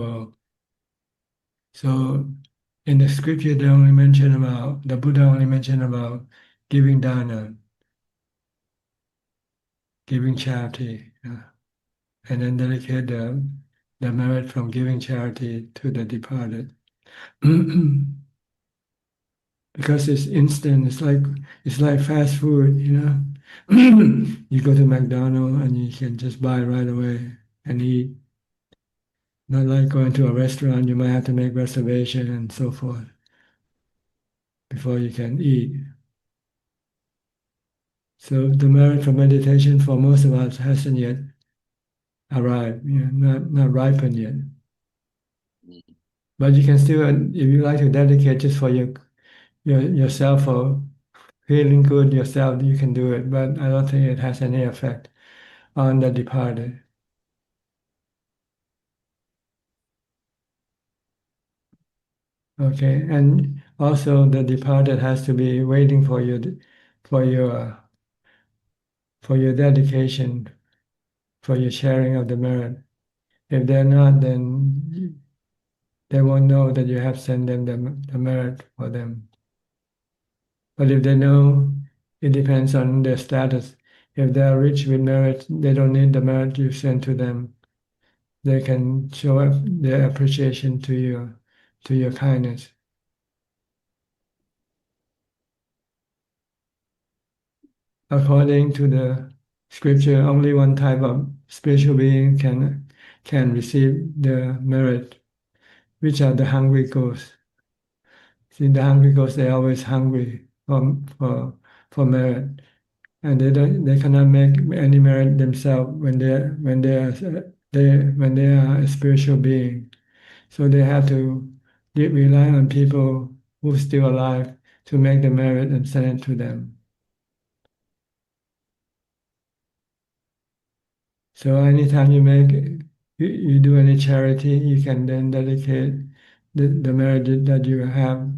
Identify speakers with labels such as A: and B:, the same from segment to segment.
A: Well, so in the scripture, they only mention about the Buddha only mentioned about giving dana, giving charity, and then dedicate the merit from giving charity to the departed. Because it's instant. It's like fast food, You go to McDonald's and you can just buy right away and eat. Not like going to a restaurant, you might have to make reservation and so forth before you can eat. So the merit for meditation for most of us hasn't yet arrived, not ripened yet. But you can still, if you like to dedicate just for yourself or feeling good yourself, you can do it. But I don't think it has any effect on the departed. Okay, and also the departed has to be waiting for your for your dedication, for your sharing of the merit. If they're not, then they won't know that you have sent them the merit for them. But if they know, it depends on their status. If they are rich with merit, they don't need the merit you send to them. They can show up their appreciation to your kindness. According to the scripture, only one type of spiritual being can receive the merit, which are the hungry ghosts. See, the hungry ghosts, they're always hungry for merit, and they cannot make any merit themselves when they are a spiritual being. So they have to rely on people who are still alive to make the merit and send it to them. So anytime you do any charity, you can then dedicate the merit that you have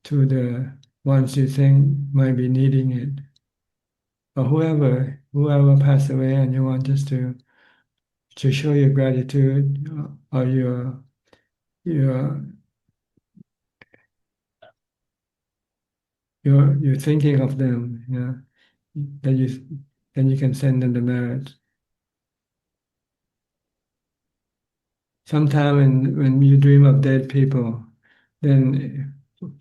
A: to the ones you think might be needing it. Or whoever passed away and you want just to show your gratitude or your you're thinking of them, then you can send them the merit. Sometimes when you dream of dead people, then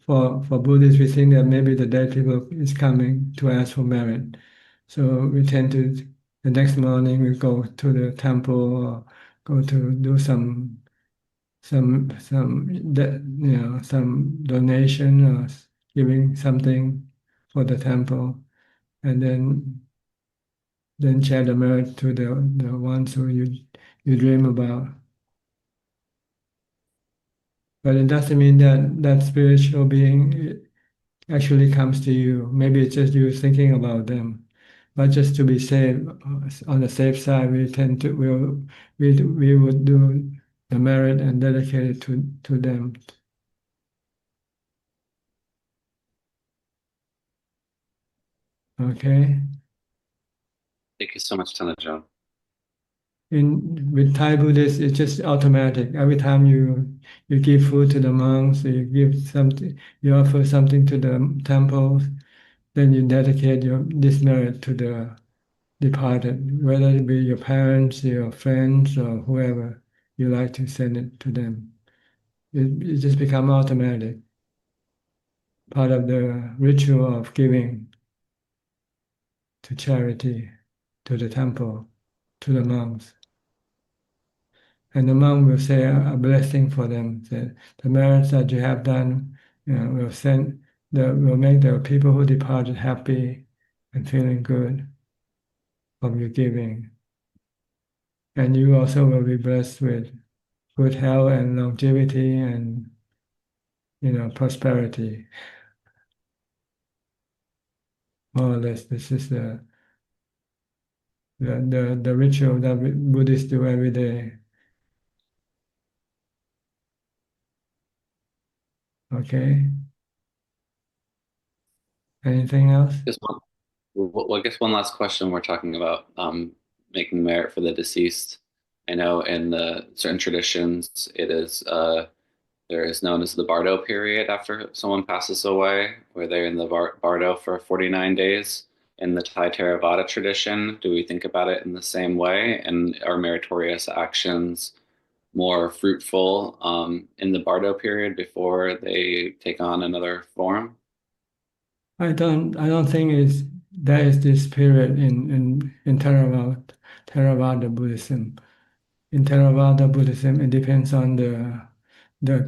A: for Buddhists, we think that maybe the dead people is coming to ask for merit. So we tend to, the next morning, we go to the temple or go to do some donation or giving something for the temple, and then share the merit to the ones who you dream about. But it doesn't mean that that spiritual being actually comes to you. Maybe it's just you thinking about them. But just to be safe, on the safe side, we tend to we would do the merit and dedicate it to them. Okay.
B: Thank you so much, Tanajan.
A: In with Thai Buddhists, it's just automatic. Every time you give food to the monks, you offer something to the temples, then you dedicate this merit to the departed, whether it be your parents, your friends, or whoever you like to send it to them. It just become automatic, part of the ritual of giving to charity, to the temple, to the monks. And the monk will say a blessing for them. Say, the merits that you have done, will make the people who departed happy and feeling good from your giving. And you also will be blessed with good health and longevity and prosperity. More or less, this is the ritual that Buddhists do every day. Okay. Anything else?
B: Just one, well, I guess one last question. We're talking about making merit for the deceased. I know in the certain traditions, it is there is known as the Bardo period after someone passes away, where they're in the Bardo for 49 days. In the Thai Theravada tradition, do we think about it in the same way? And are meritorious actions more fruitful in the Bardo period before they take on another form?
A: I don't think there is this period in Theravada Buddhism. In Theravada Buddhism, it depends on the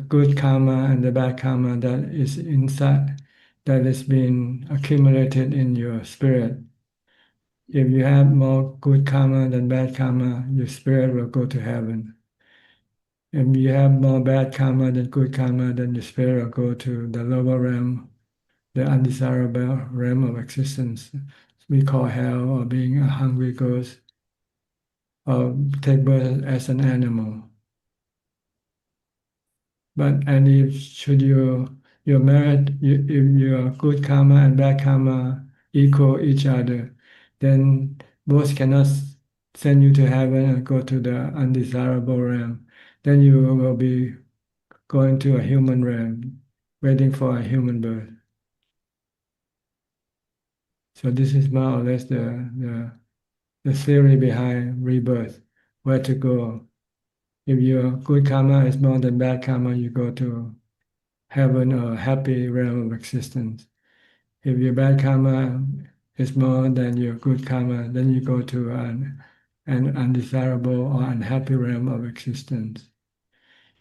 A: good karma and the bad karma that is inside, that is being accumulated in your spirit. If you have more good karma than bad karma, your spirit will go to heaven. If you have more bad karma than good karma, then your spirit will go to the lower realm, the undesirable realm of existence we call hell, or being a hungry ghost, or take birth as an animal. But and if should your merit, if your good karma and bad karma equal each other, then both cannot send you to heaven and go to the undesirable realm. Then you will be going to a human realm, waiting for a human birth. So this is more or less the theory behind rebirth, where to go. If your good karma is more than bad karma, you go to heaven or happy realm of existence. If your bad karma is more than your good karma, then you go to an undesirable or unhappy realm of existence.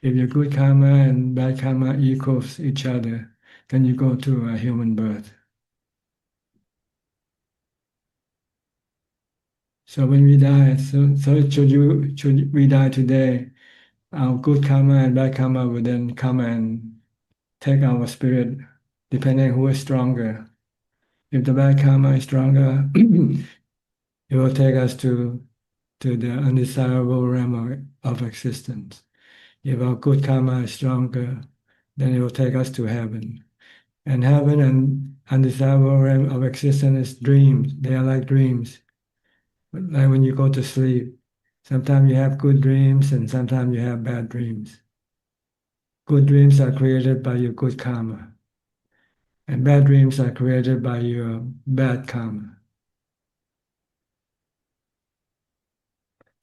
A: If your good karma and bad karma equals each other, then you go to a human birth. So when we die, so should we die today, our good karma and bad karma will then come and take our spirit, depending who is stronger. If the bad karma is stronger, it will take us to the undesirable realm of existence. If our good karma is stronger, then it will take us to heaven. And heaven and undesirable realm of existence is dreams. They are like dreams. Like when you go to sleep, sometimes you have good dreams and sometimes you have bad dreams. Good dreams are created by your good karma, and bad dreams are created by your bad karma.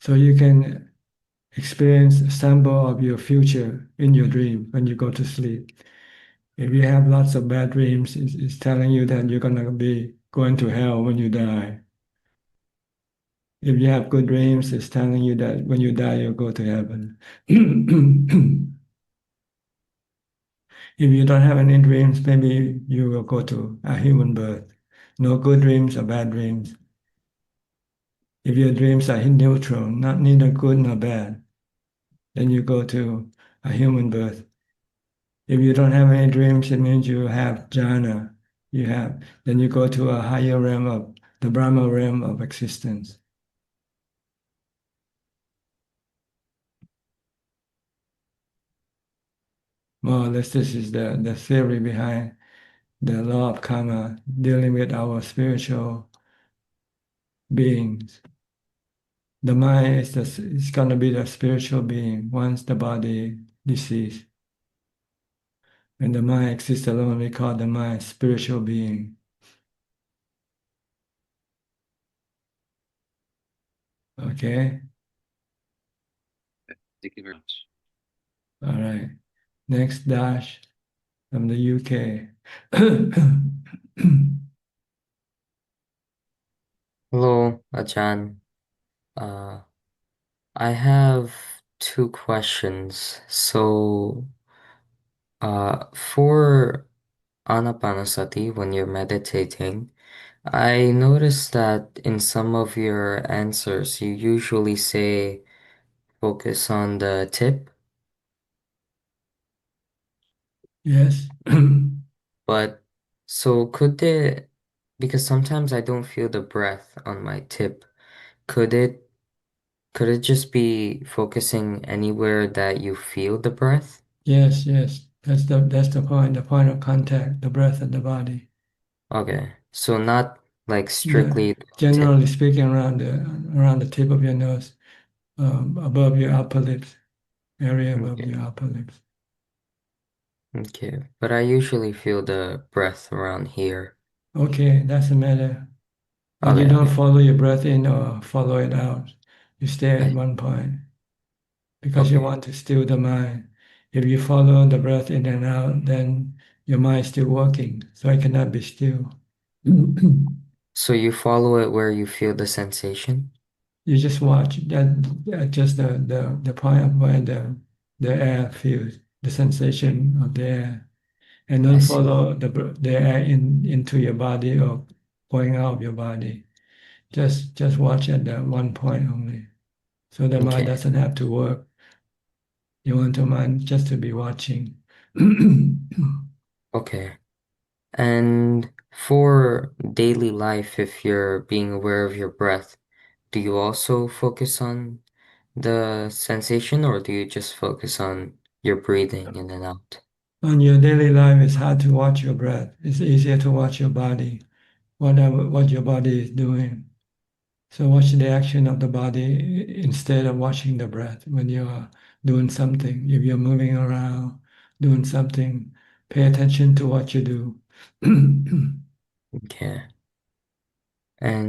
A: So you can experience a sample of your future in your dream when you go to sleep. If you have lots of bad dreams, it's telling you that you're gonna be going to hell when you die. If you have good dreams, it's telling you that when you die, you'll go to heaven. If you don't have any dreams, maybe you will go to a human birth. No good dreams or bad dreams. If your dreams are neutral, not neither good nor bad, then you go to a human birth. If you don't have any dreams, it means you have jhana. Then you go to a higher realm of the Brahma realm of existence. More or less, this is the theory behind the law of karma, dealing with our spiritual beings. The mind is going to be the spiritual being once the body deceases. And the mind exists alone, we call the mind spiritual being. Okay?
B: Thank you very much.
A: All right. Next, Dash from the UK.
C: Hello, Ajaan. Uh, I have two questions. For Anapanasati, when you're meditating, I noticed that in some of your answers, you usually say focus on the tip,
A: Yes.
C: but so could it, because sometimes I don't feel the breath on my tip, could it could it just be focusing anywhere that you feel the breath?
A: Yes, yes. That's the point of contact, the breath of the body.
C: Okay, so not like
A: Yeah.
C: strictly the tip.
A: Generally speaking, around the tip of your nose, above your upper lips, area above
C: Okay.
A: your upper lips.
C: Okay. But I usually feel the breath around here.
A: Okay, doesn't matter. But you
C: Okay,
A: don't
C: okay.
A: follow your breath in or follow it out. You stay at
C: I,
A: one point because you
C: okay.
A: want to still the mind. If you follow the breath in and out, then your mind is still working, so it cannot be still.
C: So you follow it where you feel the sensation?
A: You just watch that just the point of where the air feels, the sensation of the air, and
C: I
A: don't
C: see.
A: follow the air into your body or going out of your body. Just watch at that one point only. So the mind
C: Okay.
A: doesn't have to work. You want the mind just to be watching.
C: Okay. And for daily life, if you're being aware of your breath, do you also focus on the sensation or do you just focus on your breathing in and out?
A: On your daily life, it's hard to watch your breath. It's easier to watch your body, whatever what your body is doing. So watch the action of the body instead of watching the breath when you are doing something. If you're moving around, doing something, pay attention to what you do.
C: Okay.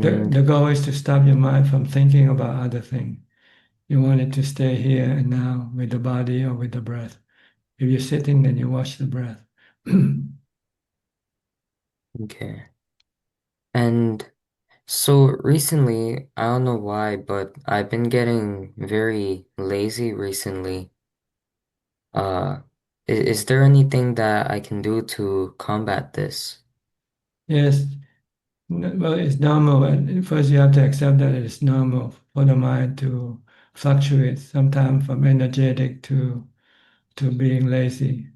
A: The,
C: And
A: the goal is to stop your mind from thinking about other things. You want it to stay here and now with the body or with the breath. If you're sitting, then you watch the breath.
C: okay. And so recently, I don't know why, but I've been getting very lazy recently. Uh, is there anything that I can do to combat this?
A: Yes, well, it's normal. And first, you have to accept that it's normal for the mind to fluctuate, sometimes from energetic to being lazy.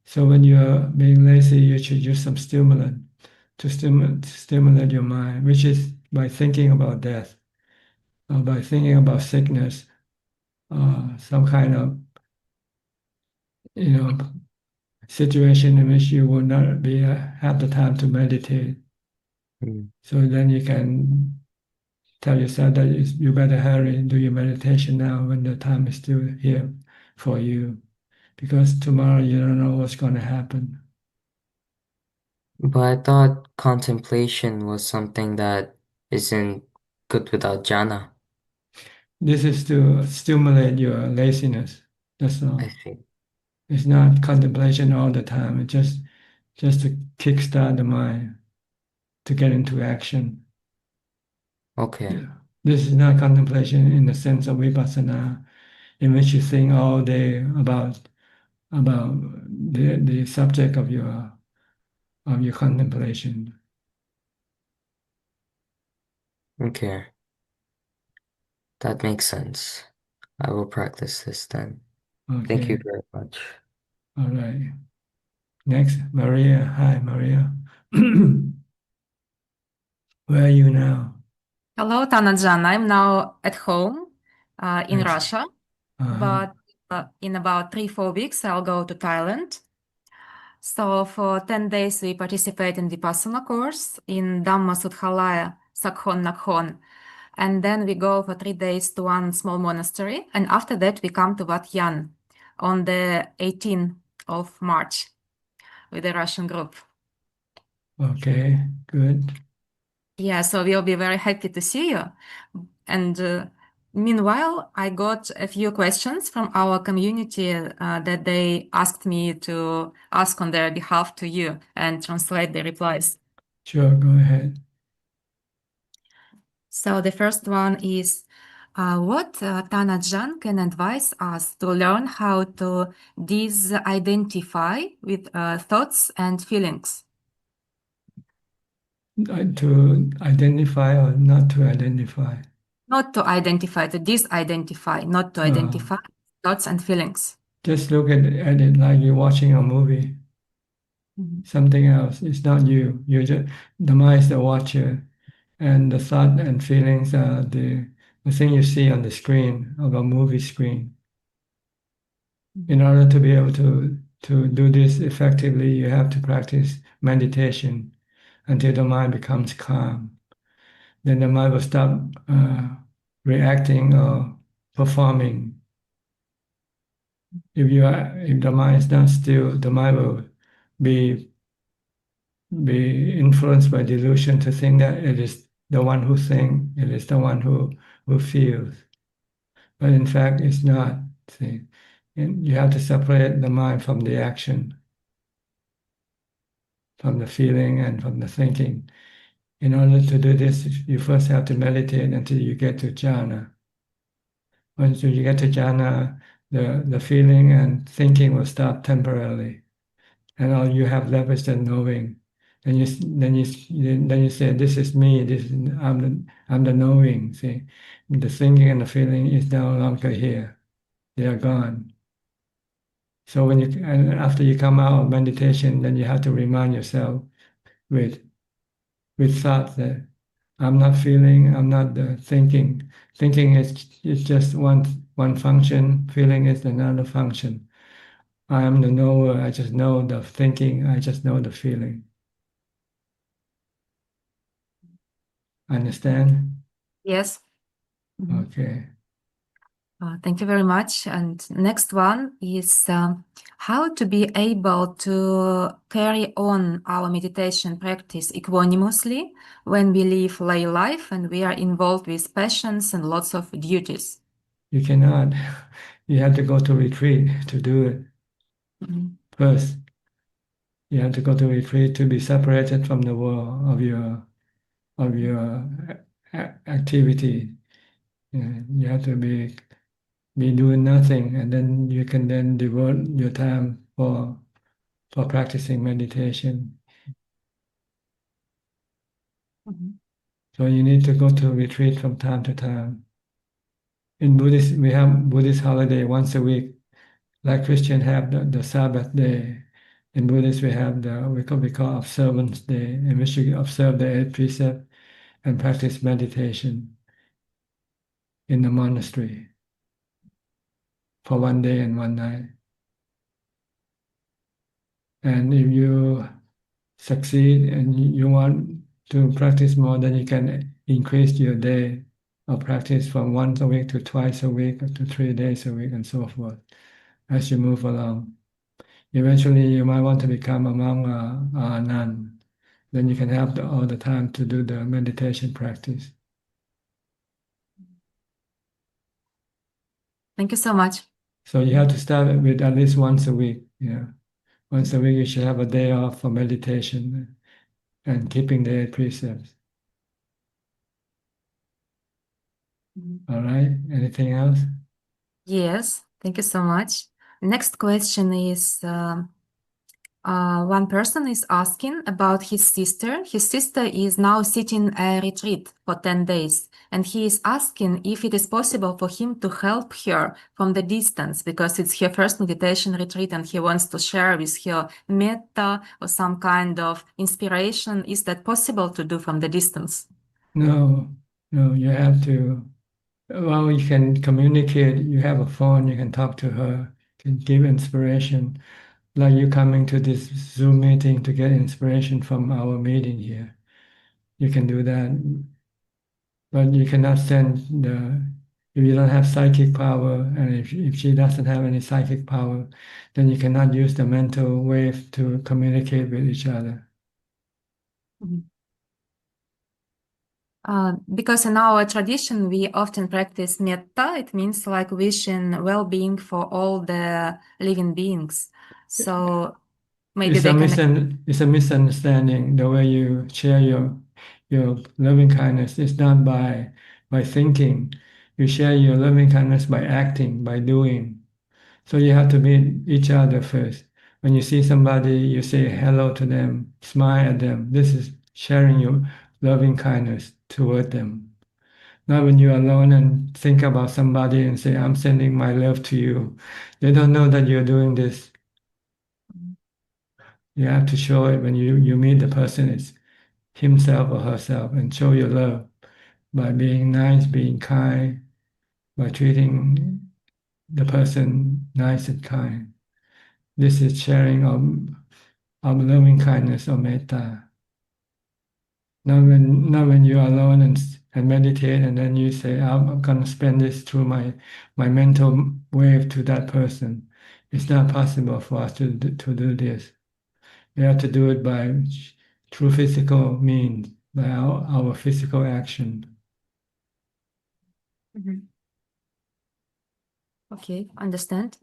A: So when you're being lazy, you should use some stimulant to stimulate your mind, which is by thinking about death or by thinking about sickness, some kind of you know situation in which you will not be have the time to meditate.
C: Hmm.
A: So then you can tell yourself that you better hurry and do your meditation now when the time is still here for you, because tomorrow you don't know what's going to happen.
C: But I thought contemplation was something that isn't good without jhana.
A: This is to stimulate your laziness. That's
C: I
A: all.
C: see.
A: It's not contemplation all the time. It's just to kickstart the mind to get into action.
C: Okay.
A: Yeah. This is not contemplation in the sense of vipassana, in which you think all day about the subject of your contemplation.
C: Okay. That makes sense. I will practice this then. Thank you
A: Okay.
C: very much.
A: All right. Next, Maria. Hi, Maria. Where are you now?
D: Hello, Tanajan. I'm now at home in
A: Ex-
D: Russia,
A: Uh-huh.
D: but in about 3, 4 weeks, I'll go to Thailand. So for 10 days, we participate in Vipassana course in Dhamma Sudhalaya Sakhon Nakhon. And then we go for 3 days to one small monastery. And after that, we come to Wat Yan on the 18th of March with a Russian group.
A: Okay, good.
D: Yeah, so we'll be very happy to see you. And meanwhile, I got a few questions from our community that they asked me to ask on their behalf to you and translate the replies.
A: Sure, go ahead.
D: So the first one is, what Tanajan can advise us to learn how to disidentify with thoughts and feelings?
A: To identify or not to identify.
D: Not to identify, to disidentify, not to
A: Uh,
D: identify thoughts and feelings.
A: just look at it like you're watching a movie,
D: Mhm.
A: something else. It's not you. You're just the mind is the watcher, and the thought and feelings are the thing you see on the screen of a movie screen. In order to be able to do this effectively, you have to practice meditation until the mind becomes calm. Then the mind will stop reacting or performing. If the mind is not still, the mind will be influenced by delusion to think that it is the one who thinks, it is the one who feels. But in fact, it's not. See, and you have to separate the mind from the action, from the feeling, and from the thinking. In order to do this, you first have to meditate until you get to jhana. Once you get to jhana, the feeling and thinking will stop temporarily, and all you have left is the knowing. And then you say, "This is me. I'm the knowing." See, the thinking and the feeling is no longer here; they are gone. So and after you come out of meditation, then you have to remind yourself with thoughts that I'm not feeling, I'm not thinking. Thinking is just one function. Feeling is another function. I am the knower. I just know the thinking. I just know the feeling. Understand?
D: Yes.
A: Okay.
D: Thank you very much. And next one is how to be able to carry on our meditation practice equanimously when we live lay life and we are involved with passions and lots of duties.
A: You cannot. You have to go to retreat to do it. First, you have to go to retreat to be separated from the world of your activity. You have to be doing nothing, and then you can then devote your time for practicing meditation. So you need to go to retreat from time to time. In Buddhist, we have Buddhist holiday once a week, like Christian have the Sabbath day. In Buddhist, we have we call observance day, in which you observe the 8 precepts and practice meditation in the monastery for 1 day and 1 night. And if you succeed and you want to practice more, then you can increase your day of practice from once a week to twice a week to 3 days a week and so forth as you move along. Eventually, you might want to become a monk or a nun. Then you can have all the time to do the meditation practice.
D: Thank you so much.
A: So you have to start with at least once a week. Yeah, once a week you should have a day off for meditation and keeping the 8 precepts. All right. Anything else?
D: Yes, thank you so much. Next question is one person is asking about his sister. His sister is now sitting a retreat for 10 days, and he is asking if it is possible for him to help her from the distance because it's her first meditation retreat and he wants to share with her metta or some kind of inspiration. Is that possible to do from the distance?
A: No, you have to. Well, you can communicate. You have a phone. You can talk to her. Can give inspiration. Like you coming to this Zoom meeting to get inspiration from our meeting here. You can do that, but you cannot send if you don't have psychic power, and if she doesn't have any psychic power, then you cannot use the mental wave to communicate with each other.
D: Because in our tradition, we often practice metta. It means like wishing well-being for all the living beings. So maybe
A: It's a misunderstanding. The way you share your loving kindness is not by thinking. You share your loving kindness by acting, by doing. So you have to meet each other first. When you see somebody, you say hello to them, smile at them. This is sharing your loving kindness toward them. Not when you're alone and think about somebody and say, I'm sending my love to you. They don't know that you're doing this. You have to show it when you meet the person, it's himself or herself, and show your love by being nice, being kind, by treating the person nice and kind. This is sharing of loving kindness or metta. Not when you're alone and meditate, and then you say, I'm going to spend this through my mental wave to that person. It's not possible for us to do this. We have to do it through physical means, by our physical action.
D: Okay, understand.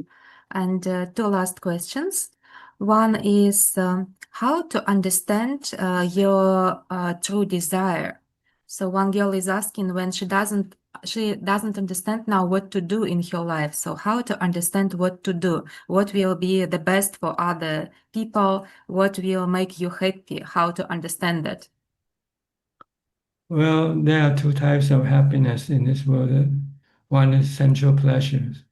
D: And two last questions. One is how to understand your true desire. So one girl is asking when she doesn't understand now what to do in her life. So how to understand what to do, what will be the best for other people, what will make you happy, how to understand that.
A: Well, there are two types of happiness in this world. One is sensual pleasures.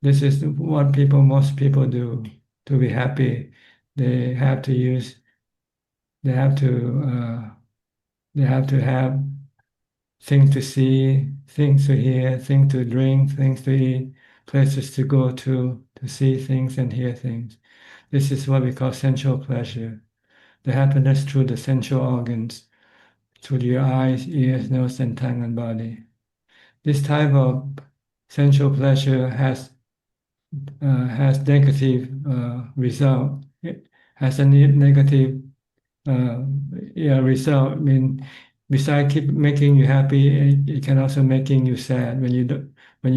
A: This is what most people do to be happy. They have to have things to see, things to hear, things to drink, things to eat, places to go to see things and hear things. This is what we call sensual pleasure. The happiness through the sensual organs, through your eyes, ears, nose, and tongue and body. This type of sensual pleasure has negative result. It has a negative result. I mean, besides keep making you happy, it can also making you sad when you do, when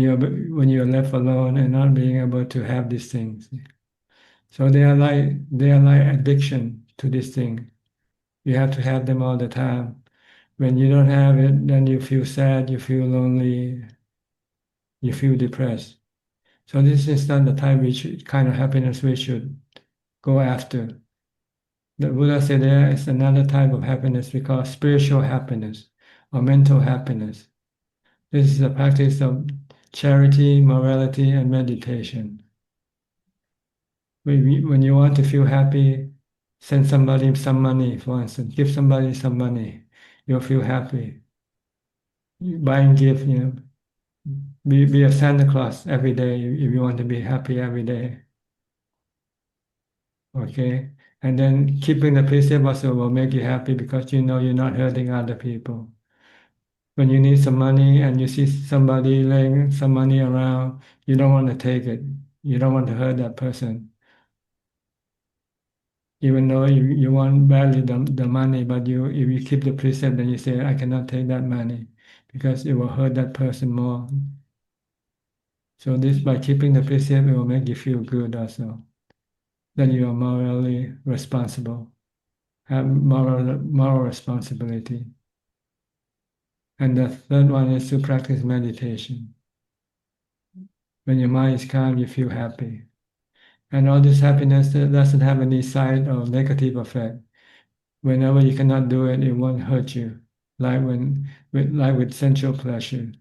A: you're left alone and not being able to have these things. So they are like addiction to this thing. You have to have them all the time. When you don't have it, then you feel sad, you feel lonely, you feel depressed. So this is not the kind of happiness we should go after. The Buddha said there is another type of happiness we call spiritual happiness or mental happiness. This is the practice of charity, morality, and meditation. When you want to feel happy, send somebody some money, for instance. Give somebody some money. You'll feel happy. Buying gift, be a Santa Claus every day if you want to be happy every day. Okay? And then keeping the precept also will make you happy because you know you're not hurting other people. When you need some money and you see somebody laying some money around, you don't want to take it. You don't want to hurt that person. Even though you want badly the money, but if you keep the precept, then you say, I cannot take that money because it will hurt that person more. So this, by keeping the precept, it will make you feel good also. Then you are morally responsible, have moral responsibility. And the third one is to practice meditation. When your mind is calm, you feel happy. And all this happiness doesn't have any side or negative effect. Whenever you cannot do it, it won't hurt you, like with sensual pleasure.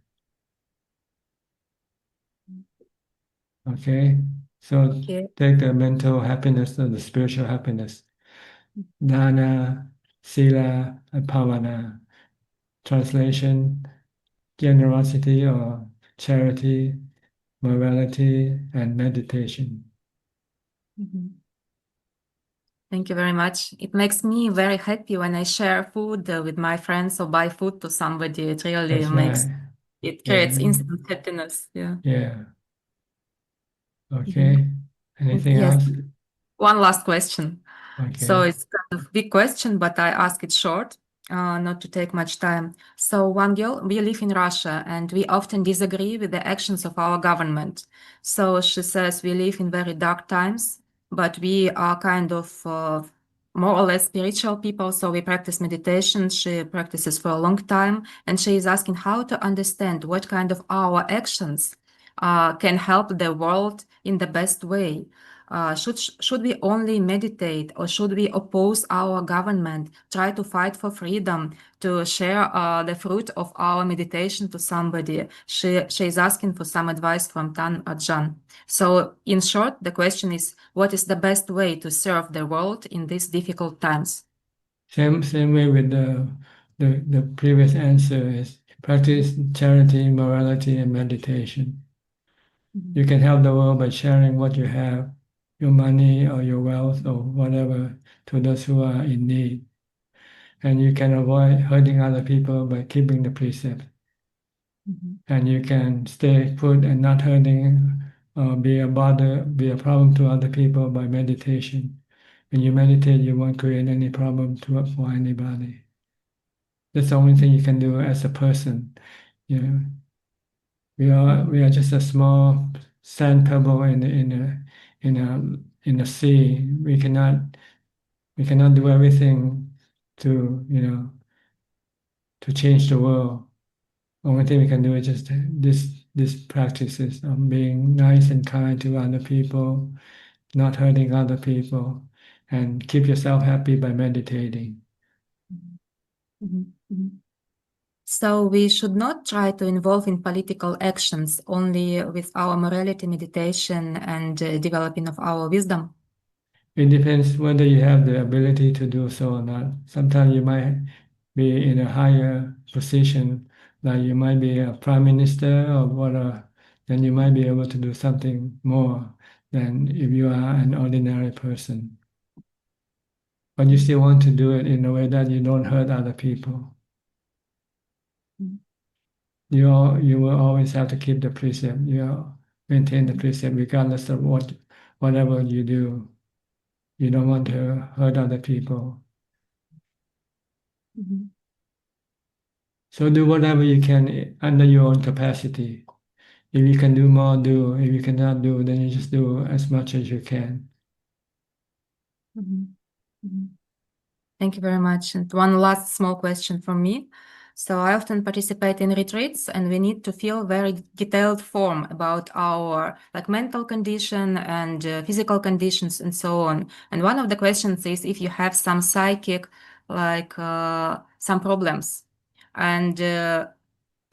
A: Okay? So
D: Okay.
A: take the mental happiness and the spiritual happiness. Dana, Sila, and Pavana. Translation, generosity or charity, morality, and meditation.
D: Thank you very much. It makes me very happy when I share food with my friends or buy food to somebody. It really
A: That's
D: makes,
A: right.
D: it creates
A: Yeah.
D: instant happiness. Yeah.
A: Yeah. Okay. Anything
D: Yes.
A: else?
D: One last question. So
A: Okay.
D: it's kind of big question, but I ask it short, not to take much time. So one girl, we live in Russia and we often disagree with the actions of our government. So she says we live in very dark times, but we are kind of more or less spiritual people. So we practice meditation. She practices for a long time, and she is asking how to understand what kind of our actions can help the world in the best way. Should we only meditate, or should we oppose our government, try to fight for freedom, to share the fruit of our meditation to somebody? She is asking for some advice from Tan Ajaan. So in short, the question is, what is the best way to serve the world in these difficult times?
A: Same way with the previous answer is practice charity, morality, and meditation. You can help the world by sharing what you have, your money or your wealth or whatever, to those who are in need. and you can avoid hurting other people by keeping the precept. And you can stay put and not hurting, be a bother, be a problem to other people by meditation. When you meditate, you won't create any problem for anybody. That's the only thing you can do as a person. You know, we are just a small sand pebble in a sea. We cannot do everything to to change the world. Only thing we can do is just this practices of being nice and kind to other people, not hurting other people, and keep yourself happy by meditating.
D: So we should not try to involve in political actions only with our morality meditation and developing of our wisdom.
A: It depends whether you have the ability to do so or not. Sometimes you might be in a higher position, like you might be a prime minister or whatever, then you might be able to do something more than if you are an ordinary person. But you still want to do it in a way that you don't hurt other people. You will always have to keep the precept. You maintain the precept regardless of whatever you do. You don't want to hurt other people. So do whatever you can under your own capacity. If you can do more, do. If you cannot do, then you just do as much as you can.
D: Thank you very much. And one last small question from me. So I often participate in retreats, and we need to feel very detailed form about our mental condition and physical conditions and so on. And one of the questions is if you have some psychic, some problems. And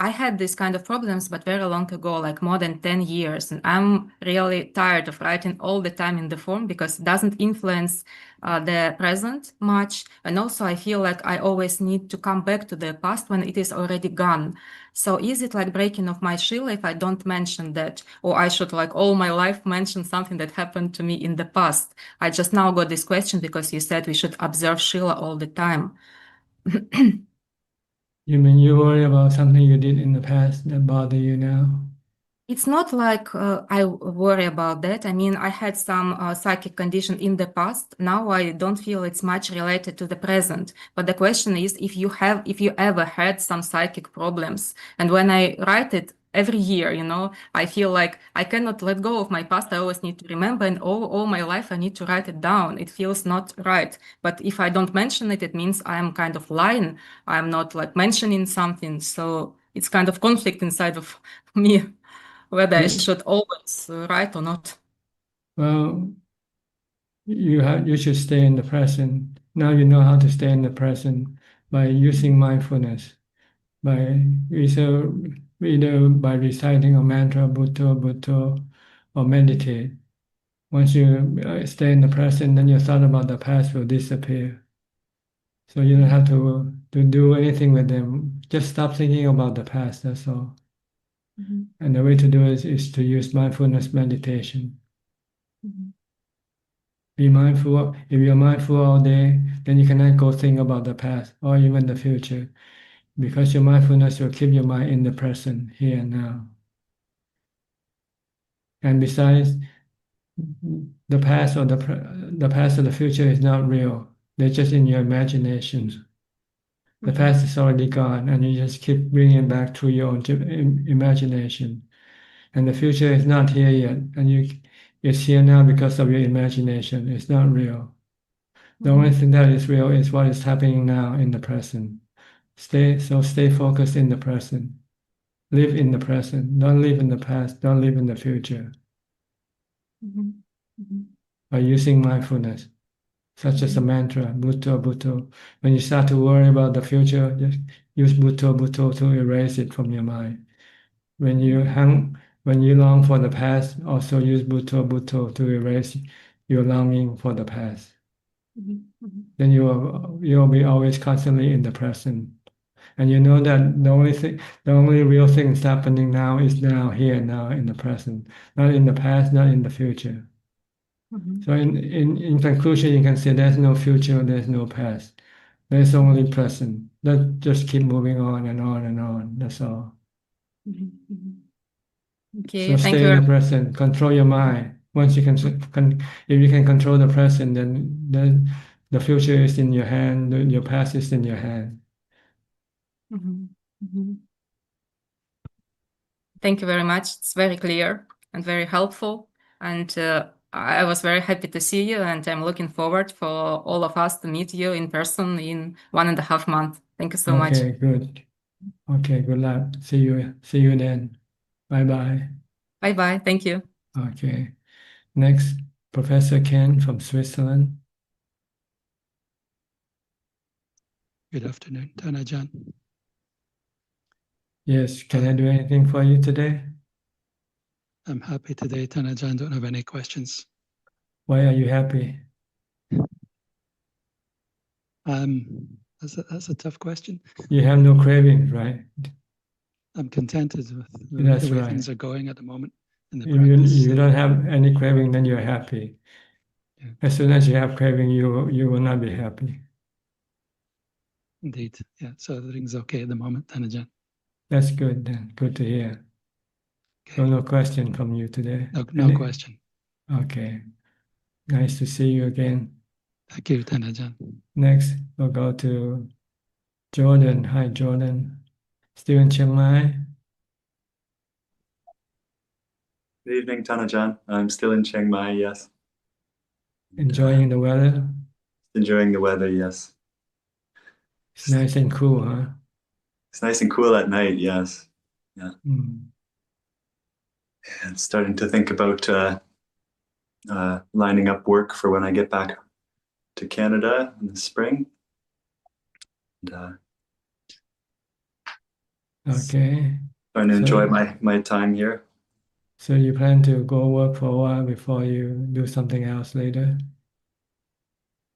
D: I had this kind of problems, but very long ago, like more than 10 years. And I'm really tired of writing all the time in the form because it doesn't influence the present much. And also I feel like I always need to come back to the past when it is already gone. So is it like breaking of my Shila if I don't mention that? Or I should all my life mention something that happened to me in the past? I just now got this question because you said we should observe Shila all the time.
A: You mean you worry about something you did in the past that bother you now?
D: It's not like I worry about that. I mean, I had some psychic condition in the past. Now I don't feel it's much related to the present. But the question is if you ever had some psychic problems. And when I write it every year, I feel like I cannot let go of my past. I always need to remember, and all my life I need to write it down. It feels not right. But if I don't mention it, it means I'm kind of lying. I'm not mentioning something. So it's kind of conflict inside of me whether I should always write or not.
A: Well, you should stay in the present. Now you know how to stay in the present by using mindfulness, by either by reciting a mantra, Bhutto, Bhutto, or meditate. Once you stay in the present, then your thought about the past will disappear. So you don't have to do anything with them. Just stop thinking about the past, that's all. And the way to do it is to use mindfulness meditation. Be mindful. If you're mindful all day, then you cannot go think about the past or even the future, because your mindfulness will keep your mind in the present, here and now. And besides, the past or the past or the future is not real. They're just in your imagination. The past is already gone, and you just keep bringing it back through your own imagination. And the future is not here yet, and it's here now because of your imagination. It's not real. The only thing that is real is what is happening now in the present. Stay focused in the present. Live in the present. Don't live in the past. Don't live in the future. By using mindfulness, such as a mantra, Bhutto, Bhutto. When you start to worry about the future, just use Bhutto, Bhutto to erase it from your mind. When you long for the past, also use Bhutto, Bhutto to erase your longing for the past. Then you'll be always constantly in the present. And you know that the only real thing that's happening now is now, here, now, in the present, not in the past, not in the future. So in conclusion, you can say there's no future, there's no past. There's only present. That just keep moving on and on and on. That's all.
D: Okay,
A: So
D: thank
A: stay
D: you
A: in
D: very
A: the present. Control your mind. Once you if you can control the present, then the future is in your hand. Your past is in your hand.
D: Thank you very much. It's very clear and very helpful. And I was very happy to see you, and I'm looking forward for all of us to meet you in person in 1.5 months. Thank you so much.
A: Okay, good. Okay, good luck. See you then. Bye bye.
D: Bye bye. Thank you.
A: Okay. Next, Professor Ken from Switzerland.
E: Good afternoon, Ajaan.
A: Yes, can I do anything for you today?
E: I'm happy today, Ajaan. Don't have any questions.
A: Why are you happy?
E: That's a tough question.
A: You have no cravings, right?
E: I'm contented with
A: That's
E: the way
A: right.
E: things are going at the moment in the
A: If you,
E: practice.
A: you don't have any craving, then you're happy.
E: Yeah.
A: As soon as you have craving, you will not be happy.
E: Indeed, yeah. So everything's okay at the moment, Ajaan.
A: That's good then. Good to hear.
E: Okay.
A: So no question from you today.
E: No question.
A: Okay. Nice to see you again.
E: Thank you, Ajaan.
A: Next, we'll go to Jordan. Hi, Jordan. Still in Chiang Mai?
F: Good evening, Ajaan. I'm still in Chiang Mai, yes.
A: Enjoying the weather?
F: Enjoying the weather, yes.
A: It's nice and cool, huh?
F: It's nice and cool at night, yes. Yeah.
A: Mm.
F: And starting to think about lining up work for when I get back to Canada in the spring. And,
A: Okay.
F: trying to
A: So-
F: enjoy my time here.
A: So you plan to go work for a while before you do something else later?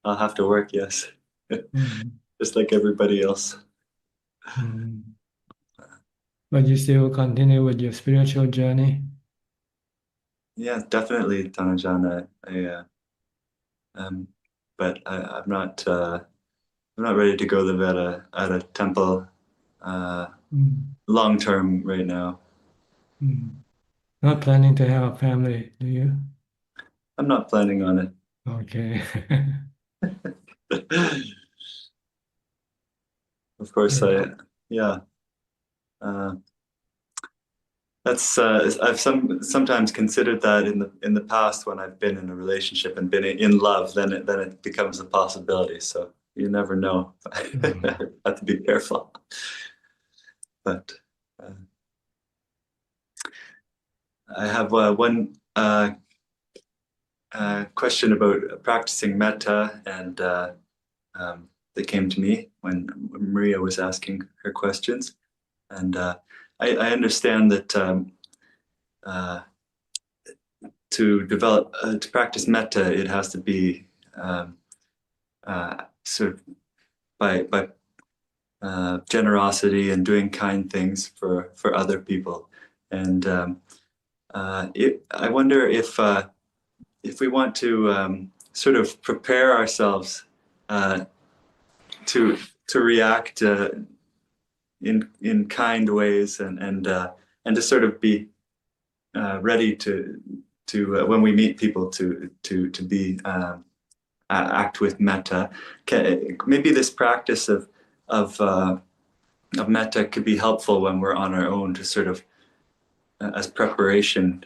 F: I'll have to work, yes.
A: Mm.
F: Just like everybody else.
A: Mm. But you still continue with your spiritual journey?
F: Yeah, definitely, Ajaan. But I'm not ready to go live at a temple long term right now.
A: Mm. Not planning to have a family, do you?
F: I'm not planning on it.
A: Okay.
F: Of course,
A: Yeah.
F: that's I've sometimes considered that in the past when I've been in a relationship and been in love, then it becomes a possibility. So you never know. Have to be careful. But I have one question about practicing metta, and that came to me when Maria was asking her questions. And I understand that to practice metta, it has to be sort of by generosity and doing kind things for other people. And I wonder if we want to sort of prepare ourselves to react in kind ways and to sort of be ready to when we meet people to be act with metta. Maybe this practice of metta could be helpful when we're on our own to sort of as preparation.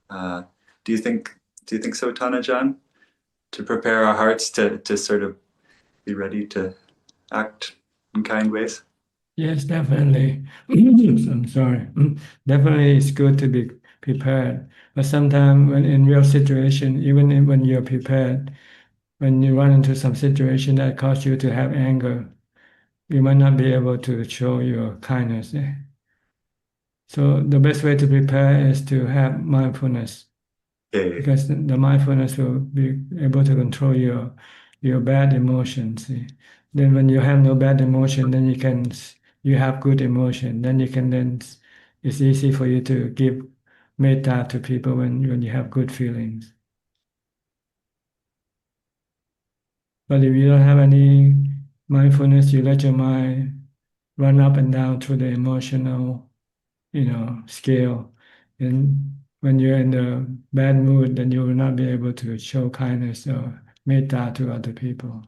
F: Do you think so, Ajaan? To prepare our hearts to sort of be ready to act in kind ways?
A: Yes, definitely. I'm sorry. Definitely, it's good to be prepared. But sometimes, when in real situation, even when you're prepared, when you run into some situation that cause you to have anger, you might not be able to show your kindness. So the best way to prepare is to have mindfulness,
F: Okay.
A: because the mindfulness will be able to control your bad emotions. Then when you have no bad emotion, then you have good emotion. Then it's easy for you to give metta to people when you have good feelings. But if you don't have any mindfulness, you let your mind run up and down through the emotional, scale. And when you're in a bad mood, then you will not be able to show kindness or metta to other people.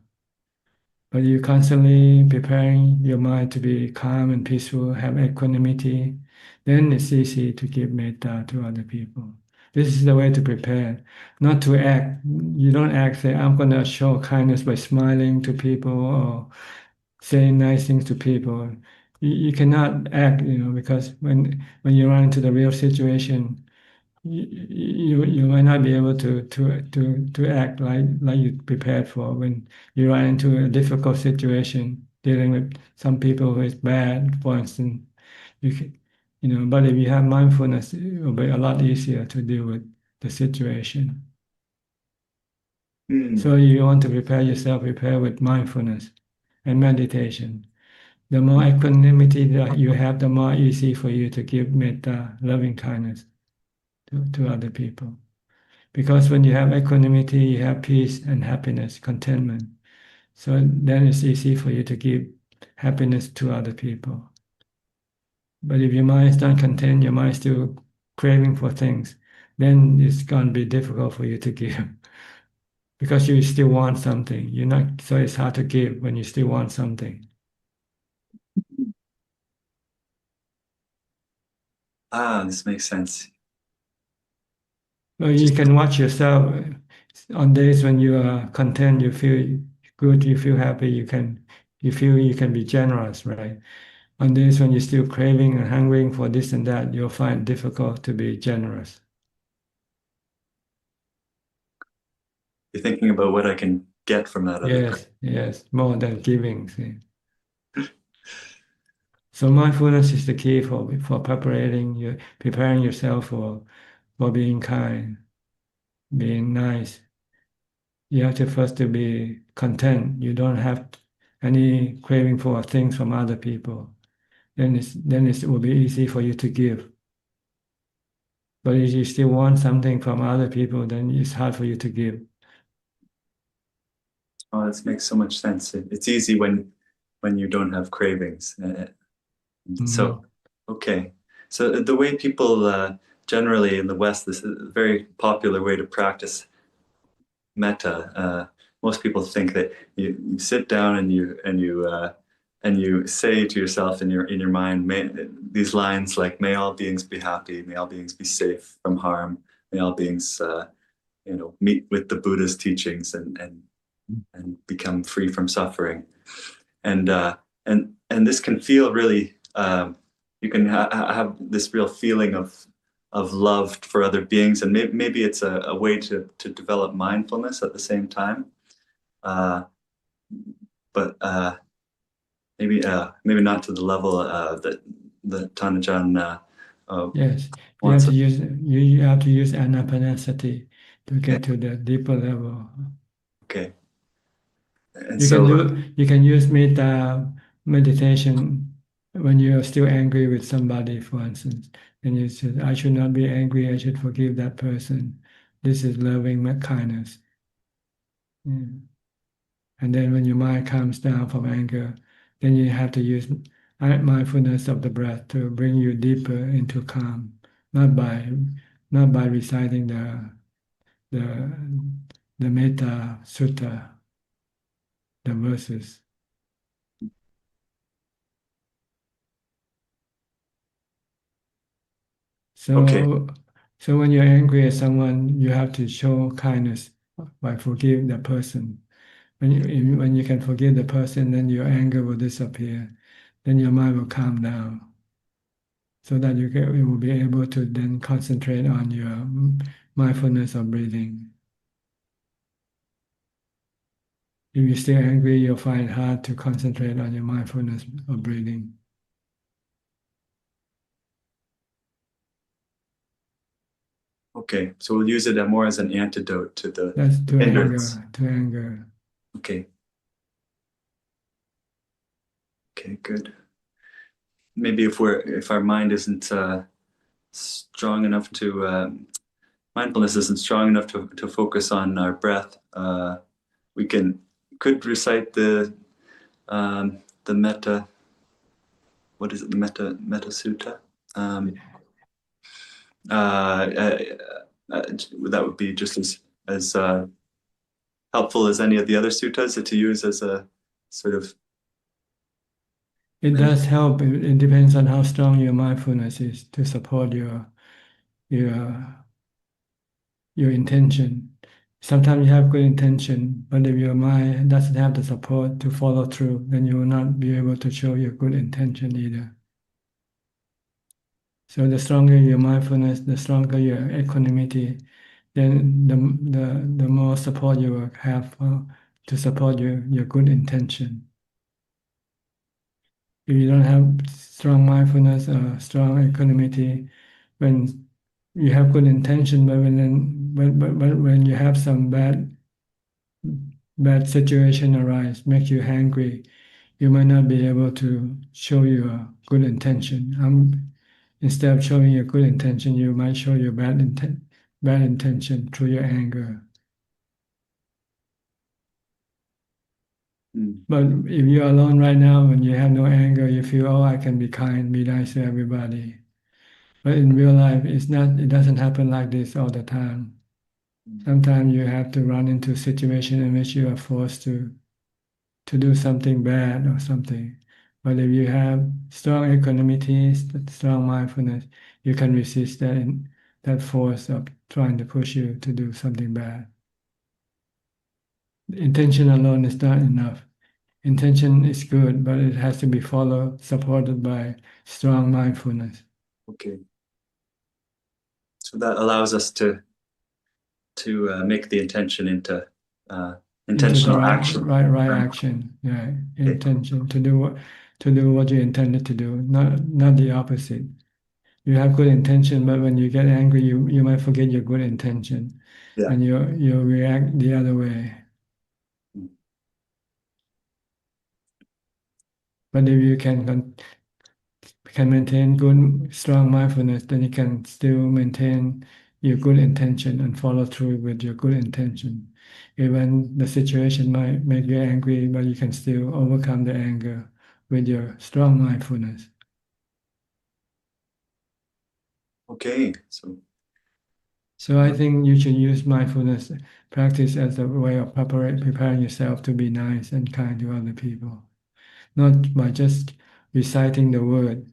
A: But you're constantly preparing your mind to be calm and peaceful, have equanimity, then it's easy to give metta to other people. This is the way to prepare, not to act. You don't act, say, I'm going to show kindness by smiling to people or saying nice things to people. You cannot act, because when you run into the real situation, you might not be able to act like you prepared for when you run into a difficult situation dealing with some people who is bad, for instance. You can, but if you have mindfulness, it will be a lot easier to deal with the situation. So you want to prepare with mindfulness and meditation. The more equanimity that you have, the more easy for you to give metta, loving kindness to other people. Because when you have equanimity, you have peace and happiness, contentment. So then it's easy for you to give happiness to other people. But if your mind is not content, your mind is still craving for things, then it's going to be difficult for you to give because you still want something. You're not, so it's hard to give when you still want something.
F: This makes sense.
A: Well, you can watch yourself on days when you are content, you feel good, you feel happy, you feel you can be generous, right? On days when you're still craving and hungering for this and that, you'll find it difficult to be generous.
F: You're thinking about what I can get from that other person.
A: Yes, more than giving. See. So mindfulness is the key for preparing yourself for being kind, being nice. You have to first to be content. You don't have any craving for things from other people. Then it will be easy for you to give. But if you still want something from other people, then it's hard for you to give.
F: Oh, this makes so much sense. It's easy when you don't have cravings. So, okay. So the way people generally in the West, this is a very popular way to practice metta. Most people think that you sit down and you say to yourself in your mind these lines like "May all beings be happy, may all beings be safe from harm, may all beings meet with the Buddha's teachings and become free from suffering." And this can feel really. You can have this real feeling of love for other beings, and maybe it's a way to develop mindfulness at the same time. But maybe not to the level that Tanajan
A: Yes,
F: wants.
A: you have to use anapanasati to get to the deeper level.
F: Okay. And
A: You can use metta meditation when you are still angry with somebody, for instance, and you say, I should not be angry, I should forgive that person. This is loving kindness. Yeah. And then when your mind calms down from anger, then you have to use mindfulness of the breath to bring you deeper into calm, not by reciting the Metta Sutta, the verses. So,
F: Okay.
A: so when you're angry at someone, you have to show kindness by forgiving the person. When you can forgive the person, then your anger will disappear. Then your mind will calm down, so that you will be able to then concentrate on your mindfulness of breathing. If you're still angry, you'll find it hard to concentrate on your mindfulness of breathing.
F: Okay, so we'll use it more as an antidote to the
A: That's to
F: hindrance.
A: anger.
F: Okay. Okay, good. Maybe if our mind isn't strong enough to mindfulness isn't strong enough to focus on our breath, we could recite the the Metta. What is it? The Metta Sutta. That would be just as helpful as any of the other suttas to use as a sort of.
A: It does help. It depends on how strong your mindfulness is to support your intention. Sometimes you have good intention, but if your mind doesn't have the support to follow through, then you will not be able to show your good intention either. So the stronger your mindfulness, the stronger your equanimity, then the more support you will have to support your good intention. If you don't have strong mindfulness or strong equanimity, when you have good intention, but when you have some bad situation arise, make you angry, you might not be able to show your good intention. Instead of showing your good intention, you might show your bad intention through your anger. But if you're alone right now and you have no anger, you feel, oh, I can be kind, be nice to everybody. But in real life, it doesn't happen like this all the time. Sometimes you have to run into a situation in which you are forced to do something bad or something. But if you have strong equanimity, strong mindfulness, you can resist that force of trying to push you to do something bad. Intention alone is not enough. Intention is good, but it has to be supported by strong mindfulness.
F: Okay. So that allows us to make the intention into intentional action.
A: Right action. Yeah, intention to do what you intended to do, not the opposite. You have good intention, but when you get angry, you might forget your good intention, and you react the other way. But if you can maintain good, strong mindfulness, then you can still maintain your good intention and follow through with your good intention. Even the situation might make you angry, but you can still overcome the anger with your strong mindfulness.
F: Okay,
A: So I think you should use mindfulness practice as a way of preparing yourself to be nice and kind to other people, not by just reciting the word,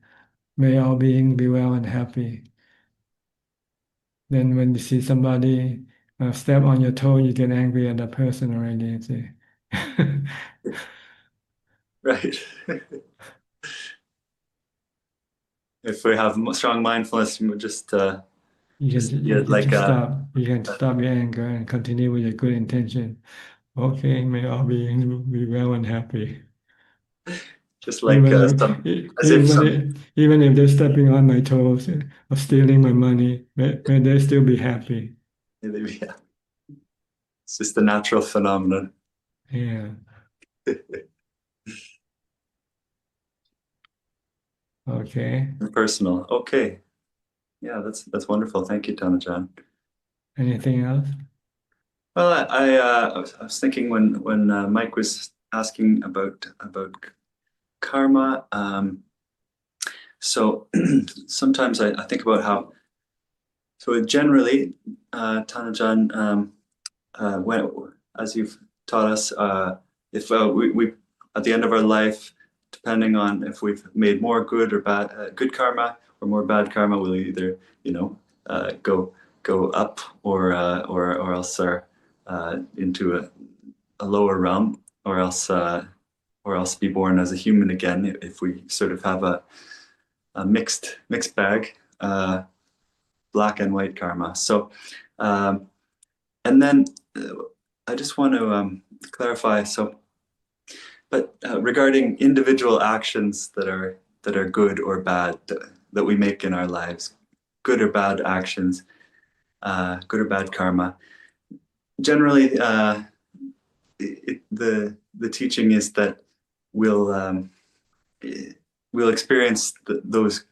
A: may all beings be well and happy. Then when you see somebody step on your toe, you get angry at that person already. See?
F: right. If we have strong mindfulness, we just
A: You can stop your anger and continue with your good intention. Okay, may all beings be well and happy.
F: Just like
A: even if they're stepping on my toes or stealing my money, may they still be happy.
F: Yeah. It's just a natural phenomenon.
A: Yeah. Okay.
F: Personal. Okay. Yeah, that's wonderful. Thank you, Ajaan.
A: Anything else?
F: Well, I was thinking when Mike was asking about karma. So sometimes I think about how. So generally, Tanajan, when as you've taught us, if we at the end of our life, depending on if we've made more good or bad good karma or more bad karma, we'll either go up or else are into a lower realm, or else be born as a human again if we sort of have a mixed bag, black and white karma. So and then I just want to clarify. So, but regarding individual actions that are good or bad that we make in our lives, good or bad actions, good or bad karma. Generally, the teaching is that we'll experience those.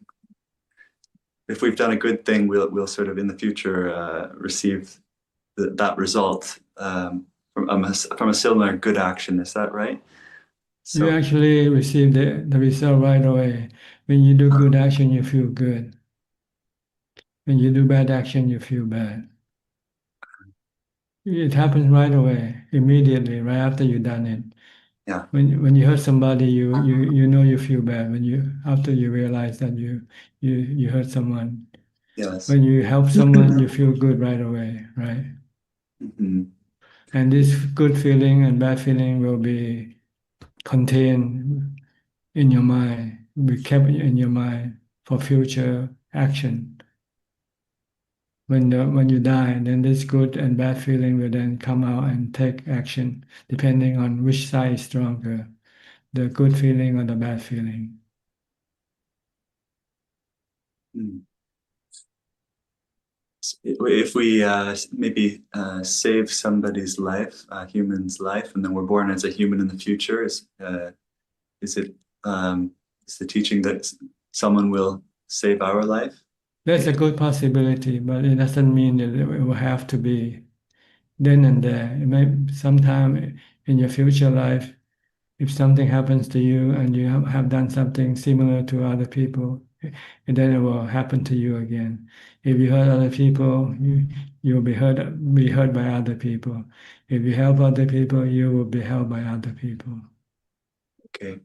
F: If we've done a good thing, we'll sort of in the future receive that result from a similar good action. Is that right?
A: You
F: So
A: actually receive the result right away. When you do good action, you feel good. When you do bad action, you feel bad. It happens right away, immediately, right after you've done it.
F: yeah,
A: When you hurt somebody, you know you feel bad. When you after you realize that you hurt someone.
F: yes.
A: When you help someone, you feel good right away, right?
F: Mhm.
A: And this good feeling and bad feeling will be contained in your mind, be kept in your mind for future action. When you die, then this good and bad feeling will then come out and take action, depending on which side is stronger, the good feeling or the bad feeling.
F: Mm. If we maybe save somebody's life, a human's life, and then we're born as a human in the future, is it is the teaching that someone will save our life?
A: That's a good possibility, but it doesn't mean that it will have to be then and there. It may sometime in your future life, if something happens to you and you have done something similar to other people, and then it will happen to you again. If you hurt other people, you'll be hurt by other people. If you help other people, you will be helped by other people.
F: Okay.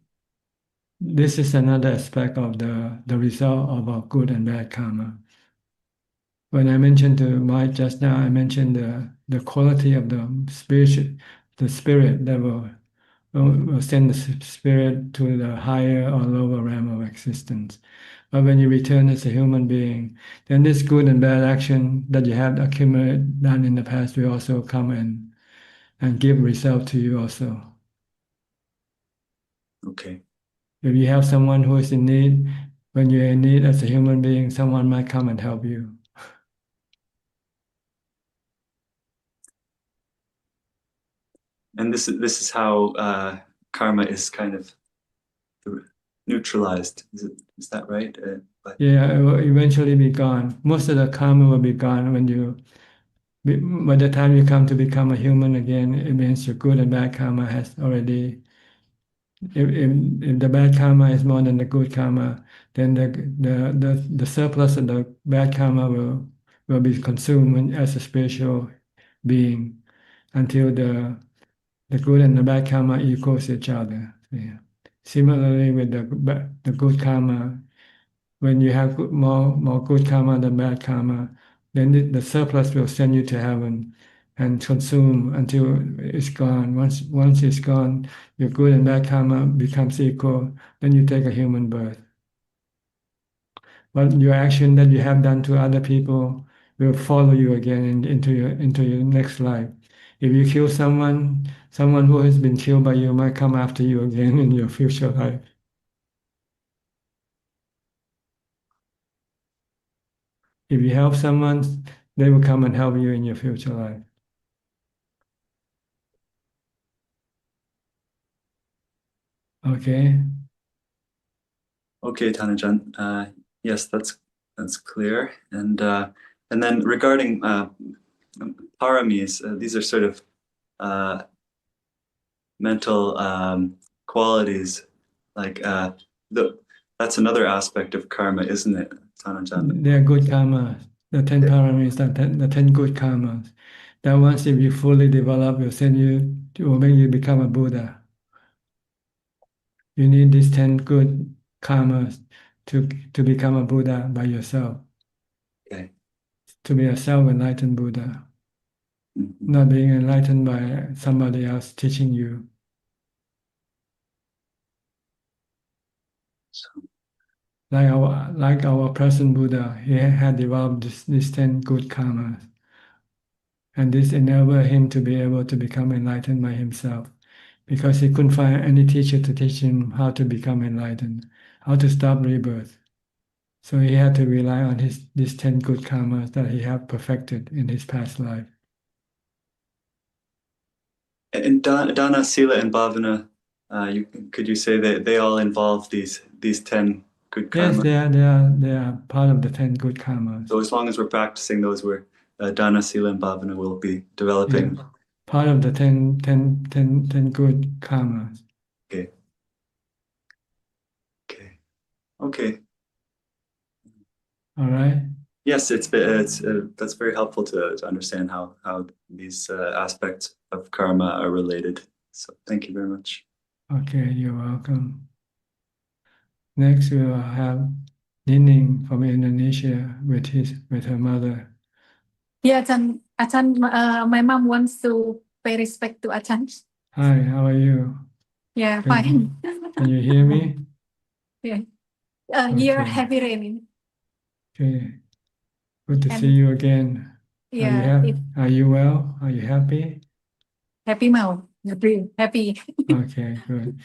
A: This is another aspect of the result of our good and bad karma. When I mentioned to Mike just now, I mentioned the quality of the spirit that will send the spirit to the higher or lower realm of existence. But when you return as a human being, then this good and bad action that you have accumulated done in the past will also come and give result to you also.
F: Okay.
A: If you have someone who is in need, when you're in need as a human being, someone might come and help you.
F: And this is how karma is kind of neutralized. Is that right?
A: Yeah, it will eventually be gone. Most of the karma will be gone by the time you come to become a human again. It means your good and bad karma has already. If the bad karma is more than the good karma, then the surplus of the bad karma will be consumed as a spiritual being until the good and the bad karma equals each other. Yeah. Similarly, with the good karma, when you have more good karma than bad karma, then the surplus will send you to heaven and consume until it's gone. Once it's gone, your good and bad karma becomes equal. Then you take a human birth. But your action that you have done to other people will follow you again into your next life. If you kill someone who has been killed by you might come after you again in your future life. If you help someone, they will come and help you in your future life. Okay.
F: Okay, Tanajan. Yes, that's clear. And then regarding paramis, these are sort of mental qualities. Like that's another aspect of karma, isn't it, Tanajan?
A: They are good karmas. The 10 paramis, the 10 good karmas. That once if you fully develop, will make you become a Buddha. You need these 10 good karmas to become a Buddha by yourself.
F: Okay.
A: To be a self-enlightened Buddha.
F: Mm-hmm.
A: Not being enlightened by somebody else teaching you.
F: So,
A: Like our present Buddha, he had developed these 10 good karmas. And this enabled him to be able to become enlightened by himself because he couldn't find any teacher to teach him how to become enlightened, how to stop rebirth. So he had to rely on these 10 good karmas that he had perfected in his past life.
F: and dana, sila, and bhavana, could you say that they all involve these 10 good
A: Yes,
F: karmas?
A: they are part of the 10 good karmas.
F: So as long as we're practicing those, we're dana, sila, and bhavana will be developing.
A: Yeah. Part of the 10 good karmas.
F: Okay. Okay.
A: All right.
F: Yes, it's that's very helpful to understand how these aspects of karma are related. So thank you very much.
A: Okay, you're welcome. Next, we will have Nining from Indonesia with her mother.
G: Yeah, Achan, my mom wants to pay respect to Achan.
A: Hi, how are you?
G: Yeah,
A: Can,
G: fine.
A: can you hear me?
G: Yeah. Here,
A: Okay.
G: heavy raining.
A: Okay. Good to see
G: And
A: you again.
G: yeah,
A: Are you well? Are you happy?
G: happy mouth. Happy.
A: Okay, good.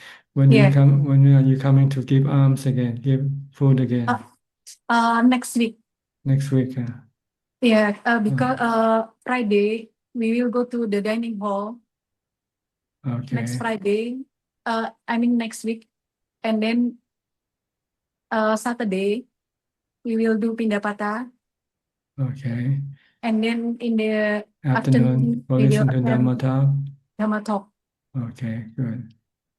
G: Yeah.
A: When are you coming to give alms again? Give food again?
G: Next week.
A: Next week.
G: Yeah, because Friday we will go to the dining hall
A: Okay.
G: next Friday. I mean next week, and then Saturday we will do pindapata,
A: Okay.
G: and then in the
A: Afternoon,
G: afternoon
A: we'll
G: we will
A: listen to
G: attend
A: Dhamma talk.
G: Dhamma talk.
A: Okay, good.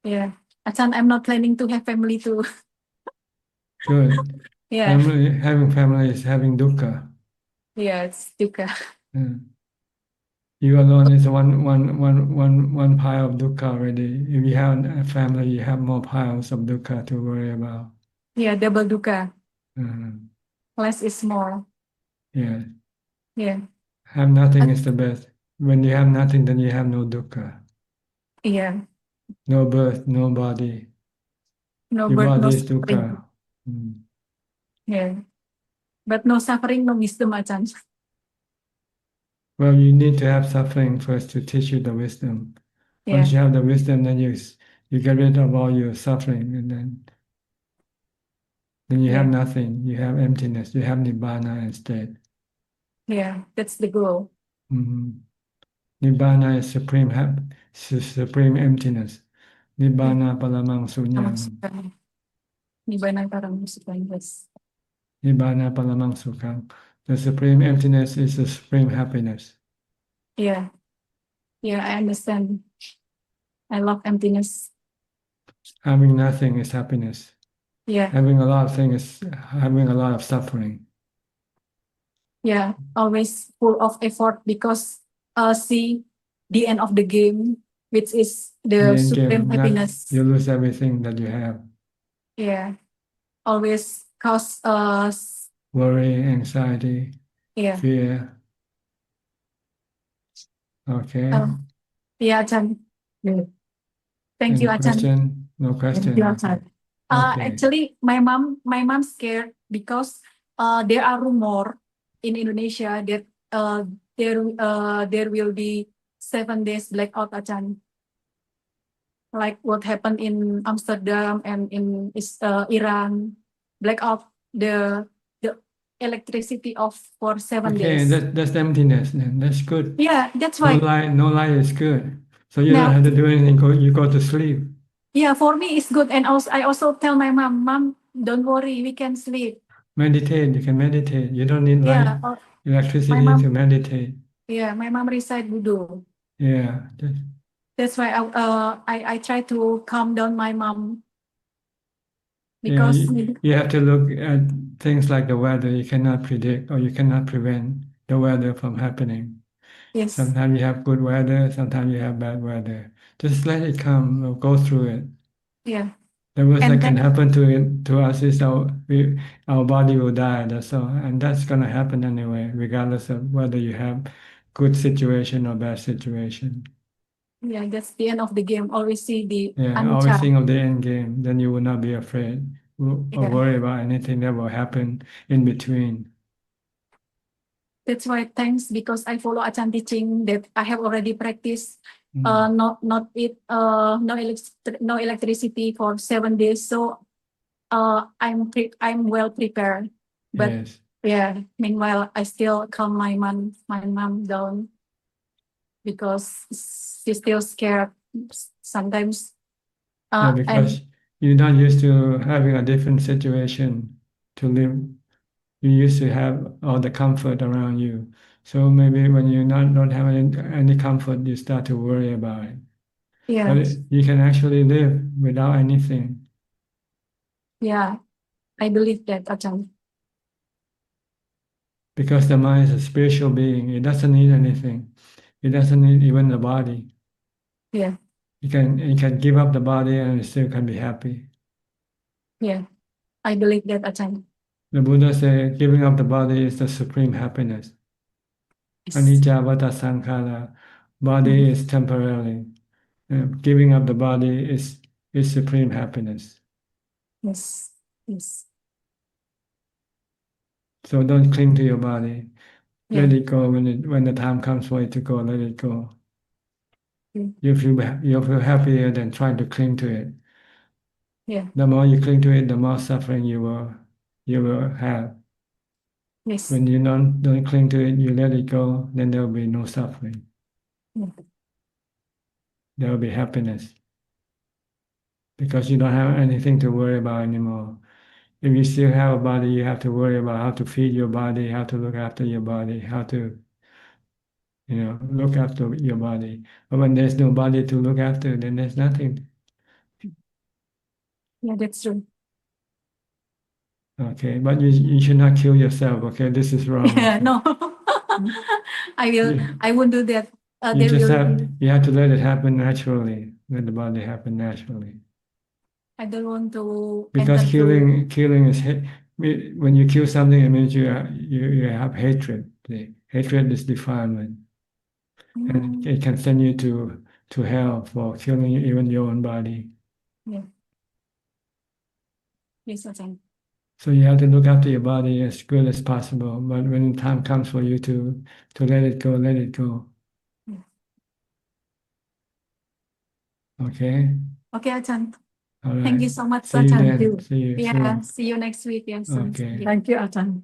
G: Yeah, Achan, I'm not planning to have family too.
A: Good.
G: Yeah,
A: Having family is having dukkha.
G: yeah, it's dukkha.
A: Yeah. You alone is one pile of dukkha already. If you have a family, you have more piles of dukkha to worry about.
G: Yeah, double dukkha.
A: Uh,
G: Less is more.
A: yeah.
G: Yeah,
A: Have nothing is the best. When you have nothing, then you have no dukkha.
G: yeah.
A: No birth, no body.
G: No
A: Your
G: birth, no
A: body is
G: suffering.
A: dukkha. Mm.
G: Yeah, but no suffering, no wisdom, Achan.
A: Well, you need to have suffering first to teach you the wisdom.
G: Yeah,
A: Once you have the wisdom, then you get rid of all your suffering, and then you have
G: yeah,
A: nothing. You have emptiness. You have nibbana instead.
G: yeah. That's the goal.
A: Mhm. Nibbana is supreme emptiness. Nibbana palamang
G: Tamang
A: sunyam.
G: suka. Nibbana parang suka. Yes.
A: Nibbana palamang sukham. The supreme emptiness is the supreme happiness.
G: Yeah, yeah. I understand. I love emptiness.
A: Having nothing is happiness.
G: Yeah,
A: Having a lot of things is having a lot of suffering.
G: yeah. Always full of effort because see the end of the game, which is
A: The
G: the
A: end
G: supreme
A: game,
G: happiness.
A: you lose everything that you have.
G: Yeah, always cause
A: Worry, anxiety,
G: yeah.
A: fear. Okay.
G: Yeah, Achan. Yeah. Thank
A: Any
G: you, Achan.
A: question? No
G: Thank you,
A: question.
G: Achan.
A: Okay.
G: Actually, my mom scared because there are rumor in Indonesia that there will be 7 days blackout, Achan. Like what happened in Amsterdam and in Iran, blackout the electricity off for 7
A: Okay,
G: days.
A: that's emptiness then. That's good.
G: Yeah, that's
A: No
G: why.
A: light is good. So you don't
G: Now,
A: have to do anything. You go to sleep.
G: yeah, for me it's good, and also I also tell my mom, don't worry, we can sleep.
A: Meditate. You can meditate. You don't need light,
G: Yeah, my
A: electricity to
G: mom.
A: meditate.
G: Yeah, my mom recite wudu.
A: Yeah.
G: That's why I try to calm down my mom
A: Yeah,
G: because
A: you have to look at things like the weather. You cannot predict or you cannot prevent the weather from happening.
G: yes,
A: Sometimes you have good weather, sometimes you have bad weather. Just let it come, or go through it.
G: yeah,
A: The worst
G: and
A: that can
G: then
A: happen to us is our body will die. That's all, and that's gonna happen anyway, regardless of whether you have good situation or bad situation.
G: yeah, that's the end of the game. Always see the
A: Yeah, always
G: anicca.
A: think of the end game. Then you will not be afraid or
G: Yeah,
A: worry about anything that will happen in between.
G: that's why thanks because I follow Achan teaching that I have already practiced.
A: Mm.
G: Not it no electricity for 7 days. So I'm well prepared. But
A: Yes.
G: yeah, meanwhile I still calm my mom down because she's still scared sometimes.
A: Yeah,
G: And
A: because you're not used to having a different situation to live. You used to have all the comfort around you. So maybe when you don't have any comfort, you start to worry about it.
G: yeah,
A: But you can actually live without anything.
G: yeah, I believe that, Ajahn.
A: Because the mind is a spiritual being. It doesn't need anything. It doesn't need even the body.
G: Yeah,
A: It can give up the body and it still can be happy.
G: yeah. I believe that, Ajahn.
A: The Buddha said giving up the body is the supreme happiness.
G: Yes.
A: Anicca vata sankhara. Body is temporary. Giving up the body is supreme happiness.
G: Yes. Yes.
A: So don't cling to your body.
G: Yeah.
A: Let it go when the time comes for it to go. Let it go.
G: Mm.
A: You feel happier than trying to cling to it.
G: Yeah.
A: The more you cling to it, the more suffering you will have.
G: Yes.
A: When you don't cling to it, you let it go, then there will be no suffering.
G: Yeah.
A: There will be happiness. Because you don't have anything to worry about anymore. If you still have a body, you have to worry about how to feed your body, how to look after your body, how to look after your body. But when there's no body to look after, then there's nothing.
G: Yeah, that's true.
A: Okay, but you should not kill yourself. Okay, this is wrong.
G: Yeah,
A: Okay?
G: no.
A: You,
G: I won't do that.
A: you
G: There
A: just
G: will
A: have
G: be,
A: you have to let it happen naturally. Let the body happen naturally.
G: I don't want to
A: Because
G: enter to,
A: killing is when you kill something, it means you have hatred. See? Hatred is defilement, and it can send you to hell for killing even your own body.
G: yeah. Yes, Ajahn.
A: So you have to look after your body as good as possible. But when the time comes for you to let it go, let it go.
G: Yeah.
A: Okay.
G: Okay, Ajahn.
A: All right.
G: Thank you so much,
A: See you
G: Ajahn.
A: then. See you
G: Yeah,
A: soon.
G: see you next week. Yeah, soon.
A: Okay.
G: Thank you, Ajahn.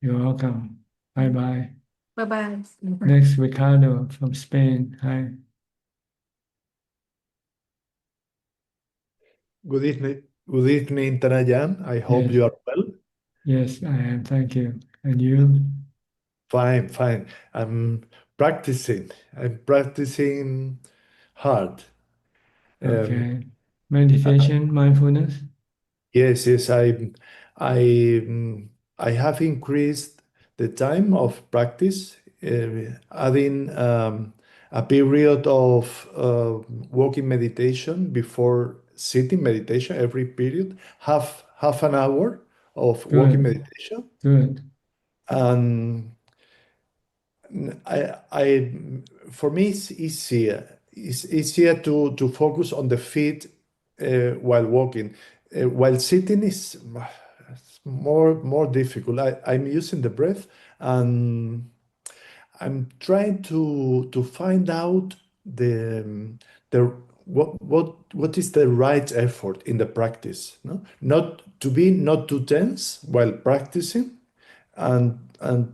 A: You're welcome. Bye bye.
G: Bye-bye.
A: Next, Ricardo from Spain. Hi.
H: Good evening, Tanajan. I hope
A: Yes.
H: you are well.
A: Yes, I am. Thank you. And you?
H: Fine, fine. I'm practicing hard.
A: Okay. Meditation, mindfulness?
H: Yes, yes. I have increased the time of practice, adding a period of walking meditation before sitting meditation every period, half an hour of walking
A: Good.
H: meditation.
A: Good.
H: And I for me it's easier. It's easier to focus on the feet while walking. While sitting is more difficult. I'm using the breath and I'm trying to find out the what is the right effort in the practice. No? Not to be not too tense while practicing, and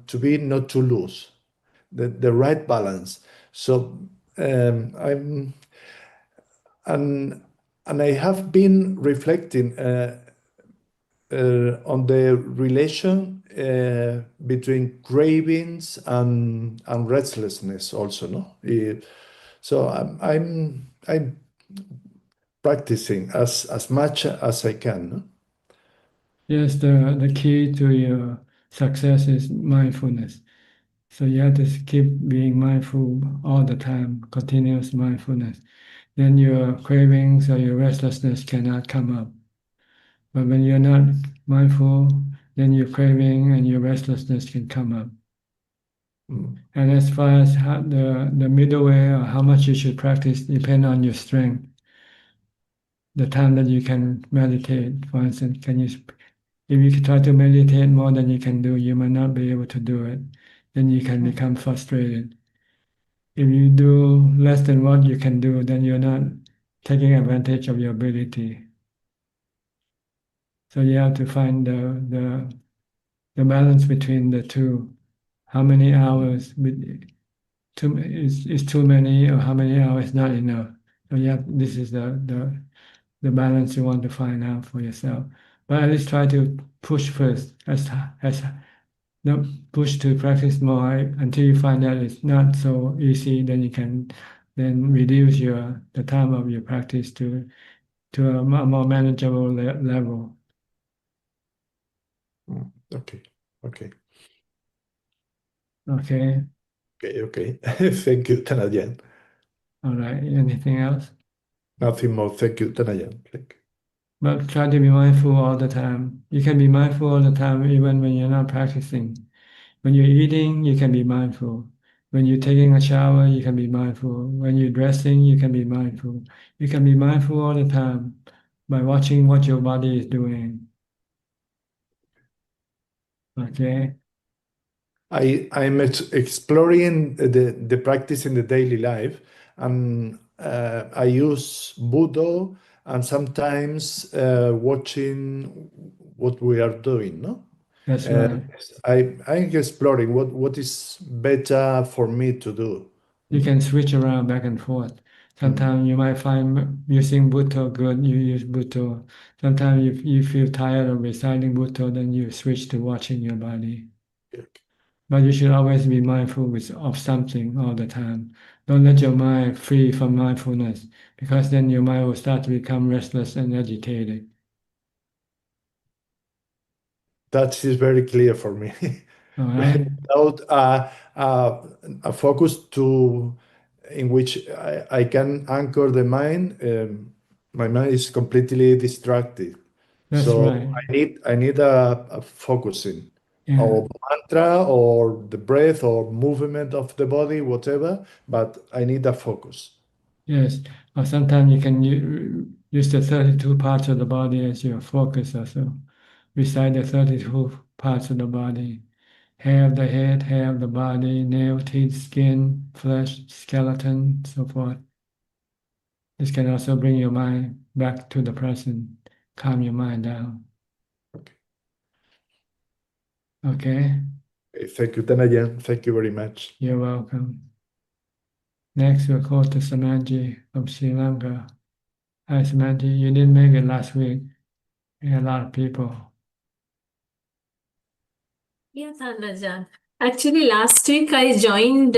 H: to be not too loose, the right balance. So I'm and I have been reflecting on the relation between cravings and restlessness also, no. So I'm practicing as much as I can, no?
A: Yes, the key to your success is mindfulness. So you have to keep being mindful all the time, continuous mindfulness. Then your cravings or your restlessness cannot come up. But when you're not mindful, then your craving and your restlessness can come up. And as far as the middle way or how much you should practice depend on your strength. The time that you can meditate, for instance, if you try to meditate more than you can do, you might not be able to do it. Then you can become frustrated. If you do less than what you can do, then you're not taking advantage of your ability. So you have to find the balance between the two. How many hours is too many, or how many hours not enough? So this is the balance you want to find out for yourself. But at least try to push first, as no, push to practice more until you find that it's not so easy. Then you can then reduce the time of your practice to a more manageable level.
H: Okay. Okay.
A: Okay.
H: Okay. Thank you, Tanajan.
A: All right. Anything else?
H: Nothing more. Thank you, Tanajan. Thank you.
A: But try to be mindful all the time. You can be mindful all the time even when you're not practicing. When you're eating, you can be mindful. When you're taking a shower, you can be mindful. When you're dressing, you can be mindful. You can be mindful all the time by watching what your body is doing. Okay?
H: I'm exploring the practice in the daily life, and I use Buddha and sometimes watching what we are doing. No,
A: That's right.
H: I'm exploring what is better for me to do.
A: You can switch around back and forth. Sometimes you might find using Bhutto good, you use Bhutto. Sometimes if you feel tired of reciting Bhutto, then you switch to watching your body.
H: Okay.
A: But you should always be mindful of something all the time. Don't let your mind free from mindfulness, because then your mind will start to become restless and agitated.
H: That is very clear for me.
A: All right?
H: Without a focus in which I can anchor the mind, my mind is completely distracted.
A: That's
H: So
A: right.
H: I need a focusing
A: Yeah.
H: or mantra or the breath or movement of the body, whatever. But I need a focus.
A: Yes. Or sometimes you can use the 32 parts of the body as your focus also. Recite the 32 parts of the body. Hair of the head, hair of the body, nail, teeth, skin, flesh, skeleton, so forth. This can also bring your mind back to the present, calm your mind down.
H: Okay.
A: Okay?
H: Thank you, Tanajan. Thank you very much.
A: You're welcome. Next, we'll call to Samanji from Sri Lanka. Hi, Samanji. You didn't make it last week. We had a lot of people.
I: Yes, Ajaan. Actually, last week I joined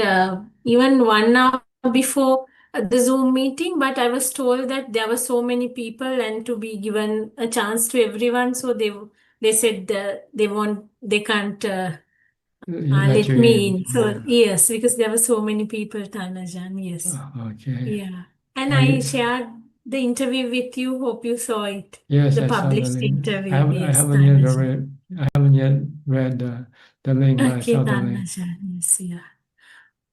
I: even 1 hour before the Zoom meeting, but I was told that there were so many people and to be given a chance to everyone, so they said they can't
A: Let
I: let
A: you
I: me
A: in.
I: in. So yes, because there were so many people, Tanajan. Yes,
A: Okay.
I: yeah, and
A: Are
I: I
A: you,
I: shared the interview with you. Hope you saw it.
A: yes,
I: The
A: I saw the
I: published
A: link.
I: interview.
A: I
I: Yes,
A: haven't yet
I: Tanajan.
A: read. I haven't yet read the link, but I
I: Okay,
A: saw the link.
I: Tanajan. Yes, yeah.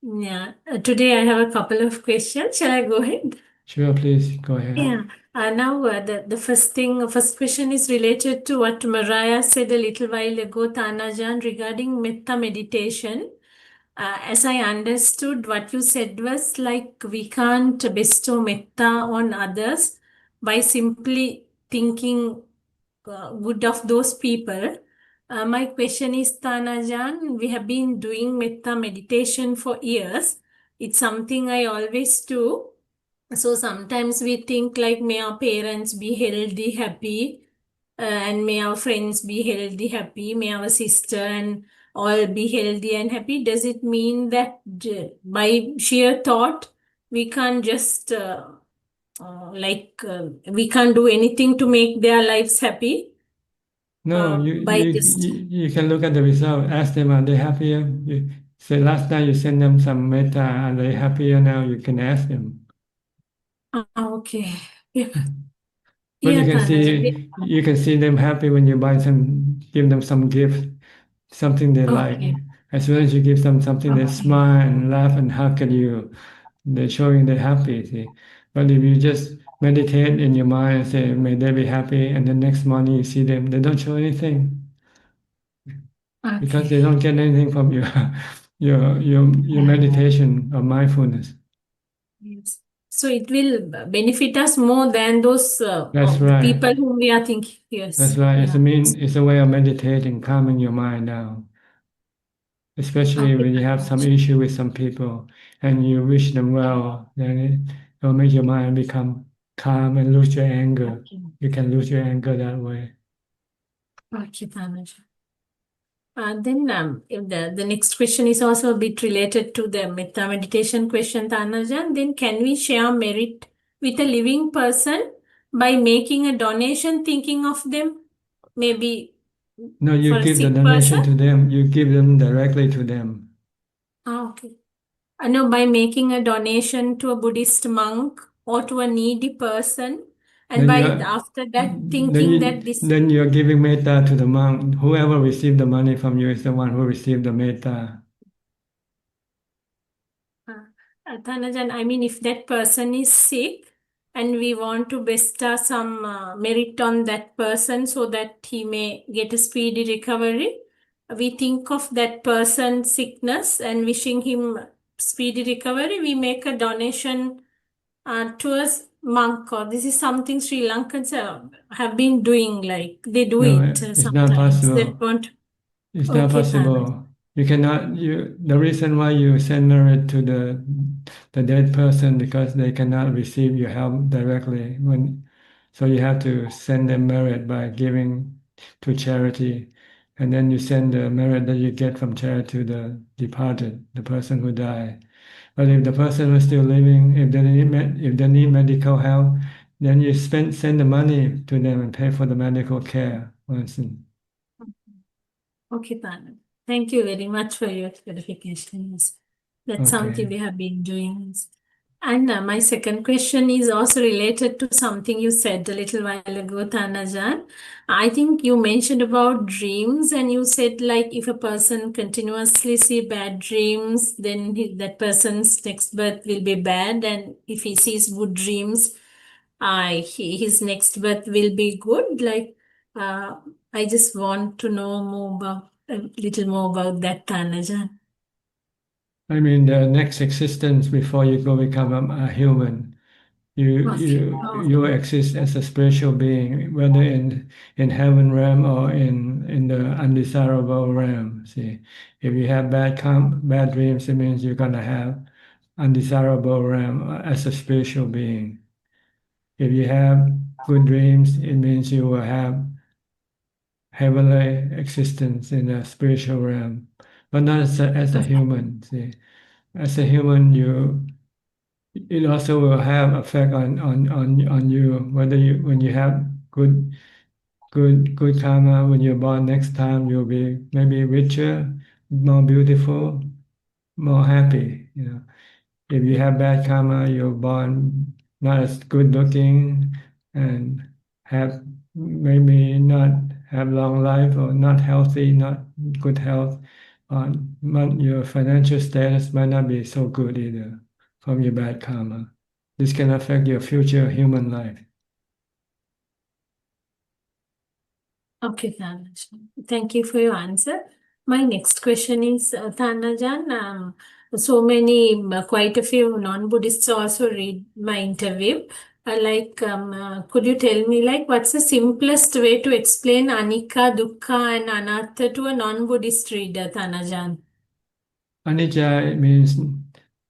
I: Yeah, today I have a couple of questions. Shall I go ahead?
A: Sure, please go ahead.
I: Yeah. Now the first question is related to what Mariah said a little while ago, Tanajan, regarding metta meditation. As I understood, what you said was like we can't bestow metta on others by simply thinking good of those people. My question is, Tanajan, we have been doing metta meditation for years. It's something I always do. So sometimes we think like, may our parents be healthy, happy, and may our friends be healthy, happy, may our sister and all be healthy and happy. Does it mean that by sheer thought, we can't just we can't do anything to make their lives happy?
A: No,
I: By just
A: you can look at the result. Ask them, are they happier? You say last time you sent them some metta, are they happier now? You can ask them.
I: okay, yeah,
A: But
I: yeah, Tanajan.
A: you can see them happy when you give them some gift, something they like.
I: Okay,
A: As soon as you give them something, they
I: okay,
A: smile and laugh and hug at you. They're showing they're happy. See, but if you just meditate in your mind and say, "May they be happy," and the next morning you see them, they don't show anything because
I: okay.
A: they don't get anything from your your meditation or mindfulness.
I: Yes. So it will benefit us more than those
A: That's
I: the
A: right.
I: people whom we are thinking.
A: That's
I: Yes.
A: right.
I: Yeah.
A: It's a way of meditating, calming your mind down. Especially
I: Okay.
A: when you have some issue with some people and you wish them well, then it'll make your mind become calm and lose your anger.
I: Okay.
A: You can lose your anger that way.
I: Okay, Tanuja. Then if the next question is also a bit related to the metta meditation question, Tanajan. Then can we share merit with a living person by making a donation thinking of them? Maybe
A: No, you
I: for a
A: give the
I: sick
A: donation
I: person?
A: to them. You give them directly to them.
I: Okay. I know by making a donation to a Buddhist monk or to a needy person, and
A: Then
I: by
A: you're
I: after that thinking that this
A: then you're giving metta to the monk. Whoever received the money from you is the one who received the metta.
I: Thanajan, I mean, if that person is sick and we want to bestow some merit on that person so that he may get a speedy recovery, we think of that person's sickness and wishing him speedy recovery. We make a donation to a monk, or this is something Sri Lankans have been doing, like they do
A: No,
I: it
A: it's not
I: sometimes. They
A: possible.
I: want.
A: It's not
I: Okay, Thanajan.
A: possible. You cannot. The reason why you send merit to the dead person because they cannot receive your help directly. So you have to send them merit by giving to charity, and then you send the merit that you get from charity to the departed, the person who died. But if the person was still living, if they need medical help, then you send the money to them and pay for the medical care. For instance.
I: Okay, Tanu. Thank you very much for your clarifications. That's something
A: Okay.
I: we have been doing. And my second question is also related to something you said a little while ago, Tanajan. I think you mentioned about dreams, and you said like if a person continuously see bad dreams, then that person's next birth will be bad, and if he sees good dreams, his next birth will be good. Like, I just want to know more about a little more about that, Tanajan.
A: I mean, the next existence before you go become a human, you
I: Okay.
A: you
I: Oh,
A: you exist as a spiritual being, whether in heaven realm or in the undesirable realm. See, if you have bad dreams, it means you're gonna have undesirable realm as a spiritual being. If you have good dreams, it means you will have heavenly existence in a spiritual realm, but not as a human. See, as a human, it also will have effect on you whether you when you have good karma when you're born next time you'll be maybe richer, more beautiful, more happy. If you have bad karma, you're born not as good looking and have maybe not have long life or not healthy, not good health. Your financial status might not be so good either from your bad karma. This can affect your future human life.
I: okay, Tanajan. Thank you for your answer. My next question is, Tanajan, so many, quite a few non-Buddhists also read my interview. Could you tell me, like, what's the simplest way to explain Anicca, Dukkha, and Anatta to a non-Buddhist reader, Tanajan?
A: Anicca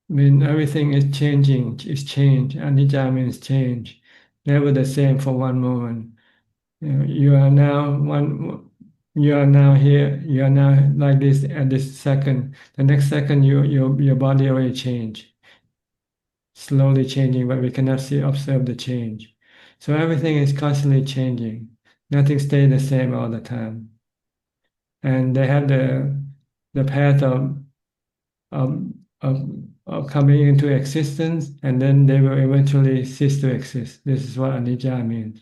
A: mean everything is changing, is change. Anicca means change, never the same for one moment. You are now you are now here, you are now like this at this second. The next second your body already changed, slowly changing, but we cannot observe the change. So everything is constantly changing. Nothing stays the same all the time. And they have the path of, of, of coming into existence, and then they will eventually cease to exist. This is what anicca means.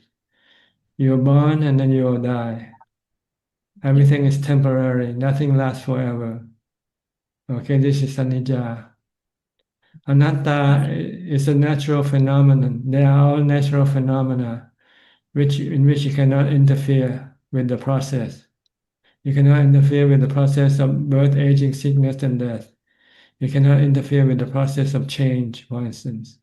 A: You're born and then you will die. Everything is temporary. Nothing lasts forever. Okay, this is anicca. Anatta is a natural phenomenon. They are all natural phenomena in which you cannot interfere with the process. You cannot interfere with the process of birth, aging, sickness, and death. You cannot interfere with the process of change, for instance.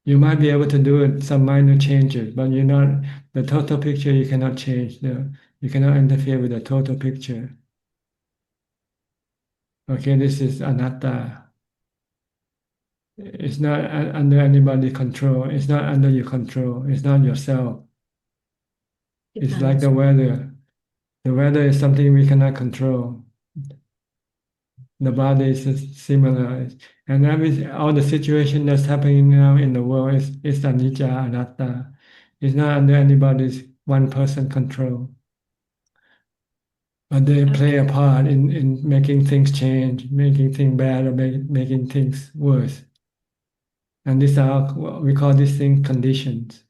A: You might be able to do some minor changes, but the total picture you cannot change. You cannot interfere with the total picture. Okay, this is anatta. It's not under anybody's control. It's not under your control. It's not yourself. It's like the weather. The weather is something we cannot control. The body is similar. And all the situation that's happening now in the world is anicca, anatta. It's not under anybody's one person control. But they play a part in making things change, making things bad, or making things worse. And these are, we call these things conditions.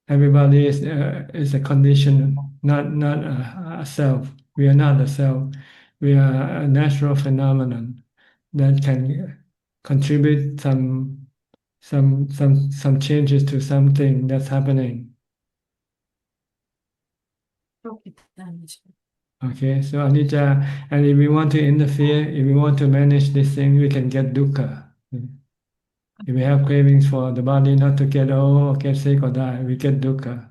A: Everybody is a condition, not a self. We are not a self. We are a natural phenomenon that can contribute some changes to something that's happening.
I: Okay, Tanajan.
A: Okay, so anicca, and if we want to interfere, if we want to manage this thing, we can get dukkha. If we have cravings for the body not to get old or get sick or die, we get dukkha.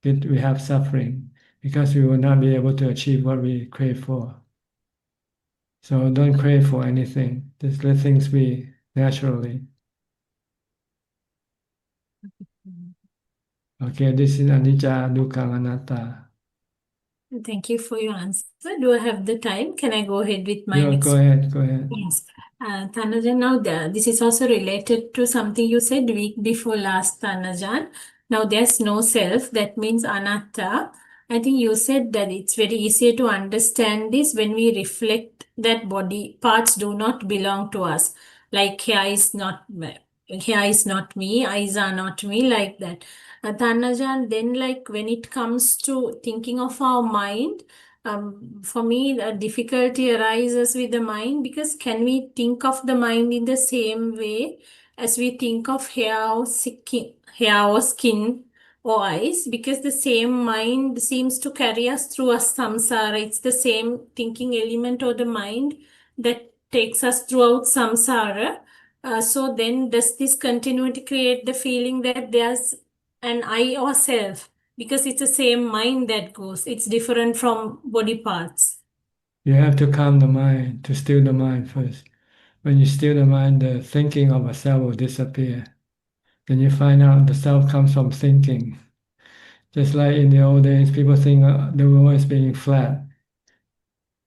A: We have suffering because we will not be able to achieve what we crave for. So don't crave for anything. Just let things be naturally. Okay, this is anicca, dukkha, anatta.
I: Thank you for your answer. Do I have the time? Can I go ahead with my
A: Yeah,
I: next?
A: go ahead, go ahead.
I: Yes. Tanajan, now this is also related to something you said week before last, Tanajan. Now there's no self, that means anatta. I think you said that it's very easier to understand this when we reflect that body parts do not belong to us. Like hair is not me, eyes are not me, like that. Tanajan, then like when it comes to thinking of our mind, for me, the difficulty arises with the mind because can we think of the mind in the same way as we think of hair or skin or eyes? Because the same mind seems to carry us through a samsara. It's the same thinking element or the mind that takes us throughout samsara. So then does this continuity create the feeling that there's an I or self? Because it's the same mind that goes. It's different from body parts.
A: You have to calm the mind, to still the mind first. When you still the mind, the thinking of a self will disappear. Then you find out the self comes from thinking. Just like in the old days, people think the world is being flat.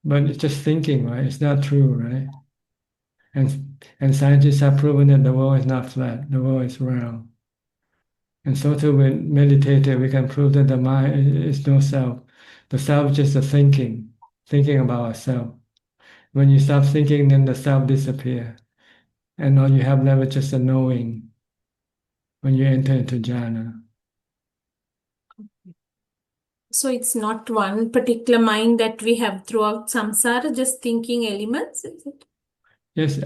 A: But it's just thinking, right? It's not true, right? And scientists have proven that the world is not flat, the world is round. And so too with meditative, we can prove that the mind is no self. The self is just a thinking about ourselves. When you stop thinking, then the self disappears. And all you have left is just a knowing when you enter into jhana.
I: So it's not one particular mind that we have throughout samsara, just thinking elements, is it?
A: Yes,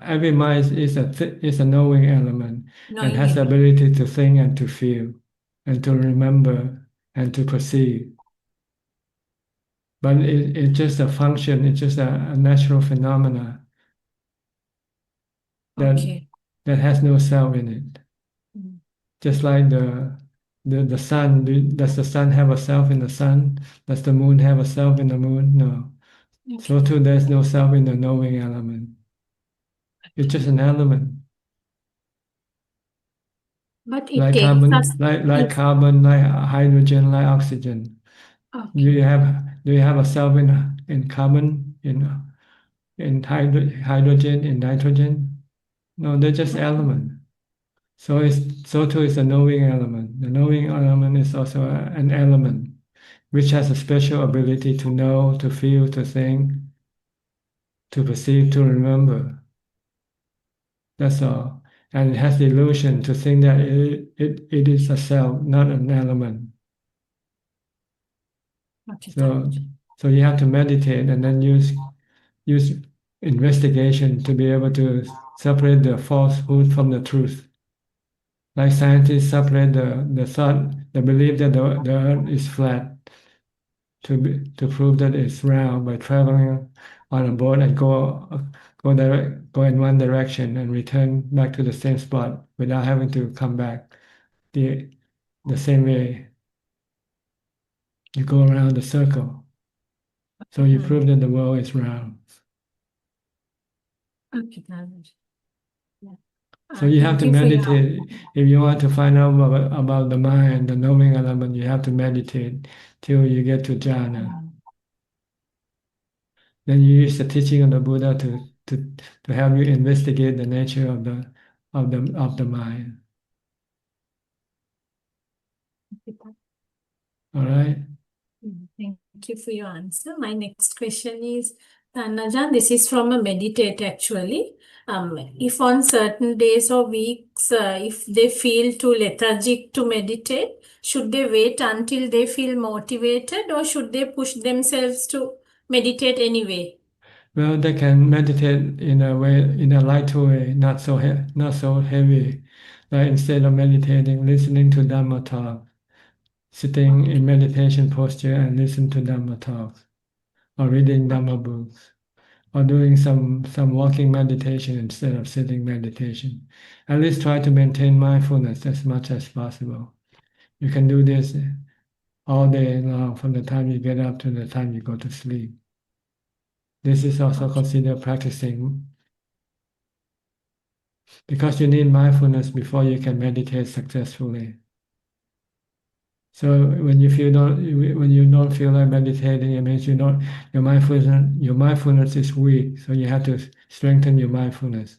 A: every mind is a knowing element and
I: Knowing
A: has the
I: element.
A: ability to think and to feel and to remember and to perceive. But it's just a function, it's just a natural phenomena
I: Okay.
A: that has no self in it.
I: Mm.
A: Just like the sun, does the sun have a self in the sun? Does the moon have a self in the moon? No. So
I: Okay.
A: too, there's no self in the knowing element. It's just an element.
I: But it
A: Like
I: takes
A: carbon,
I: us.
A: like carbon, like hydrogen, like oxygen.
I: Okay.
A: Do you have a self in carbon, in hydrogen, in nitrogen? No, they're just elements. So too is a knowing element. The knowing element is also an element which has a special ability to know, to feel, to think, to perceive, to remember. That's all. And it has the illusion to think that it is a self, not an element.
I: Okay.
A: So you have to meditate and then use investigation to be able to separate the falsehood from the truth. Like scientists separate the thought, the belief that the earth is flat to prove that it's round by traveling on a boat and go in one direction and return back to the same spot without having to come back the same way. You go around the circle. So you prove that the world is round.
I: Okay. Yeah.
A: So you have
I: Thank
A: to
I: you for your
A: meditate. If you want to find out about the mind, the knowing element, you have to meditate till you get to jhana. Then you use the teaching of the Buddha to help you investigate the nature of the mind. All right.
I: Thank you for your answer. My next question is, Tanajan, this is from a meditate actually. If on certain days or weeks, if they feel too lethargic to meditate, should they wait until they feel motivated or should they push themselves to meditate anyway?
A: Well, they can meditate in a way, in a lighter way, not so heavy. Like instead of meditating, listening to Dhamma talk, sitting in meditation posture and listen to Dhamma talks, or reading Dhamma books, or doing some walking meditation instead of sitting meditation. At least try to maintain mindfulness as much as possible. You can do this all day long from the time you get up to the time you go to sleep. This is also considered practicing because you need mindfulness before you can meditate successfully. So when you don't feel like meditating, it means your mindfulness is weak. So you have to strengthen your mindfulness.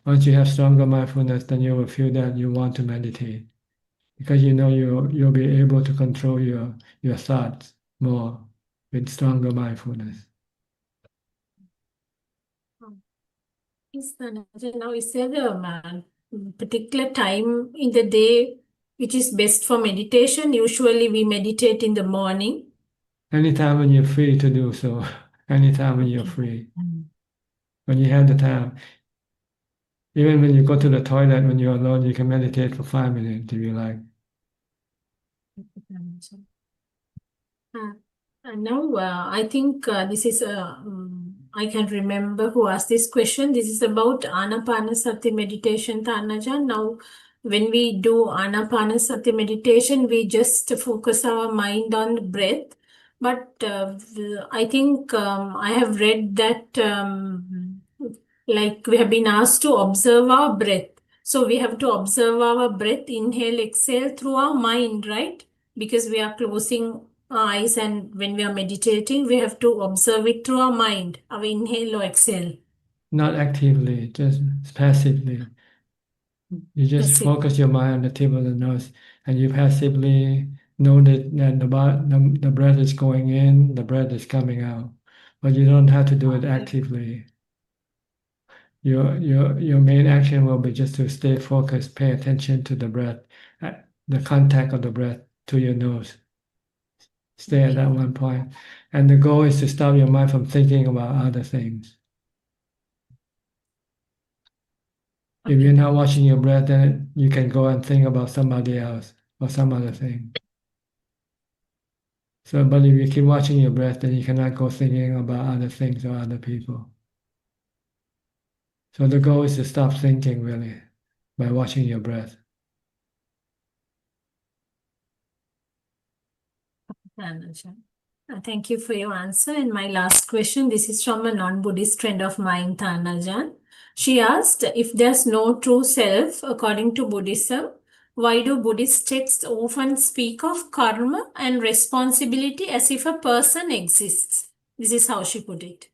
A: Once you have stronger mindfulness, then you will feel that you want to meditate because you know you'll be able to control your thoughts more with stronger mindfulness.
I: Yes, Tanajan. Now, is there a particular time in the day which is best for meditation? Usually we meditate in the morning.
A: Anytime when you're free to do so, anytime when you're free, when you have the time. Even when you go to the toilet when you're alone, you can meditate for 5 minutes if you like.
I: Now, I think this is I can remember who asked this question. This is about Anapanasati meditation, Tanajan. Now, when we do Anapanasati meditation, we just focus our mind on the breath. But I think I have read that like we have been asked to observe our breath. So we have to observe our breath, inhale, exhale through our mind, right? Because we are closing our eyes and when we are meditating, we have to observe it through our mind, our inhale or exhale.
A: Not actively, just passively. You just
I: That's it.
A: focus your mind on the tip of the nose and you passively know that the breath is going in, the breath is coming out. But you don't have to do it actively. Your main action will be just to stay focused, pay attention to the breath, the contact of the breath to your nose. Stay at that one point. And the goal is to stop your mind from thinking about other things. If you're not watching your breath, then you can go and think about somebody else or some other thing. So, but if you keep watching your breath, then you cannot go thinking about other things or other people. So the goal is to stop thinking really by watching your breath.
I: Thank you for your answer. And my last question, this is from a non-Buddhist friend of mine, Tanajan. She asked, if there's no true self according to Buddhism, why do Buddhist texts often speak of karma and responsibility as if a person exists? This is how she put it.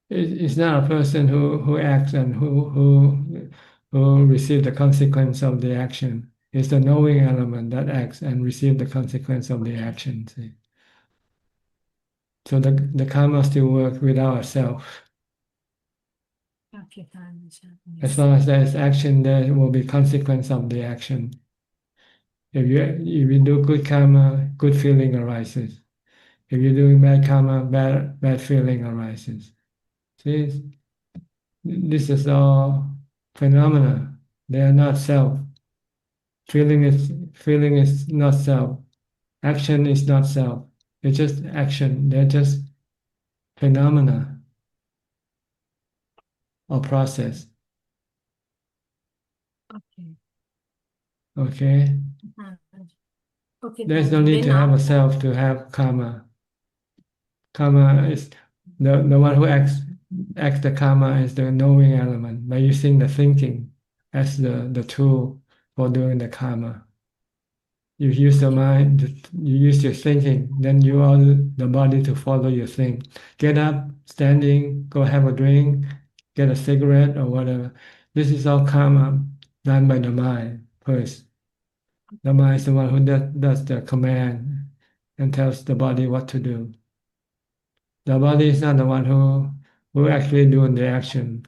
A: It's not a person who acts and who receives the consequence of the action. It's the knowing element that acts and receives the consequence of the action. See? So the karma still works without a self.
I: Okay,
A: As long as there is action, there will be consequence of the action. If you do good karma, good feeling arises. If you're doing bad karma, bad feeling arises. See, this is all phenomena. They are not self. Feeling is not self. Action is not self. It's just action. They're just phenomena or process.
I: Okay.
A: Okay.
I: Okay.
A: There's no need to have a self to have karma. Karma is the one who acts the karma is the knowing element by using the thinking as the tool for doing the karma. You use the mind, you use your thinking, then you are the body to follow your thing. Get up, standing, go have a drink, get a cigarette or whatever. This is all karma done by the mind first. The mind is the one who does the command and tells the body what to do. The body is not the one who actually doing the action.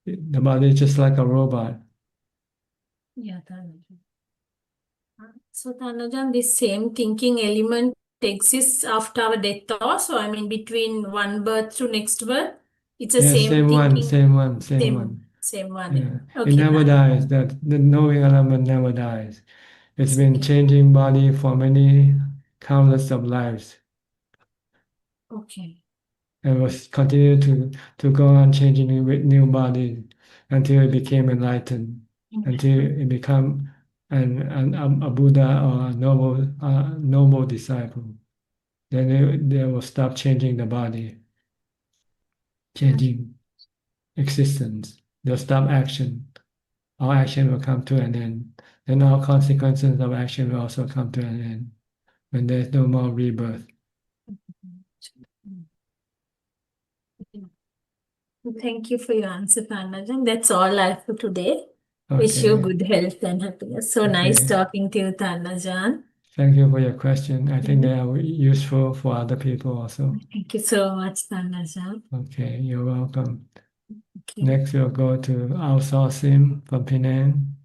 A: The body is just like a robot.
I: Yeah, Tanajan. So, Tanajan, this same thinking element exists after our death also. I mean, between one birth to next birth, it's the
A: Yes,
I: same thinking,
A: same one.
I: same one.
A: Yeah. It
I: Okay,
A: never
I: Tanajan.
A: dies. That the knowing element never dies. It's been
I: Okay.
A: changing body for many countless of lives,
I: Okay.
A: and was continue to go on changing with new body until it became enlightened, until it become a Buddha or a noble disciple. Then they will stop changing the body, changing existence. They'll stop action. All action will come to an end. Then all consequences of action will also come to an end when there's no more rebirth.
I: Thank you for your answer, Tanajan. That's all I have for today. Wish you
A: Okay.
I: good health and happiness. So
A: Okay.
I: nice talking to you, Tanajan.
A: Thank you for your question. I think they are useful for other people also.
I: Thank you so much, Tanajan.
A: Okay, you're welcome.
I: Okay.
A: Next, we'll go to Outsourcing from Penang.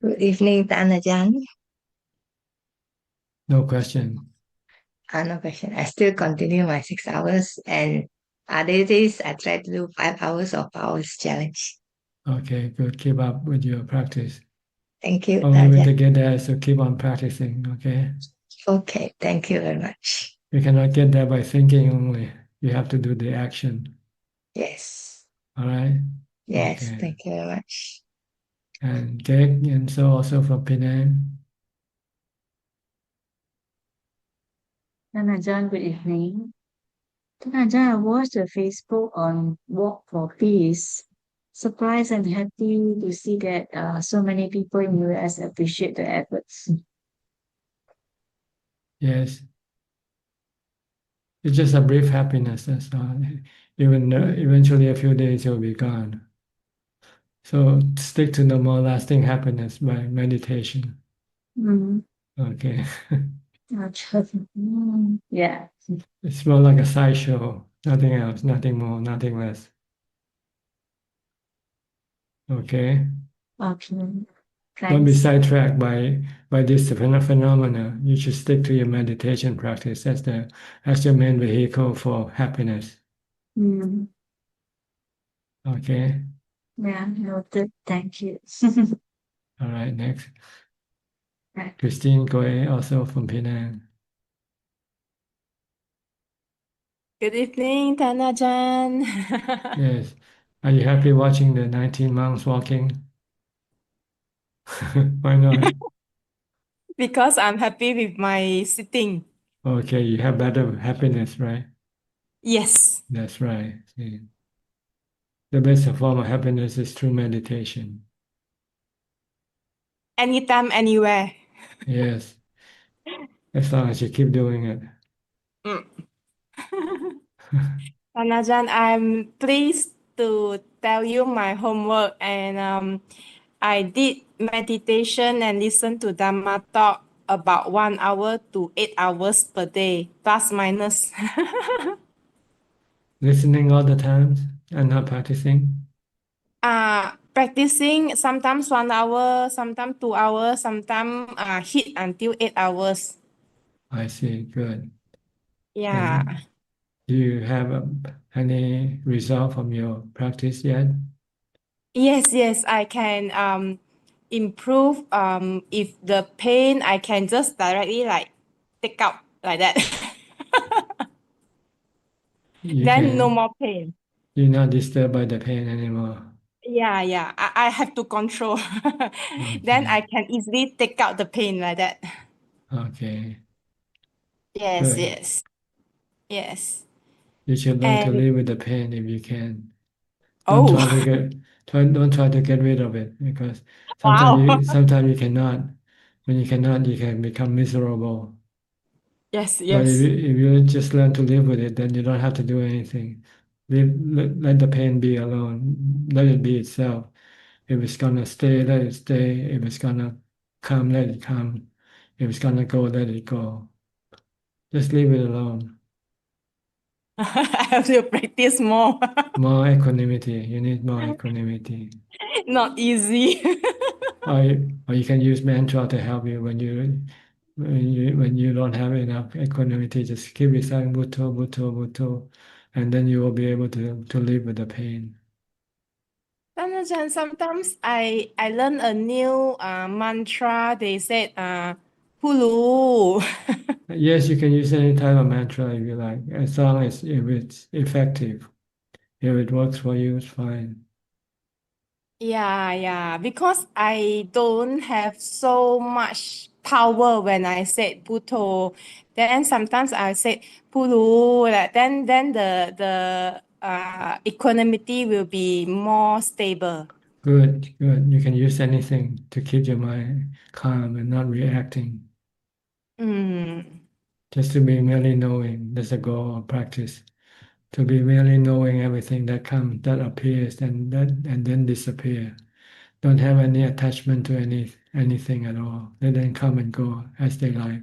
J: Good evening, Ajaan.
A: No question.
J: No question. I still continue my 6 hours, and other days I try to do 5 hours of hours challenge.
A: Okay, good. Keep up with your practice.
J: Thank you,
A: Only way to
J: Ajaan.
A: get there is to keep on practicing, okay?
J: Okay, thank you very much.
A: You cannot get there by thinking only. You have to do the action.
J: Yes.
A: All right?
J: Yes,
A: Okay.
J: thank you very much.
A: And Kek, and so also from Penang.
K: Ajaan, good evening. Ajaan, I watched a Facebook on Walk for Peace. Surprised and happy to see that so many people in US appreciate the efforts.
A: Yes. It's just a brief happiness, that's all. Even eventually a few days it will be gone. So stick to the more lasting happiness by meditation.
K: Mm.
A: Okay.
K: Yeah.
A: It's more like a sideshow, nothing else, nothing more, nothing less. Okay.
K: Okay.
A: Don't be
K: Thanks.
A: sidetracked by this phenomena. You should stick to your meditation practice. That's your main vehicle for happiness.
K: Mm.
A: Okay.
K: Yeah, noted. Thank you.
A: All right. Next,
K: Right.
A: Christine Goy, also from Penang.
L: Good evening, Tanajan.
A: Yes. Are you happy watching the 19 monks walking? Why not?
L: Because I'm happy with my sitting.
A: Okay, you have better happiness, right?
L: Yes,
A: That's right. See. The best form of happiness is through meditation.
L: anytime, anywhere.
A: Yes, as long as you keep doing it.
L: Mm. Tanajan, I'm pleased to tell you my homework, and I did meditation and listen to Dhamma talk about 1 hour to 8 hours per day, plus minus.
A: Listening all the time and not practicing.
L: Practicing sometimes 1 hour, sometimes 2 hours, sometimes hit until 8 hours.
A: I see. Good.
L: Yeah.
A: And do you have any result from your practice yet?
L: Yes, I can improve if the pain I can just directly like take out like that.
A: You
L: Then no
A: can.
L: more pain.
A: You're not disturbed by the pain anymore.
L: Yeah. I have to control. Then I
A: Okay.
L: can easily take out the pain like that.
A: Okay.
L: Yes,
A: Good.
L: yes. Yes.
A: You should learn to
L: And
A: live with the pain if you can. Don't
L: oh,
A: try to don't try to get rid of it, because
L: wow.
A: sometimes you cannot. When you cannot, you can become miserable.
L: Yes,
A: But
L: yes.
A: if you just learn to live with it, then you don't have to do anything. let the pain be alone. Let it be itself. If it's gonna stay, let it stay. If it's gonna come, let it come. If it's gonna go, let it go. Just leave it alone.
L: I have to practice more.
A: More equanimity. You need more equanimity.
L: Not easy.
A: Or you can use mantra to help you when you don't have enough equanimity. Just keep reciting Bhutto, Bhutto, Bhutto, and then you will be able to live with the pain.
L: Ajahn, sometimes I learn a new mantra. They said Hulu.
A: Yes, you can use any type of mantra if you like, as long as if it's effective. If it works for you, it's fine.
L: Yeah, because I don't have so much power when I said Bhutto. Then sometimes I say Pulu. Then the equanimity will be more stable.
A: Good, good. You can use anything to keep your mind calm and not reacting. Just to be merely knowing. That's the goal of practice. To be merely knowing everything that comes, that appears, and then disappear. Don't have any attachment to anything at all. Let them come and go as they like.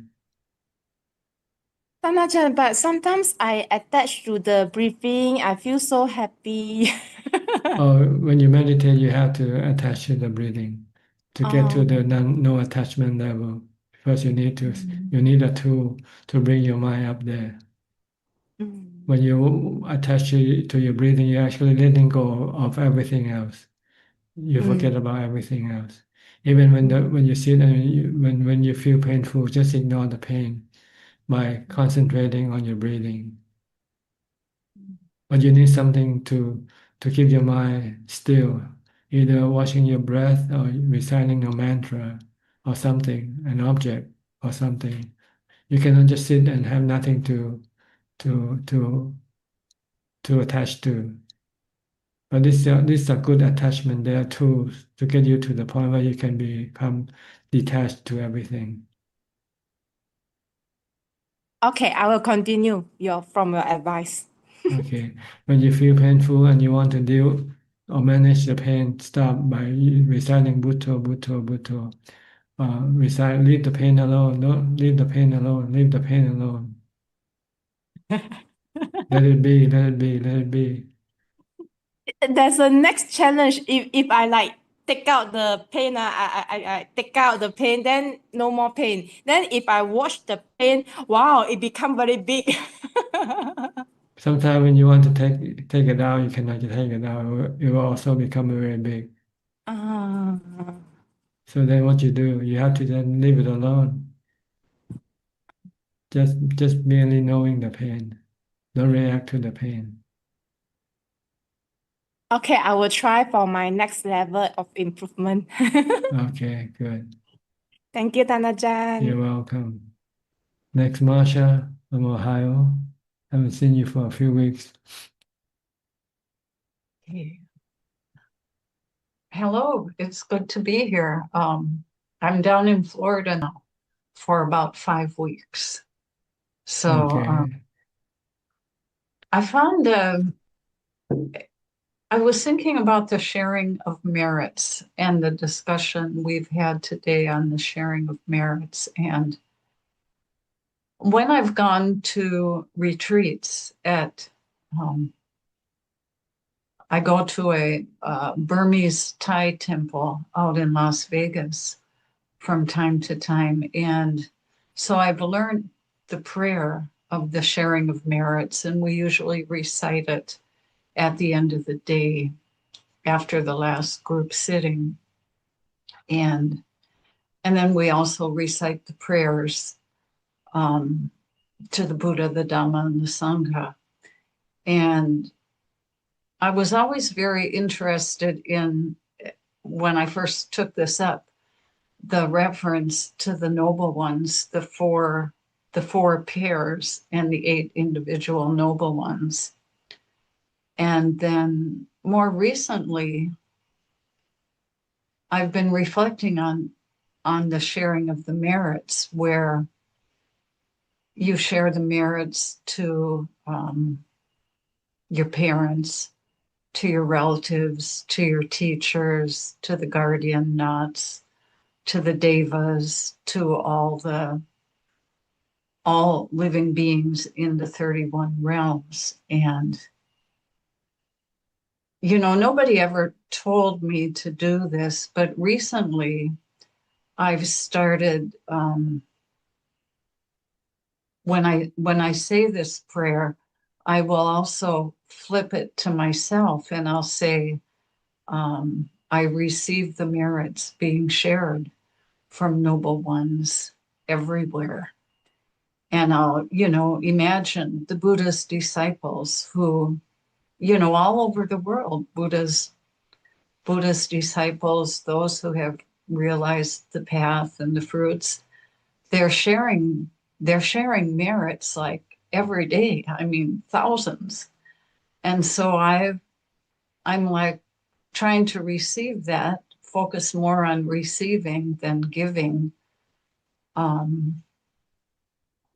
L: Ajahn, but sometimes I attach to the breathing. I feel so happy.
A: Or when you meditate, you have to attach to the breathing to get to the no attachment level. First, you need a tool to bring your mind up there. When you attach to your breathing, you're actually letting go of everything else. You forget about everything else. Even when you sit and when you feel painful, just ignore the pain by concentrating on your breathing. But you need something to keep your mind still, either watching your breath or reciting a mantra or something, an object or something. You cannot just sit and have nothing to attach to. But this is a good attachment. There are tools to get you to the point where you can become detached to everything.
L: Okay, I will continue from your advice.
A: Okay. When you feel painful and you want to deal or manage the pain, start by reciting Bhutto, Bhutto, Bhutto. Recite, leave the pain alone. Don't leave the pain alone. Leave the pain alone. Let it be. Let it be. Let it be.
L: There's a next challenge. If I like take out the pain, I take out the pain, then no more pain. Then if I watch the pain, wow, it become very big.
A: Sometimes when you want to take it out, you cannot take it out. It will also become very big.
L: Ah.
A: So then what you do? You have to then leave it alone. Just merely knowing the pain. Don't react to the pain.
L: Okay, I will try for my next level of improvement.
A: Okay, good.
L: Thank you, Tanajan.
A: You're welcome. Next, Marsha from Ohio. Haven't seen you for a few weeks.
M: Hey. Hello, it's good to be here. I'm down in Florida now for about 5 weeks. So
A: Okay.
M: I found I was thinking about the sharing of merits and the discussion we've had today on the sharing of merits. And when I've gone to retreats I go to a Burmese Thai temple out in Las Vegas from time to time. And so I've learned the prayer of the sharing of merits, and we usually recite it at the end of the day after the last group sitting. And then we also recite the prayers to the Buddha, the Dhamma, and the Sangha. And I was always very interested in, when I first took this up, the reference to the noble ones, the four pairs and the 8 individual noble ones. And then more recently, I've been reflecting on the sharing of the merits, where you share the merits to your parents, to your relatives, to your teachers, to the guardian nuts, to the devas, to all living beings in the 31 realms. And nobody ever told me to do this, but recently I've started, when I say this prayer, I will also flip it to myself and I'll say, I receive the merits being shared from noble ones everywhere. And I'll, imagine the Buddha's disciples who, all over the world, Buddha's disciples, those who have realized the path and the fruits, they're sharing merits like every day. I mean, thousands. And so I'm like trying to receive that, focus more on receiving than giving.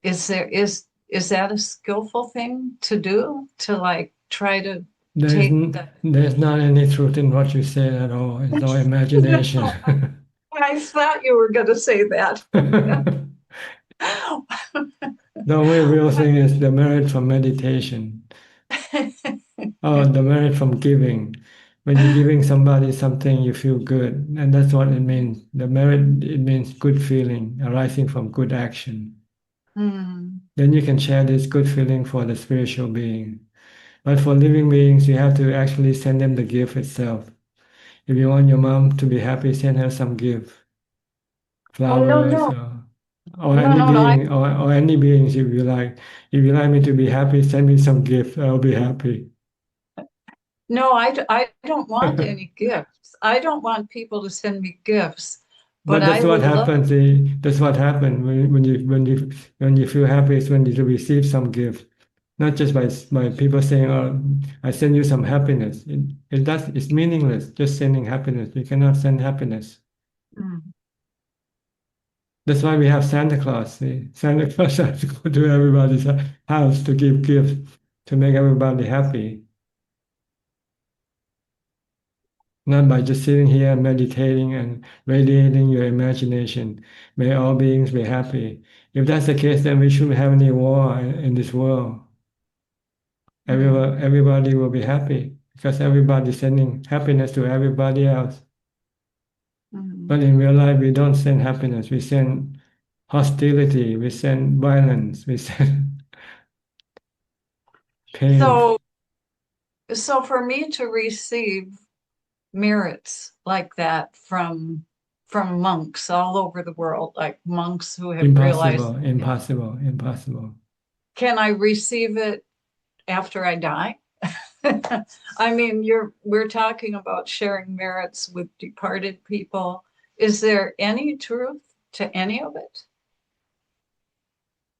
M: Is that a skillful thing to do, to like try to
A: There's not any truth in what you said at all. It's all imagination.
M: I thought you were going to say that.
A: The only real thing is the merit from meditation. Oh, the merit from giving. When you're giving somebody something, you feel good, and that's what it means. The merit, it means good feeling arising from good action. Then you can share this good feeling for the spiritual being. But for living beings, you have to actually send them the gift itself. If you want your mom to be happy, send her some gift, flowers, or any being, or any beings if you like. If you like me to be happy, send me some gift. I'll be happy.
M: No, I don't want any gifts. I don't want people to send me gifts.
A: But that's what happens. That's what happens when you feel happy is when you receive some gift, not just by people saying, "Oh, I send you some happiness." It's meaningless. Just sending happiness. You cannot send happiness. That's why we have Santa Claus. See? Santa Claus has to go to everybody's house to give gifts to make everybody happy. Not by just sitting here meditating and radiating your imagination. May all beings be happy. If that's the case, then we shouldn't have any war in this world. Everybody will be happy because everybody's sending happiness to everybody else. But in real life, we don't send happiness. We send hostility. We send violence. We send pain.
M: So for me to receive merits like that from monks all over the world, like monks who have realized
A: impossible.
M: Can I receive it after I die? I mean, we're talking about sharing merits with departed people. Is there any truth to any of it?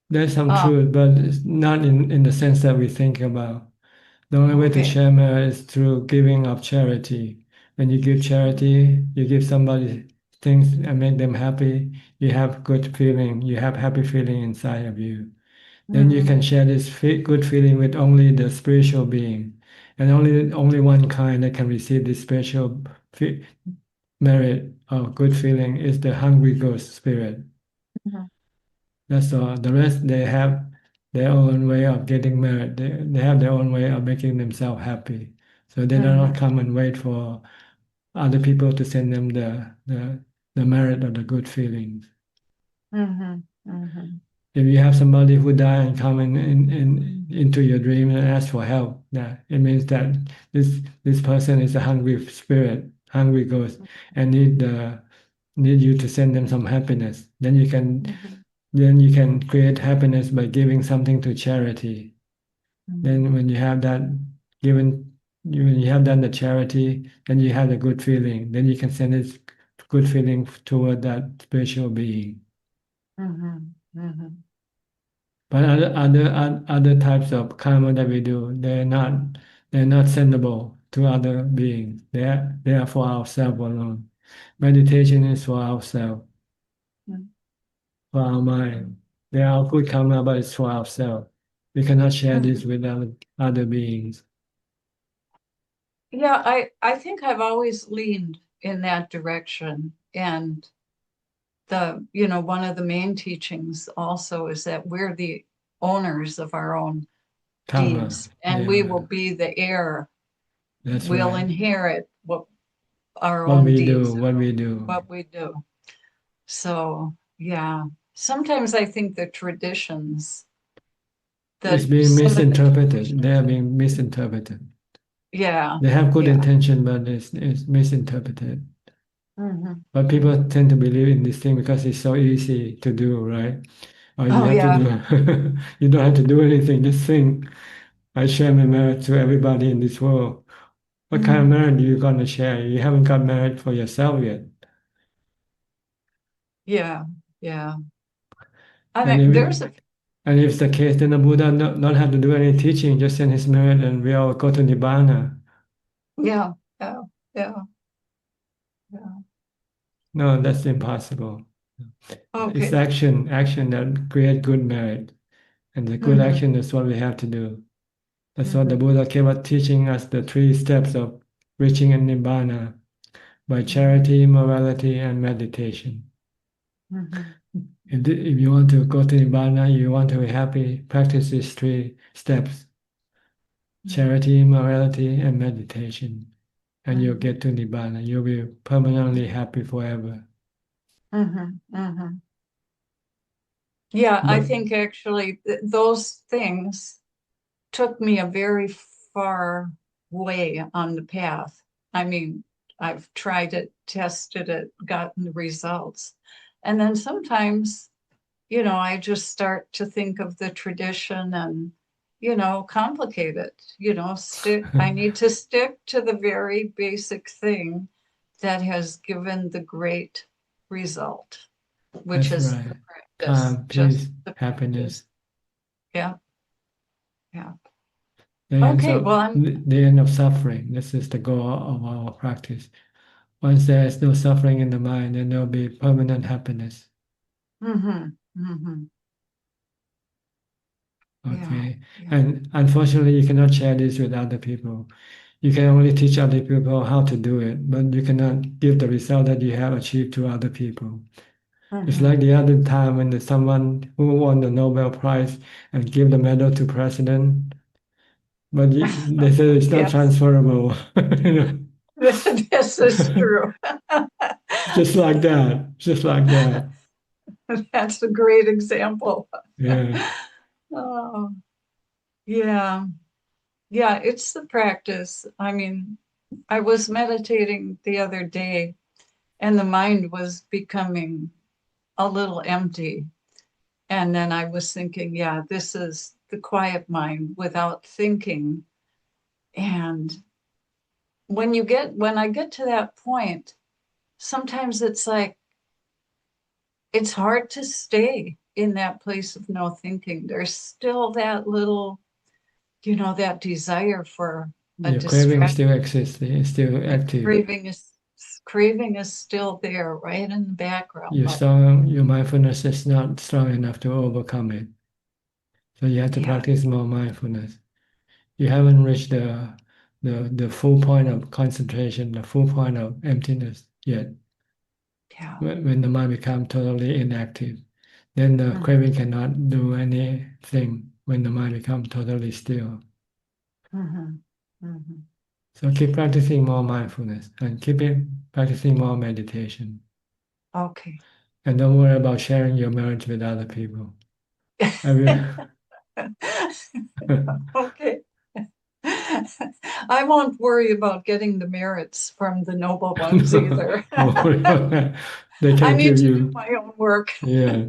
A: There's some truth, but it's not in the sense that we think about. The only way to share merit is through giving of charity. When you give charity, you give somebody things and make them happy, you have good feeling, you have happy feeling inside of you. Then you can share this good feeling with only the spiritual being. And only one kind that can receive this spiritual merit of good feeling is the hungry ghost spirit. That's all. The rest, they have their own way of getting merit. They have their own way of making themselves happy. So they do not come and wait for other people to send them the merit of the good feelings. If you have somebody who died and come into your dream and ask for help, it means that this person is a hungry spirit, hungry ghost, and need you to send them some happiness. Then you can create happiness by giving something to charity. Then when you have that when you have done the charity, then you have the good feeling. Then you can send this good feeling toward that spiritual being. But other types of karma that we do, they're not sendable to other beings. They are for ourselves alone. Meditation is for ourselves, for our mind. They are good karma, but it's for ourselves. We cannot share this with other beings.
M: Yeah, I think I've always leaned in that direction. And one of the main teachings also is that we're the owners of our own
A: Karma.
M: deeds, and we
A: Yeah,
M: will be the heir.
A: that's
M: We'll
A: right.
M: inherit our
A: What
M: own
A: we
M: deeds,
A: do, what we do.
M: what we do. So, yeah, sometimes I think the traditions
A: It's
M: that
A: being
M: some of the
A: misinterpreted.
M: traditions-
A: They are being misinterpreted.
M: yeah,
A: They have good
M: yeah.
A: intention, but it's misinterpreted.
M: Mhm.
A: But people tend to believe in this thing because it's so easy to do, right? Or you
M: Oh,
A: have
M: yeah.
A: to do, you don't have to do anything. Just think, I share my merit to everybody in this world. What kind of merit are you gonna share? You haven't got merit for yourself yet.
M: Yeah, yeah. I
A: And
M: mean,
A: if it's the case, then the Buddha not have to do any teaching, just send his merit and we all go to Nibbana.
M: yeah, yeah, yeah, yeah.
A: No, that's impossible. It's
M: Okay.
A: action that create good merit. And the good
M: Mhm.
A: action is what we have to do. That's what the Buddha kept on teaching us, the 3 steps of reaching a Nibbana by charity, morality, and meditation.
M: Mhm.
A: If you want to go to Nibbana, you want to be happy, practice these 3 steps: charity, morality, and meditation. And you'll get to Nibbana. You'll be permanently happy forever.
M: Mhm. Mhm. Yeah, I
A: But
M: think actually those things took me a very far way on the path. I mean, I've tried it, tested it, gotten the results. And then sometimes, I just start to think of the tradition and, complicate it, I need to stick to the very basic thing that has given the great result, which
A: that's
M: is
A: right.
M: the practice,
A: Calm,
M: just
A: peace,
M: the
A: happiness.
M: practice. Yeah, yeah.
A: The end
M: Okay,
A: of,
M: well, I'm
A: the end of suffering. This is the goal of our practice. Once there is no suffering in the mind, then there'll be permanent happiness.
M: mhm, mhm. Yeah,
A: Okay.
M: yeah.
A: And unfortunately, you cannot share this with other people. You can only teach other people how to do it, but you cannot give the result that you have achieved to other people. It's
M: Mhm.
A: like the other time when there's someone who won the Nobel Prize and give the medal to president, but they say it's not
M: Yes,
A: transferable. You know,
M: this is true.
A: just like that, just like that.
M: That's a great example.
A: Yeah.
M: Oh, yeah. Yeah, it's the practice. I mean, I was meditating the other day and the mind was becoming a little empty. And then I was thinking, yeah, this is the quiet mind without thinking. And when I get to that point, sometimes it's like it's hard to stay in that place of no thinking. There's still that little, that desire for a
A: Your craving
M: distraction.
A: still exists, it's still active.
M: Craving is still there, right in the background.
A: Your mindfulness is not strong enough to overcome it. So you have to
M: Yeah,
A: practice more mindfulness. You haven't reached the full point of concentration, the full point of emptiness yet.
M: yeah.
A: When the mind becomes totally inactive, then the craving cannot do anything when the mind becomes totally still.
M: Mhm, mhm.
A: So keep practicing more mindfulness and practicing more meditation.
M: Okay.
A: And don't worry about sharing your merits with other people.
M: Okay. I won't worry about getting the merits from the noble ones either.
A: Don't worry about that. They
M: I
A: can
M: need
A: give
M: to do
A: you,
M: my own work.
A: yeah.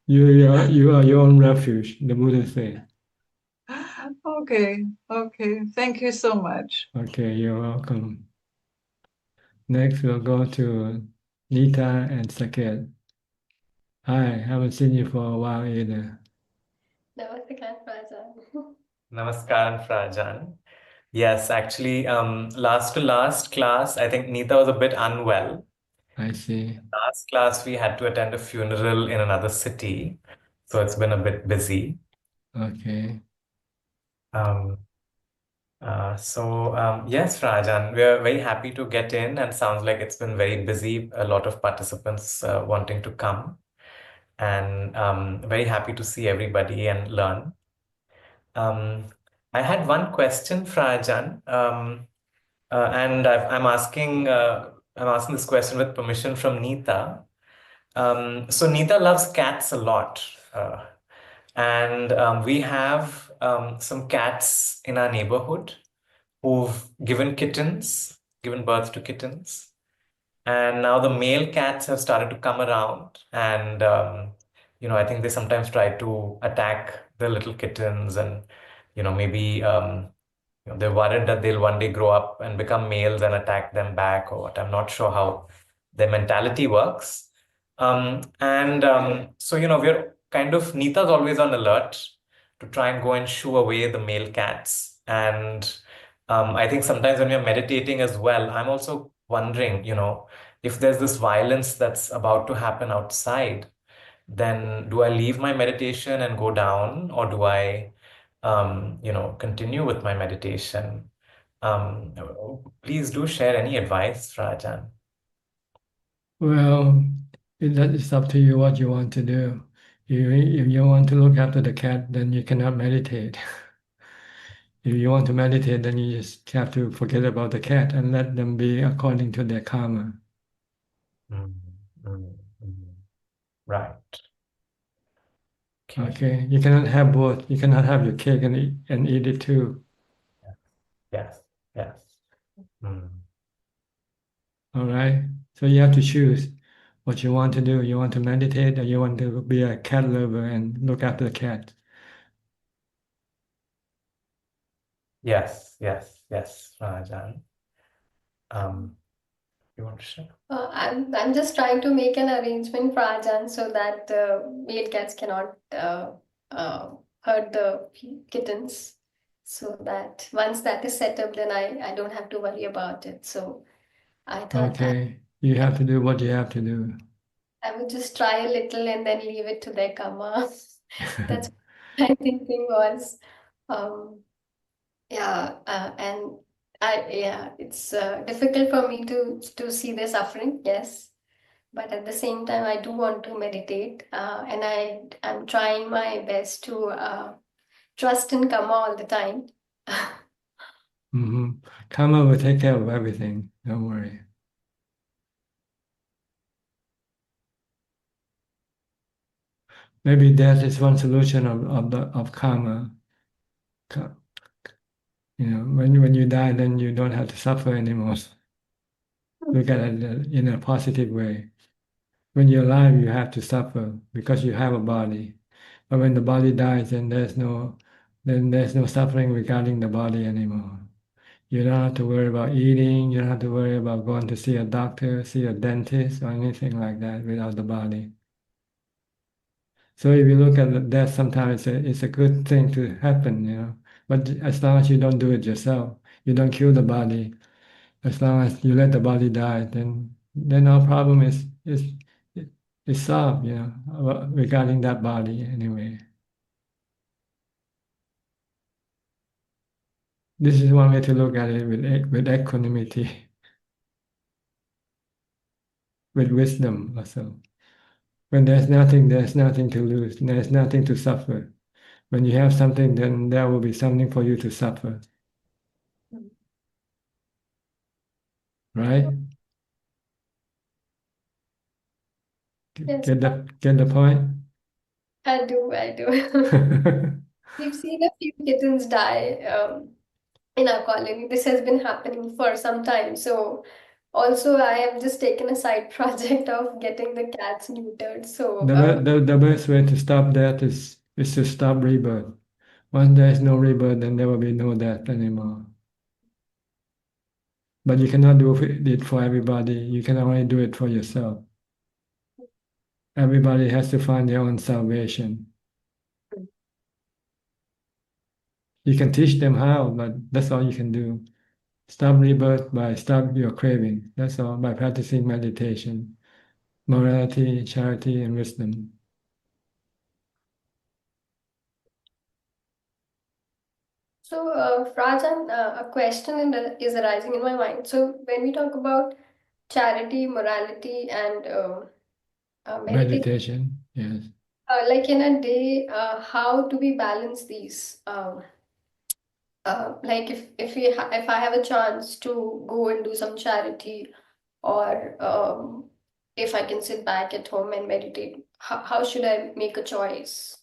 A: You are your own refuge, the Buddha said.
M: Okay, okay. Thank you so much.
A: Okay, you're welcome. Next, we'll go to Nita and Saket. Hi, haven't seen you for a while either.
N: Namaskaram, Frajan. Yes, actually, last to last class, I think Nita was a bit unwell.
A: I see.
N: Last class, we had to attend a funeral in another city, so it's been a bit busy.
A: Okay.
N: Um, Yes, Rajan, we're very happy to get in, and sounds like it's been very busy. A lot of participants wanting to come, and very happy to see everybody and learn. Um, I had one question, Rajan, and I'm asking this question with permission from Neeta. So Neeta loves cats a lot. And we have some cats in our neighborhood who've given birth to kittens. And now the male cats have started to come around, and I think they sometimes try to attack the little kittens, and maybe they're worried that they'll one day grow up and become males and attack them back or what. I'm not sure how their mentality works. We're kind of, Neeta's always on alert to try and go and shoo away the male cats. And I think sometimes when we're meditating as well, I'm also wondering, if there's this violence that's about to happen outside, then do I leave my meditation and go down, or do I, continue with my meditation? Please do share any advice, Rajan.
A: Well, it's up to you what you want to do. If you want to look after the cat, then you cannot meditate. If you want to meditate, then you just have to forget about the cat and let them be according to their karma.
N: Mm, mm, mm. Right.
A: Okay. You cannot have both. You cannot have your cake and eat it too.
N: Yes. Mm.
A: All right. So you have to choose what you want to do. You want to meditate, or you want to be a cat lover and look after the cat.
N: Yes, Rajan. You want to share?
O: I'm just trying to make an arrangement for Ajahn so that male cats cannot hurt the kittens. So that once that is set up, then I don't have to worry about it. So I thought
A: Okay. You have to do what you have to do.
O: I would just try a little and then leave it to their karma. That's what my thinking was. Um, and it's difficult for me to see their suffering, yes. But at the same time, I do want to meditate, and I'm trying my best to trust in karma all the time.
A: Hmm. Karma will take care of everything. Don't worry. Maybe death is one solution of karma. When you die, then you don't have to suffer anymore. Look at it in a positive way. When you're alive, you have to suffer because you have a body. But when the body dies, then there's no suffering regarding the body anymore. You don't have to worry about eating. You don't have to worry about going to see a doctor, see a dentist, or anything like that without the body. So if you look at death, sometimes it's a good thing to happen. But as long as you don't do it yourself, you don't kill the body. As long as you let the body die, then our problem is solved. Regarding that body anyway. This is one way to look at it with equanimity, with wisdom also. When there's nothing to lose, there's nothing to suffer. When you have something, then there will be something for you to suffer. Right?
O: Yes,
A: Get the point?
O: I do. We've seen a few kittens die in our colony. This has been happening for some time. So also I have just taken a side project of getting the cats neutered. So
A: The best way to stop that is to stop rebirth. Once there's no rebirth, then there will be no death anymore. But you cannot do it for everybody. You can only do it for yourself. Everybody has to find their own salvation. You can teach them how, but that's all you can do. Stop rebirth by stop your craving. That's all, by practicing meditation, morality, charity, and wisdom.
O: So, Rajan, a question is arising in my mind. So, when we talk about charity, morality, and meditation,
A: Meditation, yes.
O: like in a day, how do we balance these? Like if I have a chance to go and do some charity, or if I can sit back at home and meditate, how should I make a choice?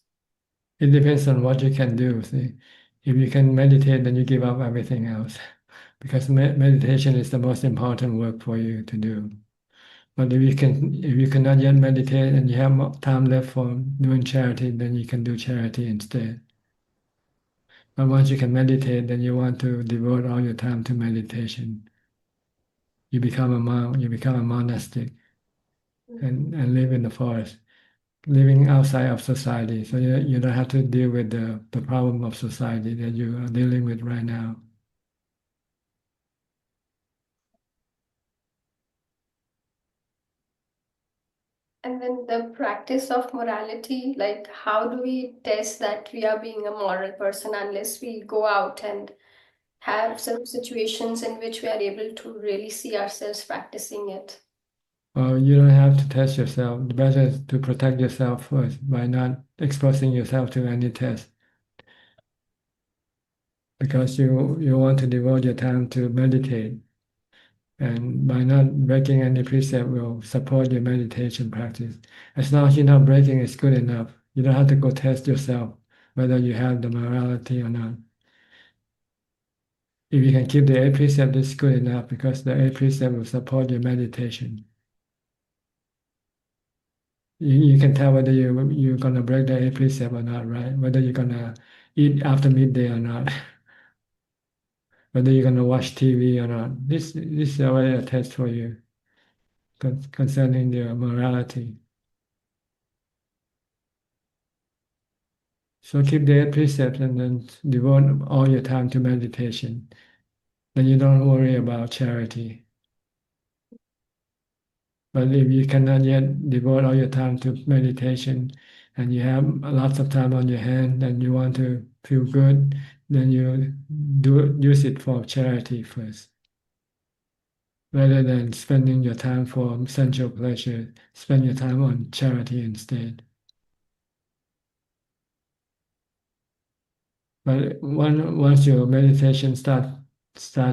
A: It depends on what you can do. See, if you can meditate, then you give up everything else, because meditation is the most important work for you to do. But if you cannot yet meditate and you have time left for doing charity, then you can do charity instead. But once you can meditate, then you want to devote all your time to meditation. You become a monk, you become a monastic, and live in the forest, living outside of society. So you don't have to deal with the problem of society that you are dealing with right now.
O: And then the practice of morality, like how do we test that we are being a moral person unless we go out and have some situations in which we are able to really see ourselves practicing it?
A: You don't have to test yourself. The better is to protect yourself first by not exposing yourself to any test. Because you want to devote your time to meditate. And by not breaking any precept will support your meditation practice. As long as you're not breaking, it's good enough. You don't have to go test yourself whether you have the morality or not. If you can keep the 8 precept, it's good enough because the 8 precept will support your meditation. You can tell whether you're gonna break the 8 precept or not, right? Whether you're gonna eat after midday or not, whether you're gonna watch TV or not. This is already a test for you concerning your morality. So keep the 8 precepts and then devote all your time to meditation. Then you don't worry about charity. But if you cannot yet devote all your time to meditation and you have lots of time on your hand and you want to feel good, then you use it for charity first. Rather than spending your time for sensual pleasure, spend your time on charity instead. But once your meditation start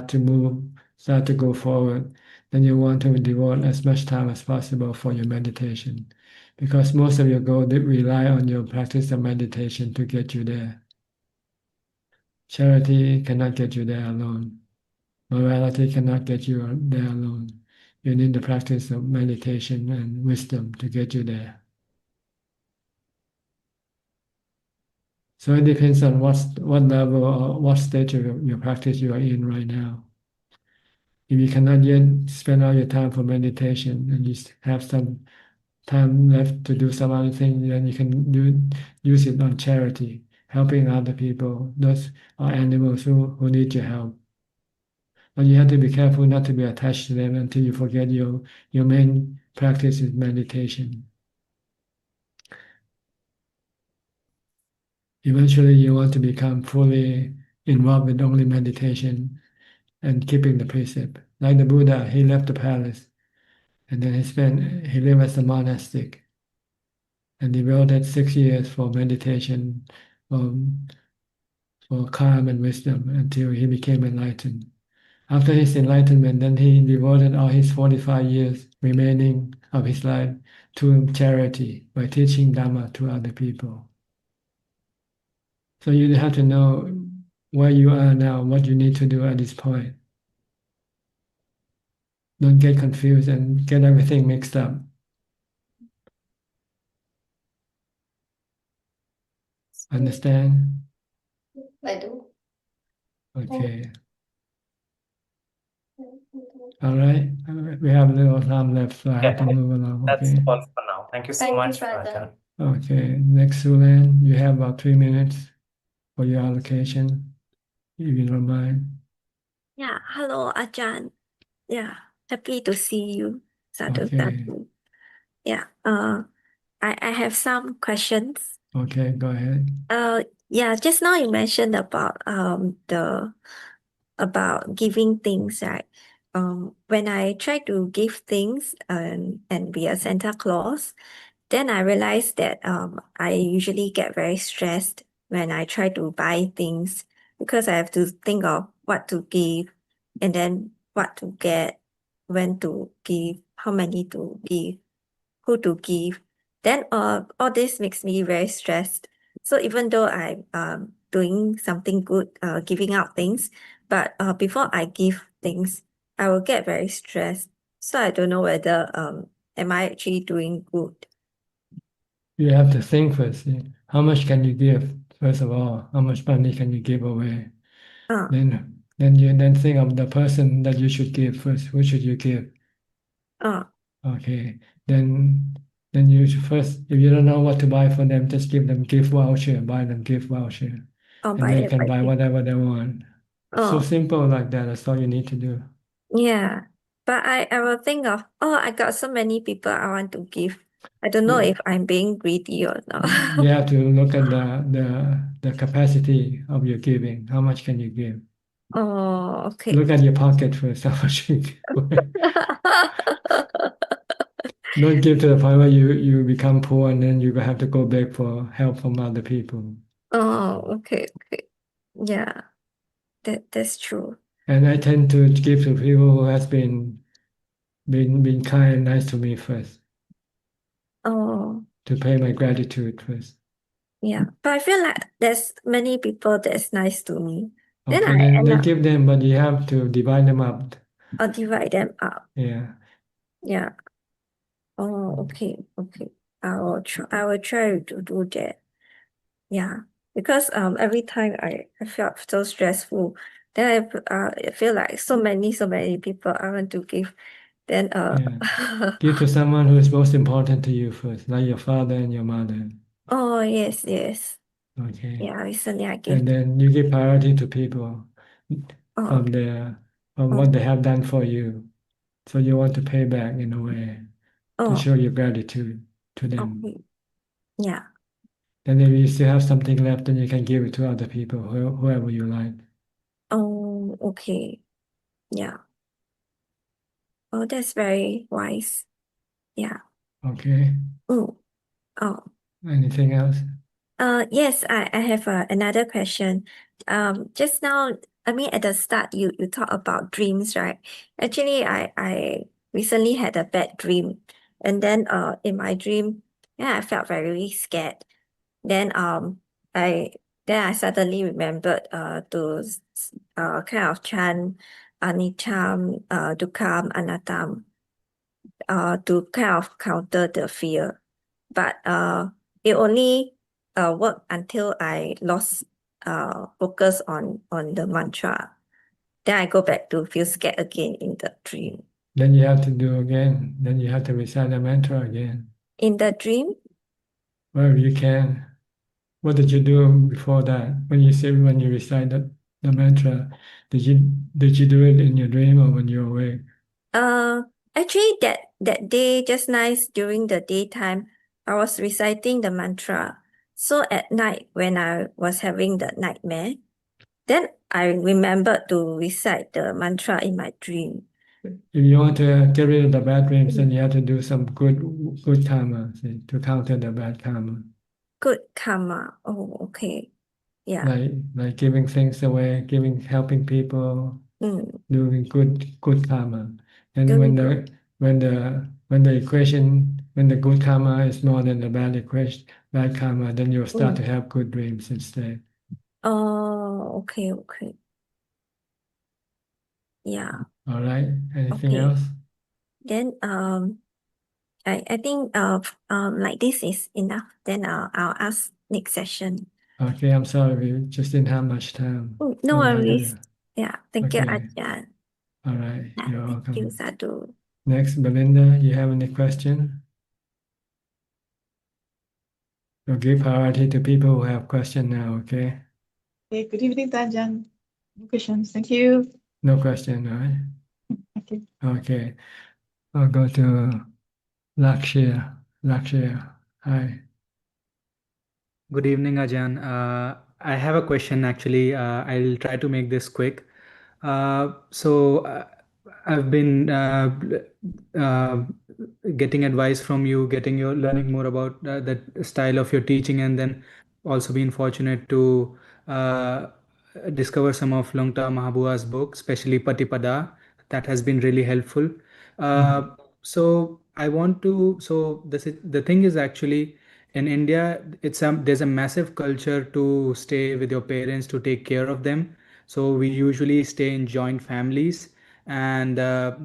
A: to move, start to go forward, then you want to devote as much time as possible for your meditation, because most of your goal rely on your practice of meditation to get you there. Charity cannot get you there alone. Morality cannot get you there alone. You need the practice of meditation and wisdom to get you there. So it depends on what level or what stage of your practice you are in right now. If you cannot yet spend all your time for meditation and you have some time left to do some other thing, then you can use it on charity, helping other people, those are animals who need your help. But you have to be careful not to be attached to them until you forget your main practice is meditation. Eventually, you want to become fully involved with only meditation and keeping the precept. Like the Buddha, he left the palace and then he lived as a monastic and devoted 6 years for meditation, for calm and wisdom until he became enlightened. After his enlightenment, then he devoted all his 45 years remaining of his life to charity by teaching Dhamma to other people. So you have to know where you are now, what you need to do at this point. Don't get confused and get everything mixed up. Understand?
O: I do.
A: Okay. All right. We have a little time left, so I have to move along.
N: That's
A: Okay.
N: all for now. Thank you so
O: Thank you,
N: much,
O: Rajan.
N: Rajan.
A: Okay. Next, Sulan, you have about 3 minutes for your allocation, if you don't mind.
P: Yeah, hello, Ajahn. Yeah, happy to see you. Sadhu,
A: Okay.
P: sadhu. Yeah, I have some questions.
A: Okay, go ahead.
P: Yeah, just now you mentioned about about giving things, right? When I try to give things and be a Santa Claus, then I realized that I usually get very stressed when I try to buy things because I have to think of what to give and then what to get, when to give, how many to give, who to give. Then all this makes me very stressed. So even though I'm doing something good, giving out things, but before I give things, I will get very stressed. So I don't know whether am I actually doing good?
A: You have to think first. How much can you give? First of all, how much money can you give away?
P: Uh,
A: Then you think of the person that you should give first. Who should you give?
P: uh,
A: Okay. Then you should first, if you don't know what to buy for them, just give them gift voucher. Buy them gift voucher,
P: or
A: and
P: buy
A: they
P: them
A: can
P: by
A: buy
P: gift.
A: whatever they want. So
P: Oh,
A: simple like that. That's all you need to do.
P: yeah. But I will think of, oh, I got so many people I want to give. I don't know
A: Yeah.
P: if I'm being greedy or not.
A: You have to look at the capacity of your giving. How much can you give?
P: Oh, okay.
A: Look at your pocket first. How much you give away. Don't give to the point where you become poor and then you have to go beg for help from other people.
P: Oh, okay, okay. Yeah, that's true.
A: And I tend to give to people who has been kind and nice to me first,
P: Oh,
A: to pay my gratitude first.
P: yeah. But I feel like there's many people that's nice to me. Then
A: Okay,
P: I
A: then
P: end up
A: give them, but you have to divide them up.
P: I'll divide them up.
A: Yeah.
P: Yeah. Oh, okay, okay. I will try to do that. Yeah. Because every time I felt so stressful, then I feel like so many people I want to give. Then
A: Yeah. Give to someone who is most important to you first, like your father and your mother.
P: oh yes, yes.
A: Okay.
P: Yeah, recently I gave
A: And then you give priority to people
P: oh
A: from what they have done for you. So you want to pay back in a way to
P: oh
A: show your gratitude to them.
P: okay. Yeah.
A: And if you still have something left, then you can give it to other people, whoever you like.
P: Oh, okay. Yeah. Oh, that's very wise. Yeah.
A: Okay.
P: Oh, oh.
A: Anything else?
P: Yes, I have another question. Just now, I mean, at the start, you talk about dreams, right? Actually, I recently had a bad dream, and then in my dream, yeah, I felt very scared. Then I then I suddenly remembered to kind of chant Anicam, Dukkam, Anattam to kind of counter the fear. But it only worked until I lost focus on the mantra. Then I go back to feel scared again in the dream.
A: Then you have to do again. Then you have to recite the mantra again.
P: In the dream,
A: Well, you can. What did you do before that? When you recite the mantra, did you do it in your dream or when you're awake?
P: uh, actually that day, just nice during the daytime, I was reciting the mantra. So at night, when I was having the nightmare, then I remembered to recite the mantra in my dream.
A: If you want to get rid of the bad dreams, then you have to do some good karma, see, to counter the bad karma.
P: Good karma. Oh, okay. Yeah.
A: Like giving things away, helping people, doing good karma. And
P: Doing
A: when the good karma is more than the bad karma, then you'll start to have good dreams instead.
P: Oh, okay, okay. Yeah.
A: All right. Anything
P: Okay.
A: else?
P: Then I think like this is enough. Then I'll ask next session.
A: Okay, I'm sorry, we just didn't have much time.
P: No
A: So we had
P: worries.
A: to-
P: Yeah. Thank you,
A: Okay.
P: Ajahn.
A: All right,
P: Yeah,
A: you're
P: thank you,
A: welcome.
P: Sadhu.
A: Next, Belinda, you have any question? We'll give priority to people who have question now, okay?
Q: Okay, good evening, Ajahn. No questions. Thank you.
A: No question, all right?
Q: Okay.
A: Okay, I'll go to Lakshya. Lakshya, hi.
R: Good evening, Ajahn. I have a question actually. I'll try to make this quick. So I've been uh, getting advice from you, getting your learning more about that style of your teaching, and then also been fortunate to uh, discover some of Longta Mahabua's book, especially Patipada. That has been really helpful. So I want to. So the thing is actually in India, there's a massive culture to stay with your parents to take care of them. So we usually stay in joint families, and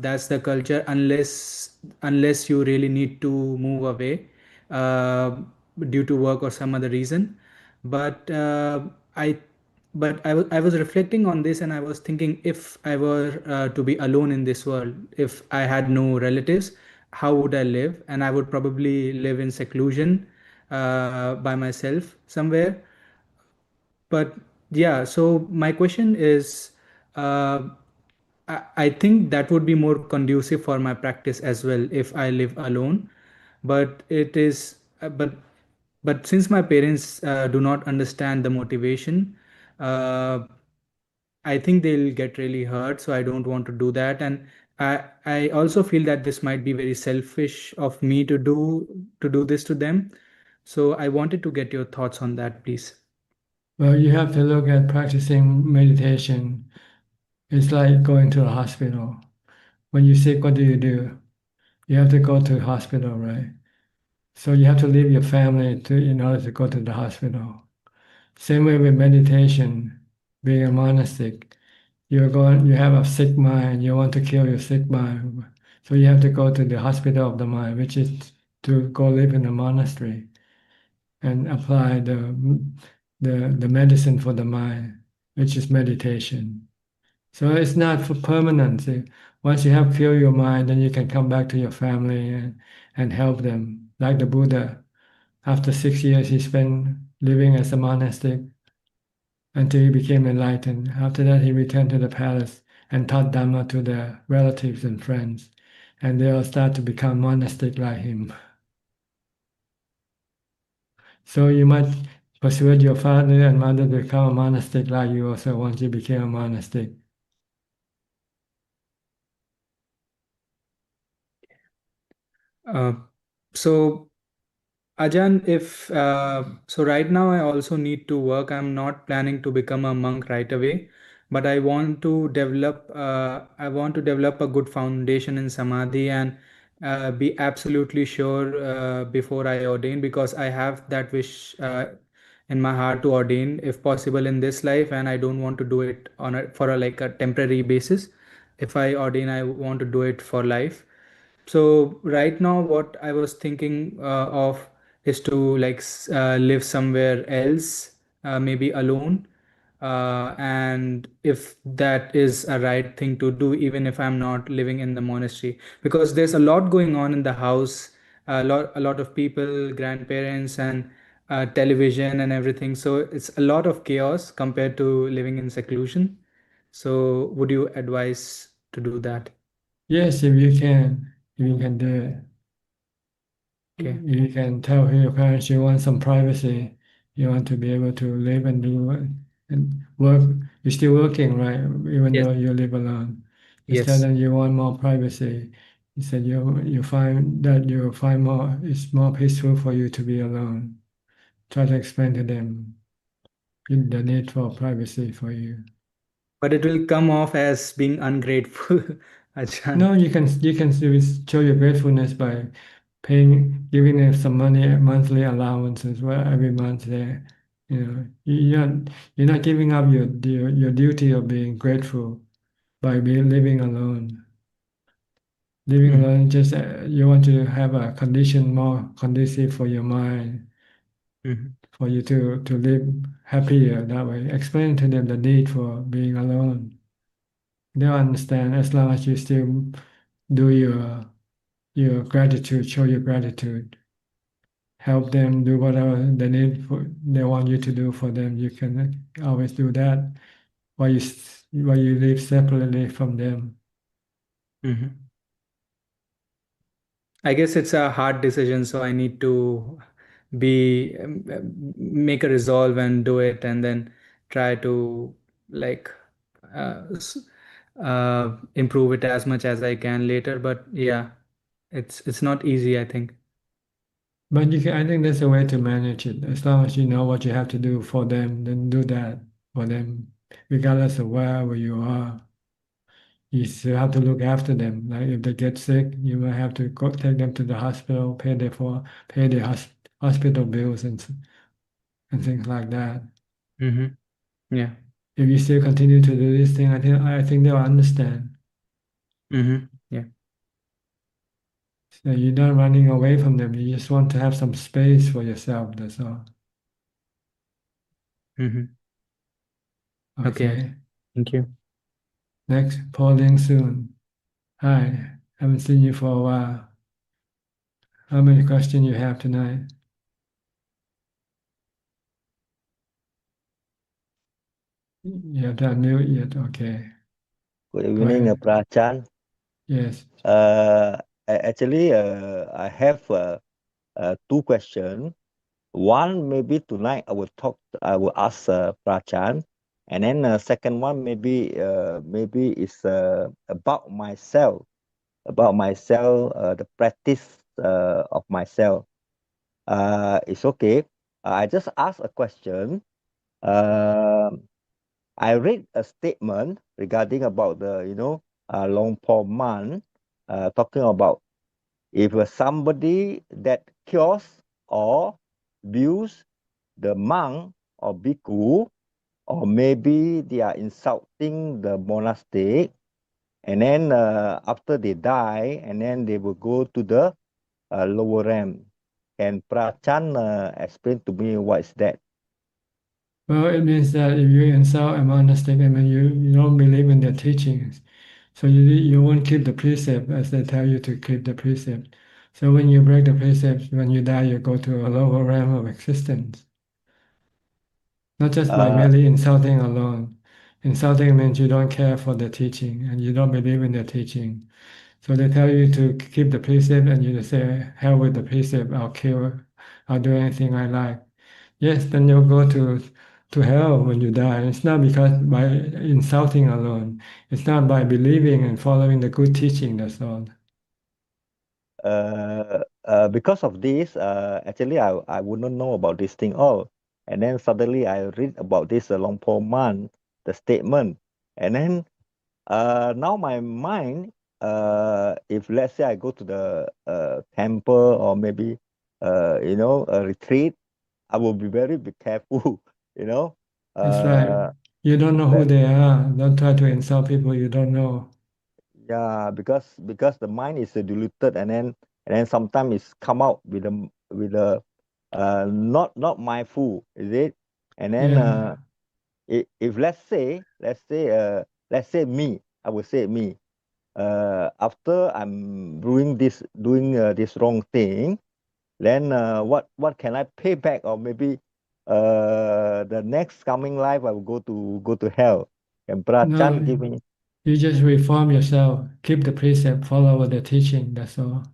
R: that's the culture unless you really need to move away uh, due to work or some other reason. But I I was reflecting on this and I was thinking if I were to be alone in this world, if I had no relatives, how would I live? And I would probably live in seclusion by myself somewhere. But yeah, so my question is, uh, I think that would be more conducive for my practice as well if I live alone. But it is, but since my parents do not understand the motivation, uh, I think they'll get really hurt. So I don't want to do that. And I also feel that this might be very selfish of me to do this to them. So I wanted to get your thoughts on that, please.
A: Well, you have to look at practicing meditation. It's like going to a hospital. When you're sick, what do? You have to go to the hospital, right? So you have to leave your family in order to go to the hospital. Same way with meditation, being a monastic. You have a sick mind, you want to kill your sick mind. So you have to go to the hospital of the mind, which is to go live in a monastery and apply the medicine for the mind, which is meditation. So it's not for permanency. Once you have cured your mind, then you can come back to your family and help them. Like the Buddha, after 6 years, he spent living as a monastic until he became enlightened. After that, he returned to the palace and taught Dhamma to the relatives and friends. And they all start to become monastic like him. So you might persuade your father and mother to become a monastic like you also once you became a monastic.
R: Uh, so Ajahn, if so, right now I also need to work. I'm not planning to become a monk right away, but I want to develop. I want to develop a good foundation in samadhi and be absolutely sure before I ordain, because I have that wish in my heart to ordain, if possible, in this life, and I don't want to do it on for a like a temporary basis. If I ordain, I want to do it for life. So right now, what I was thinking of is to like live somewhere else, maybe alone. And if that is a right thing to do, even if I'm not living in the monastery, because there's a lot going on in the house, a lot of people, grandparents, and television and everything. So it's a lot of chaos compared to living in seclusion. So would you advise to do that?
A: Yes, if you can do it.
R: Okay.
A: You can tell your parents you want some privacy. You want to be able to live and do and work. You're still working, right? Even
R: Yes.
A: though you live alone. Just tell
R: Yes.
A: them you want more privacy. You said you find that you find more it's more peaceful for you to be alone. Try to explain to them the need for privacy for you.
R: But it will come off as being ungrateful, Ajahn.
A: No, you can show your gratefulness by giving them some money, monthly allowances, well, every month there. You're not giving up your duty of being grateful by living alone. Living alone, just you want to have a condition more conducive for your mind, for you to live happier that way. Explain to them the need for being alone. They'll understand as long as you still do your gratitude, show your gratitude. Help them do whatever they want you to do for them. You can always do that while you live separately from them.
R: I guess it's a hard decision, so I need to be make a resolve and do it, and then try to like improve it as much as I can later. But yeah, it's not easy, I think.
A: But I think there's a way to manage it. As long as you know what you have to do for them, then do that for them, regardless of wherever you are. You still have to look after them. Like if they get sick, you might have to go take them to the hospital, pay the hospital bills and things like that.
R: Mm-hmm. Yeah.
A: If you still continue to do this thing, I think they'll understand.
R: Mm-hmm. Yeah.
A: So you're not running away from them. You just want to have some space for yourself. That's all.
R: Mm-hmm. Okay.
A: Okay.
R: Thank you.
A: Next, Pauline Soon. Hi. Haven't seen you for a while. How many questions you have tonight? You have to unmute yet. Okay.
S: Good
A: Go
S: evening,
A: ahead.
S: Prachan.
A: Yes.
S: Actually, I have two questions. One, maybe tonight I will ask Prachan, and then second one maybe it's about myself, the practice of myself. It's okay. I just ask a question. I read a statement regarding about the long Paul month, talking about if somebody that cures or abuse the monk or bhikkhu, or maybe they are insulting the monastic, and then after they die, and then they will go to the lower realm. Can Prachan explain to me what is that?
A: Well, it means that if you insult a monastic, I mean, you don't believe in their teachings. So you won't keep the precept as they tell you to keep the precept. So when you break the precepts, when you die, you go to a lower realm of existence. Not just by merely insulting alone. Insulting means you don't care for the teaching and you don't believe in the teaching. So they tell you to keep the precept and you just say, hell with the precept, I'll kill, I'll do anything I like. Yes, then you'll go to hell when you die. It's not because by insulting alone. It's not by believing and following the good teaching, that's all.
S: Because of this, actually, I would not know about this thing all. And then suddenly I read about this Long Po Man, the statement. And then now my mind, if let's say I go to the temple or maybe, a retreat, I will be careful, you know.
A: It's like you don't know who
S: Let,
A: they are. Don't try to insult people you don't know.
S: yeah, because the mind is diluted, and then sometimes it's come out with a not mindful, is it? And then
A: Yeah.
S: if let's say me, I would say me, after I'm doing this wrong thing, then what can I pay back, or maybe the next coming life I will go to hell. Can Prachan give
A: No,
S: me?
A: you just reform yourself. Keep the precept, follow the teaching, that's all.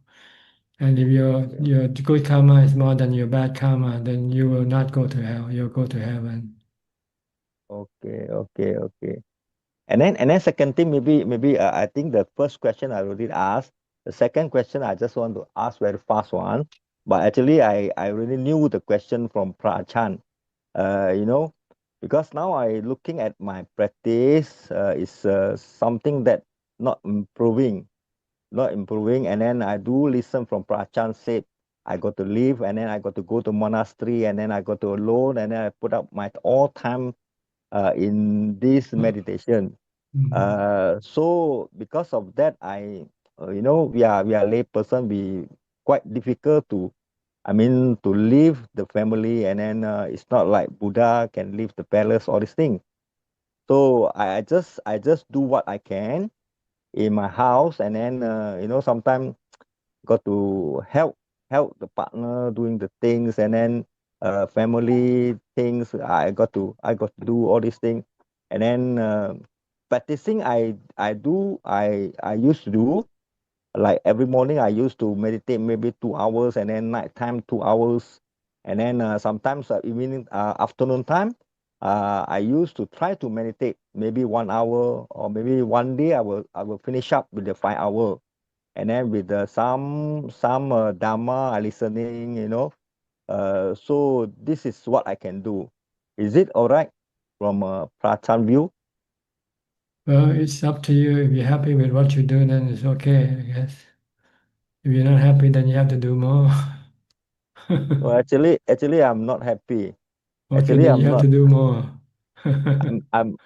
A: And if your good karma is more than your bad karma, then you will not go to hell. You'll go to heaven.
S: Okay. And then second thing, maybe I think the first question I already asked. The second question I just want to ask very fast one, but actually I really knew the question from Prachan. You know, because now I looking at my practice is something that not improving, and then I do listen from Prachan said I got to leave, and then I got to go to monastery, and then I got to alone, and then I put up my all time in this meditation. So because of that, we are lay person. We quite difficult to, I mean, to leave the family, and then it's not like Buddha can leave the palace, all these things. So I just do what I can in my house, and then sometimes got to help the partner doing the things, and then family things. I got to do all these things, and then practicing. I used to do, like every morning I used to meditate maybe 2 hours, and then nighttime 2 hours. And then sometimes evening, afternoon time, I used to try to meditate maybe 1 hour, or maybe one day I will finish up with the 5 hour, and then with some Dharma I listening, so this is what I can do. Is it all right from a Prachan view?
A: Well, it's up to you. If you're happy with what you do, then it's okay, I guess. If you're not happy, then you have to do more.
S: Well, actually, I'm not happy.
A: Okay,
S: Actually,
A: then you
S: I'm
A: have
S: not.
A: to do more.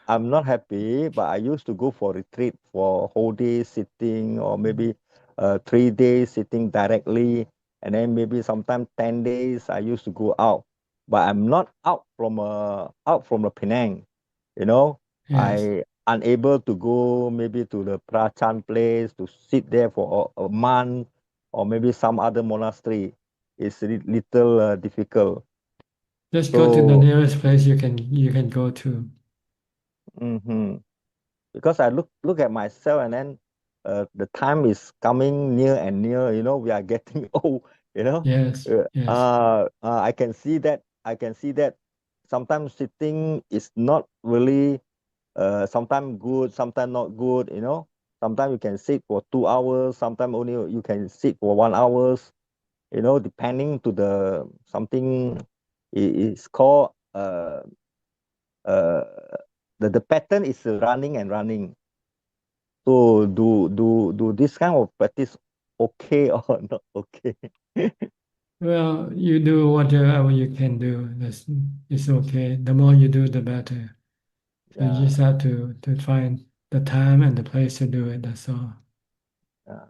S: I'm not happy, but I used to go for retreat for whole day sitting, or maybe 3 days sitting directly, and then maybe sometimes 10 days I used to go out. But I'm not out from the Penang, you know.
A: Yes.
S: I unable to go maybe to the Prachan place to sit there for a month, or maybe some other monastery. It's little difficult.
A: Just go to the
S: So.
A: nearest place you can go to.
S: Because I look at myself, and then the time is coming near and near. We are getting old.
A: Yes, yes.
S: I can see that. Sometimes sitting is not really. Sometimes good, sometimes not good. Sometimes you can sit for 2 hours. Sometimes only you can sit for 1 hours. Depending to the something. It's called uh, the pattern is running and running. So do this kind of practice okay or not okay?
A: Well, you do whatever you can do. It's okay. The more you do, the better. So you
S: Yeah,
A: just have to find the time and the place to do it. That's all.
S: yeah.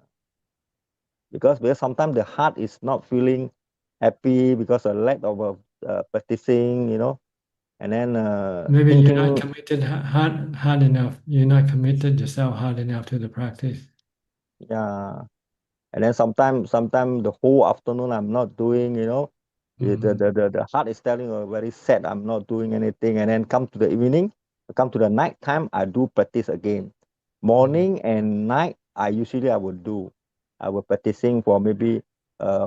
S: Because sometimes the heart is not feeling happy because of lack of practicing, and then
A: Maybe you're not
S: thinking.
A: committed hard enough. You're not committed yourself hard enough to the practice.
S: Yeah, and then sometimes the whole afternoon I'm not doing, the heart is telling very sad, I'm not doing anything, and then come to the evening, come to the night time, I do practice again. Morning and night, I would do. I will practicing for maybe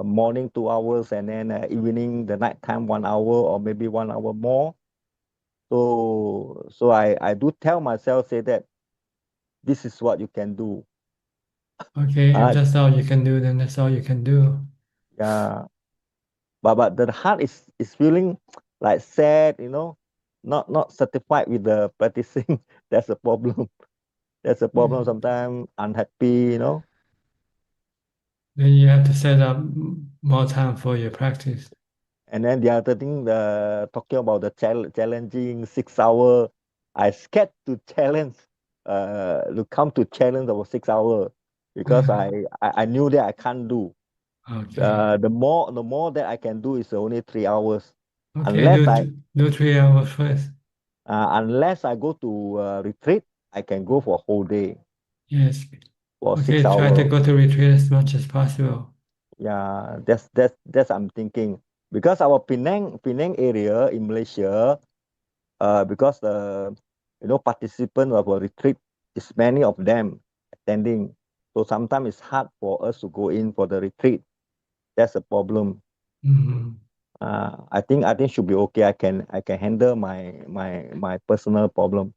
S: morning 2 hours, and then evening the night time 1 hour, or maybe 1 hour more. So I do tell myself, say that this is what you can do.
A: Okay, if
S: Uh,
A: that's all you can do, then that's all you can do.
S: yeah. But the heart is feeling like sad, not satisfied with the practicing. That's a problem. That's a problem. Sometimes unhappy.
A: Then you have to set up more time for your practice.
S: And then the other thing, talking about the challenging 6 hour, I scared to challenge, to come to challenge over 6 hour, because I knew that I can't do.
A: Okay.
S: The more that I can do is only 3 hours,
A: Okay,
S: unless
A: do 3 hours first.
S: unless I go to retreat, I can go for a whole day
A: Yes.
S: for
A: Okay,
S: six
A: try to
S: hour.
A: go to retreat as much as possible.
S: Yeah, that's I'm thinking, because our Penang area in Malaysia, because the participant of a retreat is many of them attending, so sometimes it's hard for us to go in for the retreat. That's a problem. I think should be okay. I can handle my personal problem.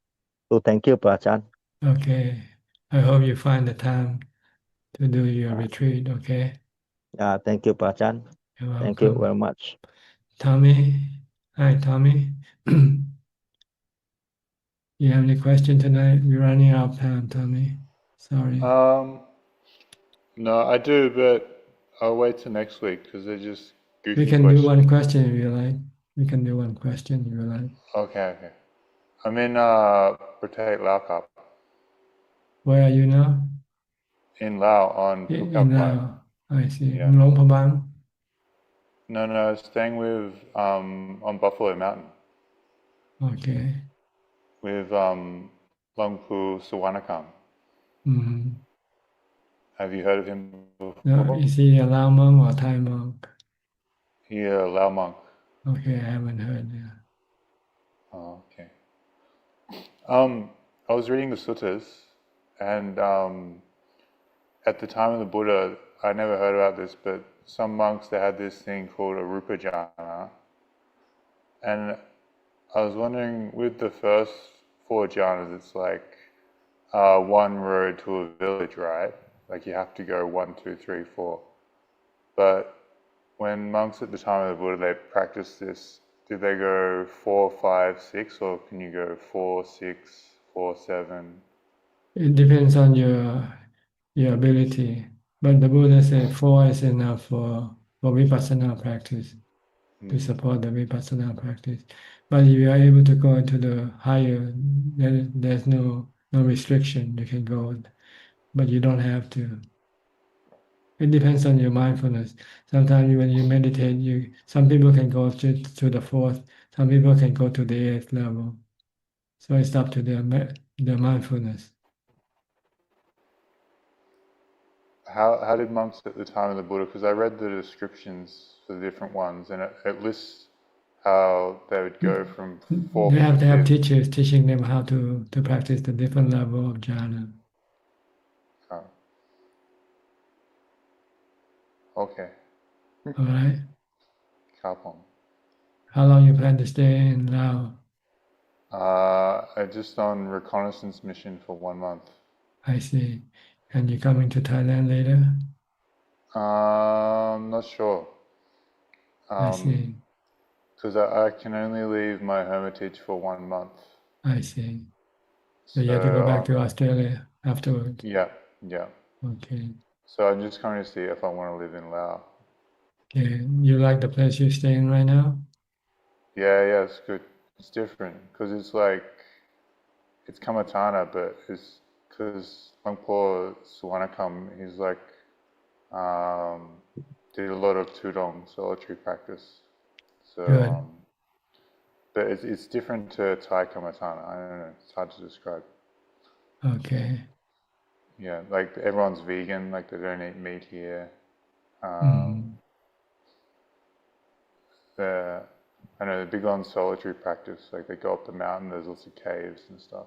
S: So thank you, Prachan.
A: Okay. I hope you find the time to do your retreat, okay?
S: Yeah, thank you, Prachan.
A: You're
S: Thank you very
A: welcome.
S: much.
A: Tommy. Hi, Tommy. You have any question tonight? We're running out of time, Tommy. Sorry.
T: No, I do, but I'll wait till next week because they're just
A: We
T: goofy
A: can do
T: questions.
A: one question if you like. We can do one question if you like.
T: Okay. I'm in Pattaya, Lao Cup.
A: Where are you now?
T: In Lao on
A: In
T: Phuket Flight.
A: Lao. I see.
T: Yeah.
A: Long Pabang.
T: No, staying with on Buffalo Mountain
A: Okay.
T: with Longpu Suwanakam.
A: Mm-hmm.
T: Have you heard of him
A: No,
T: before?
A: is he a Lao monk or Thai monk?
T: He a Lao monk.
A: Okay, I haven't heard. Yeah.
T: Oh, okay. I was reading the suttas, and at the time of the Buddha, I never heard about this, but some monks they had this thing called a rupa jhana, and I was wondering with the first four jhanas, it's like one road to a village, right? Like you have to go 1, 2, 3, 4. But when monks at the time of the Buddha they practiced this, did they go 4, 5, 6, or can you go 4, 6, 4, 7?
A: It depends on your ability. But the Buddha said 4 is enough for vipassana practice, to support the vipassana practice. But if you are able to go into the higher, there's no restriction. You can go, but you don't have to. It depends on your mindfulness. Sometimes when you meditate, some people can go to the 4th, some people can go to the 8th level. So it's up to their mindfulness.
T: How did monks at the time of the Buddha, because I read the descriptions for the different ones, and it lists how they would go from 4th
A: They have
T: to
A: to have
T: 5th.
A: teachers teaching them how to practice the different level of jhana.
T: Oh. Okay.
A: All right.
T: Kapon.
A: How long you plan to stay in Laos?
T: I'm just on reconnaissance mission for 1 month.
A: I see. And you're coming to Thailand later?
T: Not sure.
A: I see.
T: Because I can only leave my hermitage for 1 month.
A: I see. So you have to go back to Australia afterwards?
T: Yeah.
A: Okay.
T: So I'm just going to see if I want to live in Laos.
A: Okay. You like the place you're staying right now?
T: Yeah, it's good. It's different because it's Kamatana, but it's because Luangpo Suwanakam, he's like did a lot of Tudong solitary practice. So,
A: Good.
T: but it's different to Thai Kamatana. I don't know. It's hard to describe.
A: Okay.
T: Yeah, like everyone's vegan. Like they don't eat meat here.
A: Mhm.
T: I know they're big on solitary practice. Like they go up the mountain. There's lots of caves and stuff.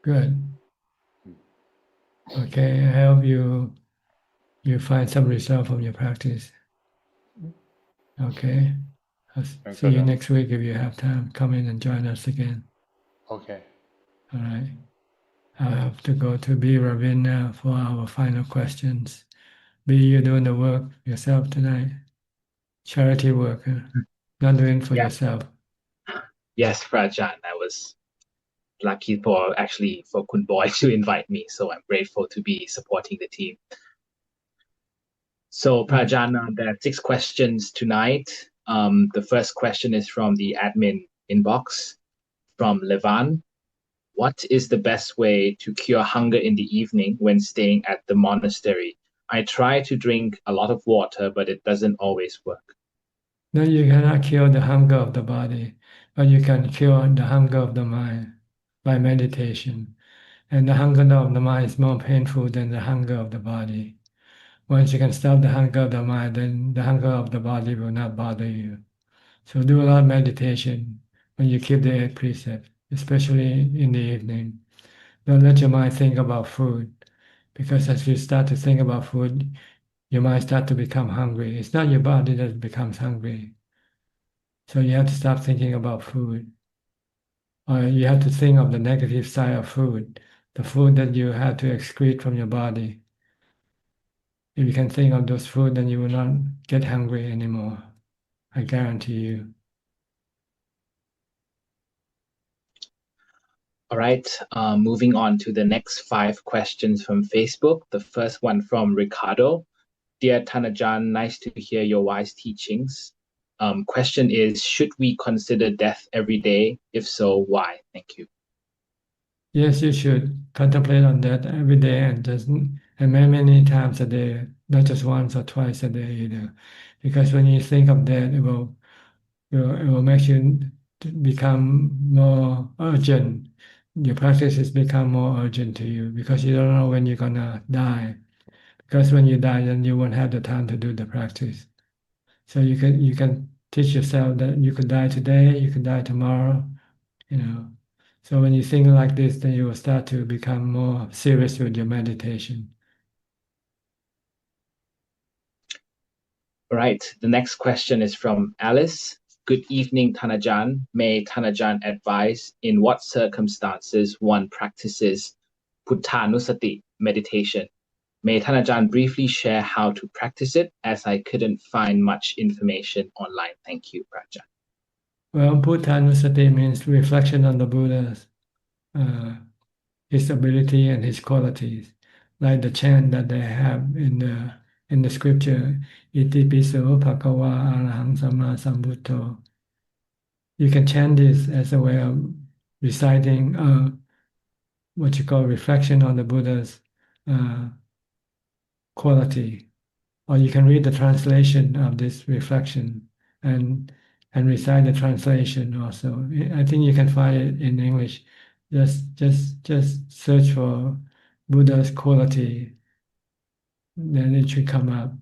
A: Good. Okay. I hope you find some result from your practice. Okay. I'll
T: Thanks,
A: see you
T: Ajahn.
A: next week if you have time. Come in and join us again.
T: Okay.
A: All right. I have to go to B. Ravin now for our final questions. B, you're doing the work yourself tonight. Charity work, huh? Not doing for
U: Yeah.
A: yourself.
U: Yes, Prajan, I was lucky for Kun Boy to invite me, so I'm grateful to be supporting the team. So Prajan, there are 6 questions tonight. The first question is from the admin inbox from Levan. What is the best way to cure hunger in the evening when staying at the monastery? I try to drink a lot of water, but it doesn't always work.
A: No, you cannot cure the hunger of the body, but you can cure the hunger of the mind by meditation. And the hunger of the mind is more painful than the hunger of the body. Once you can stop the hunger of the mind, then the hunger of the body will not bother you. So do a lot of meditation when you keep the 8 precepts, especially in the evening. Don't let your mind think about food, because as you start to think about food, your mind starts to become hungry. It's not your body that becomes hungry. So you have to stop thinking about food. Or you have to think of the negative side of food, the food that you have to excrete from your body. If you can think of those food, then you will not get hungry anymore. I guarantee you.
U: All right, moving on to the next 5 questions from Facebook. The first one from Ricardo. Dear Tanajan, nice to hear your wise teachings. Question is, should we consider death every day? If so, why? Thank you.
A: Yes, you should contemplate on that every day and many times a day, not just once or twice a day either. Because when you think of that, it will make you become more urgent. Your practice has become more urgent to you because you don't know when you're gonna die. Because when you die, then you won't have the time to do the practice. So you can teach yourself that you could die today, you could die tomorrow, you know. So when you think like this, then you will start to become more serious with your meditation.
U: All right. The next question is from Alice. Good evening, Thanajan. May Thanajan advise in what circumstances one practices Puttanusati meditation? May Thanajan briefly share how to practice it, as I couldn't find much information online. Thank you, Prajan.
A: Well, Puttanusati means reflection on the Buddha's his ability and his qualities, like the chant that they have in the scripture, Iti piso bhagava arahang samma sambuddho. You can chant this as a way of reciting what you call reflection on the Buddha's quality, or you can read the translation of this reflection and recite the translation also. I think you can find it in English. Just search for Buddha's quality, then it should come up.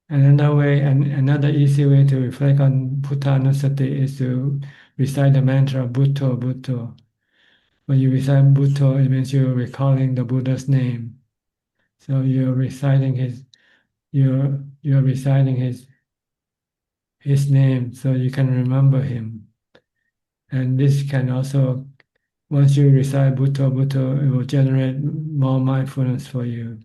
A: And another way, and another easy way to reflect on Puttanusati is to recite the mantra Bhutto Bhutto. When you recite Bhutto, it means you're recalling the Buddha's name. So you're reciting his name, so you can remember him. And this can also, once you recite Bhutto Bhutto, it will generate more mindfulness for you.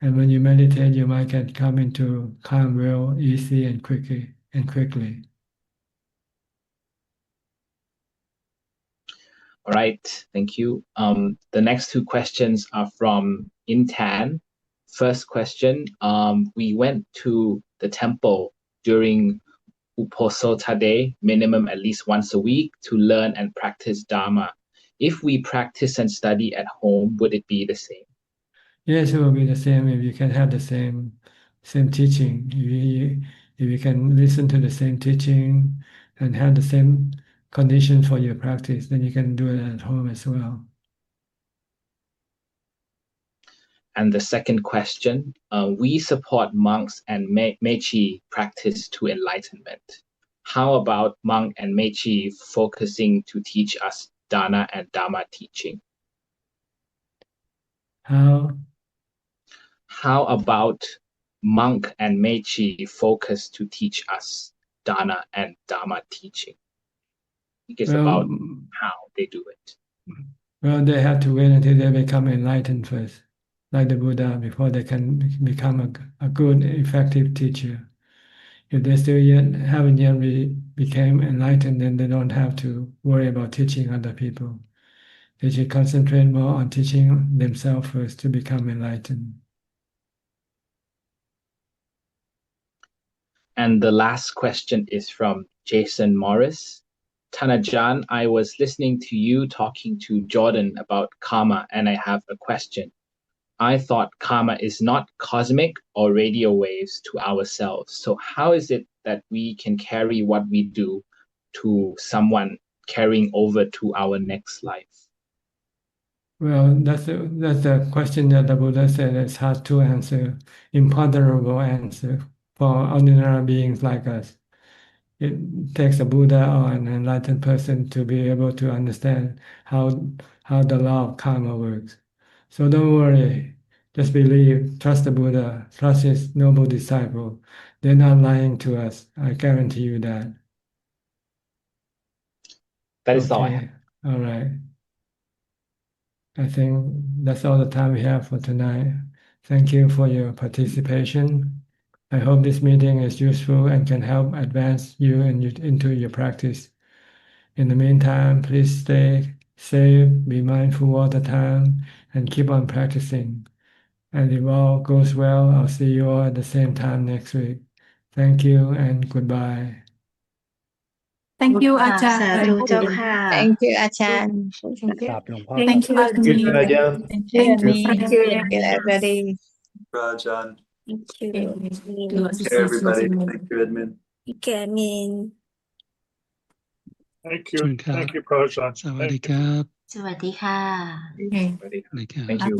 A: And when you meditate, you might get come into calm real easy and quickly.
U: All right, thank you. The next two questions are from Intan. First question, we went to the temple during Uposatha Day, minimum at least once a week, to learn and practice Dharma. If we practice and study at home, would it be the same?
A: Yes, it will be the same if you can have the same teaching. If you can listen to the same teaching and have the same conditions for your practice, then you can do it at home as well.
U: And the second question, we support monks and Mechi practice to enlightenment. How about monk and Mechi focusing to teach us Dana and Dharma teaching? How about monk and Mechi focus to teach us Dana and Dharma teaching? I think it's about how they do it.
A: Well, they have to wait until they become enlightened first, like the Buddha, before they can become a good, effective teacher. If they still haven't yet became enlightened, then they don't have to worry about teaching other people. They should concentrate more on teaching themselves first to become enlightened.
U: And the last question is from Jason Morris. Thanajan, I was listening to you talking to Jordan about karma, and I have a question. I thought karma is not cosmic or radio waves to ourselves. So how is it that we can carry what we do to someone carrying over to our next life?
A: Well, that's a question that the Buddha said it's hard to answer, imponderable answer for ordinary beings like us. It takes a Buddha or an enlightened person to be able to understand how the law of karma works. So don't worry, just believe, trust the Buddha, trust his noble disciple. They're not lying to us. I guarantee you that.
U: That is all I have.
A: All right. I think that's all the time we have for tonight. Thank you for your participation. I hope this meeting is useful and can help advance you into your practice. In the meantime, please stay safe, be mindful all the time, and keep on practicing. And if all goes well, I'll see you all at the same time next week. Thank you and goodbye.
G: Thank you
J: ค่ะ
G: อาจารย์
J: สาธุเจ้าค่ะ Thank you อาจารย์
G: Thank you
J: Thank you
G: Ajahn.
J: Thank you
G: Thank you.
J: Thank you everybody.
F: Rajan.
P: Thank you.
F: Take care, everybody. Thank you, Edmund.
P: Thank you, Admin.
B: Thank you. Thank you, Prajan.
E: สวัสดีครับ
J: สวัสดีค่ะ
U: Thank you.
G: Thank you.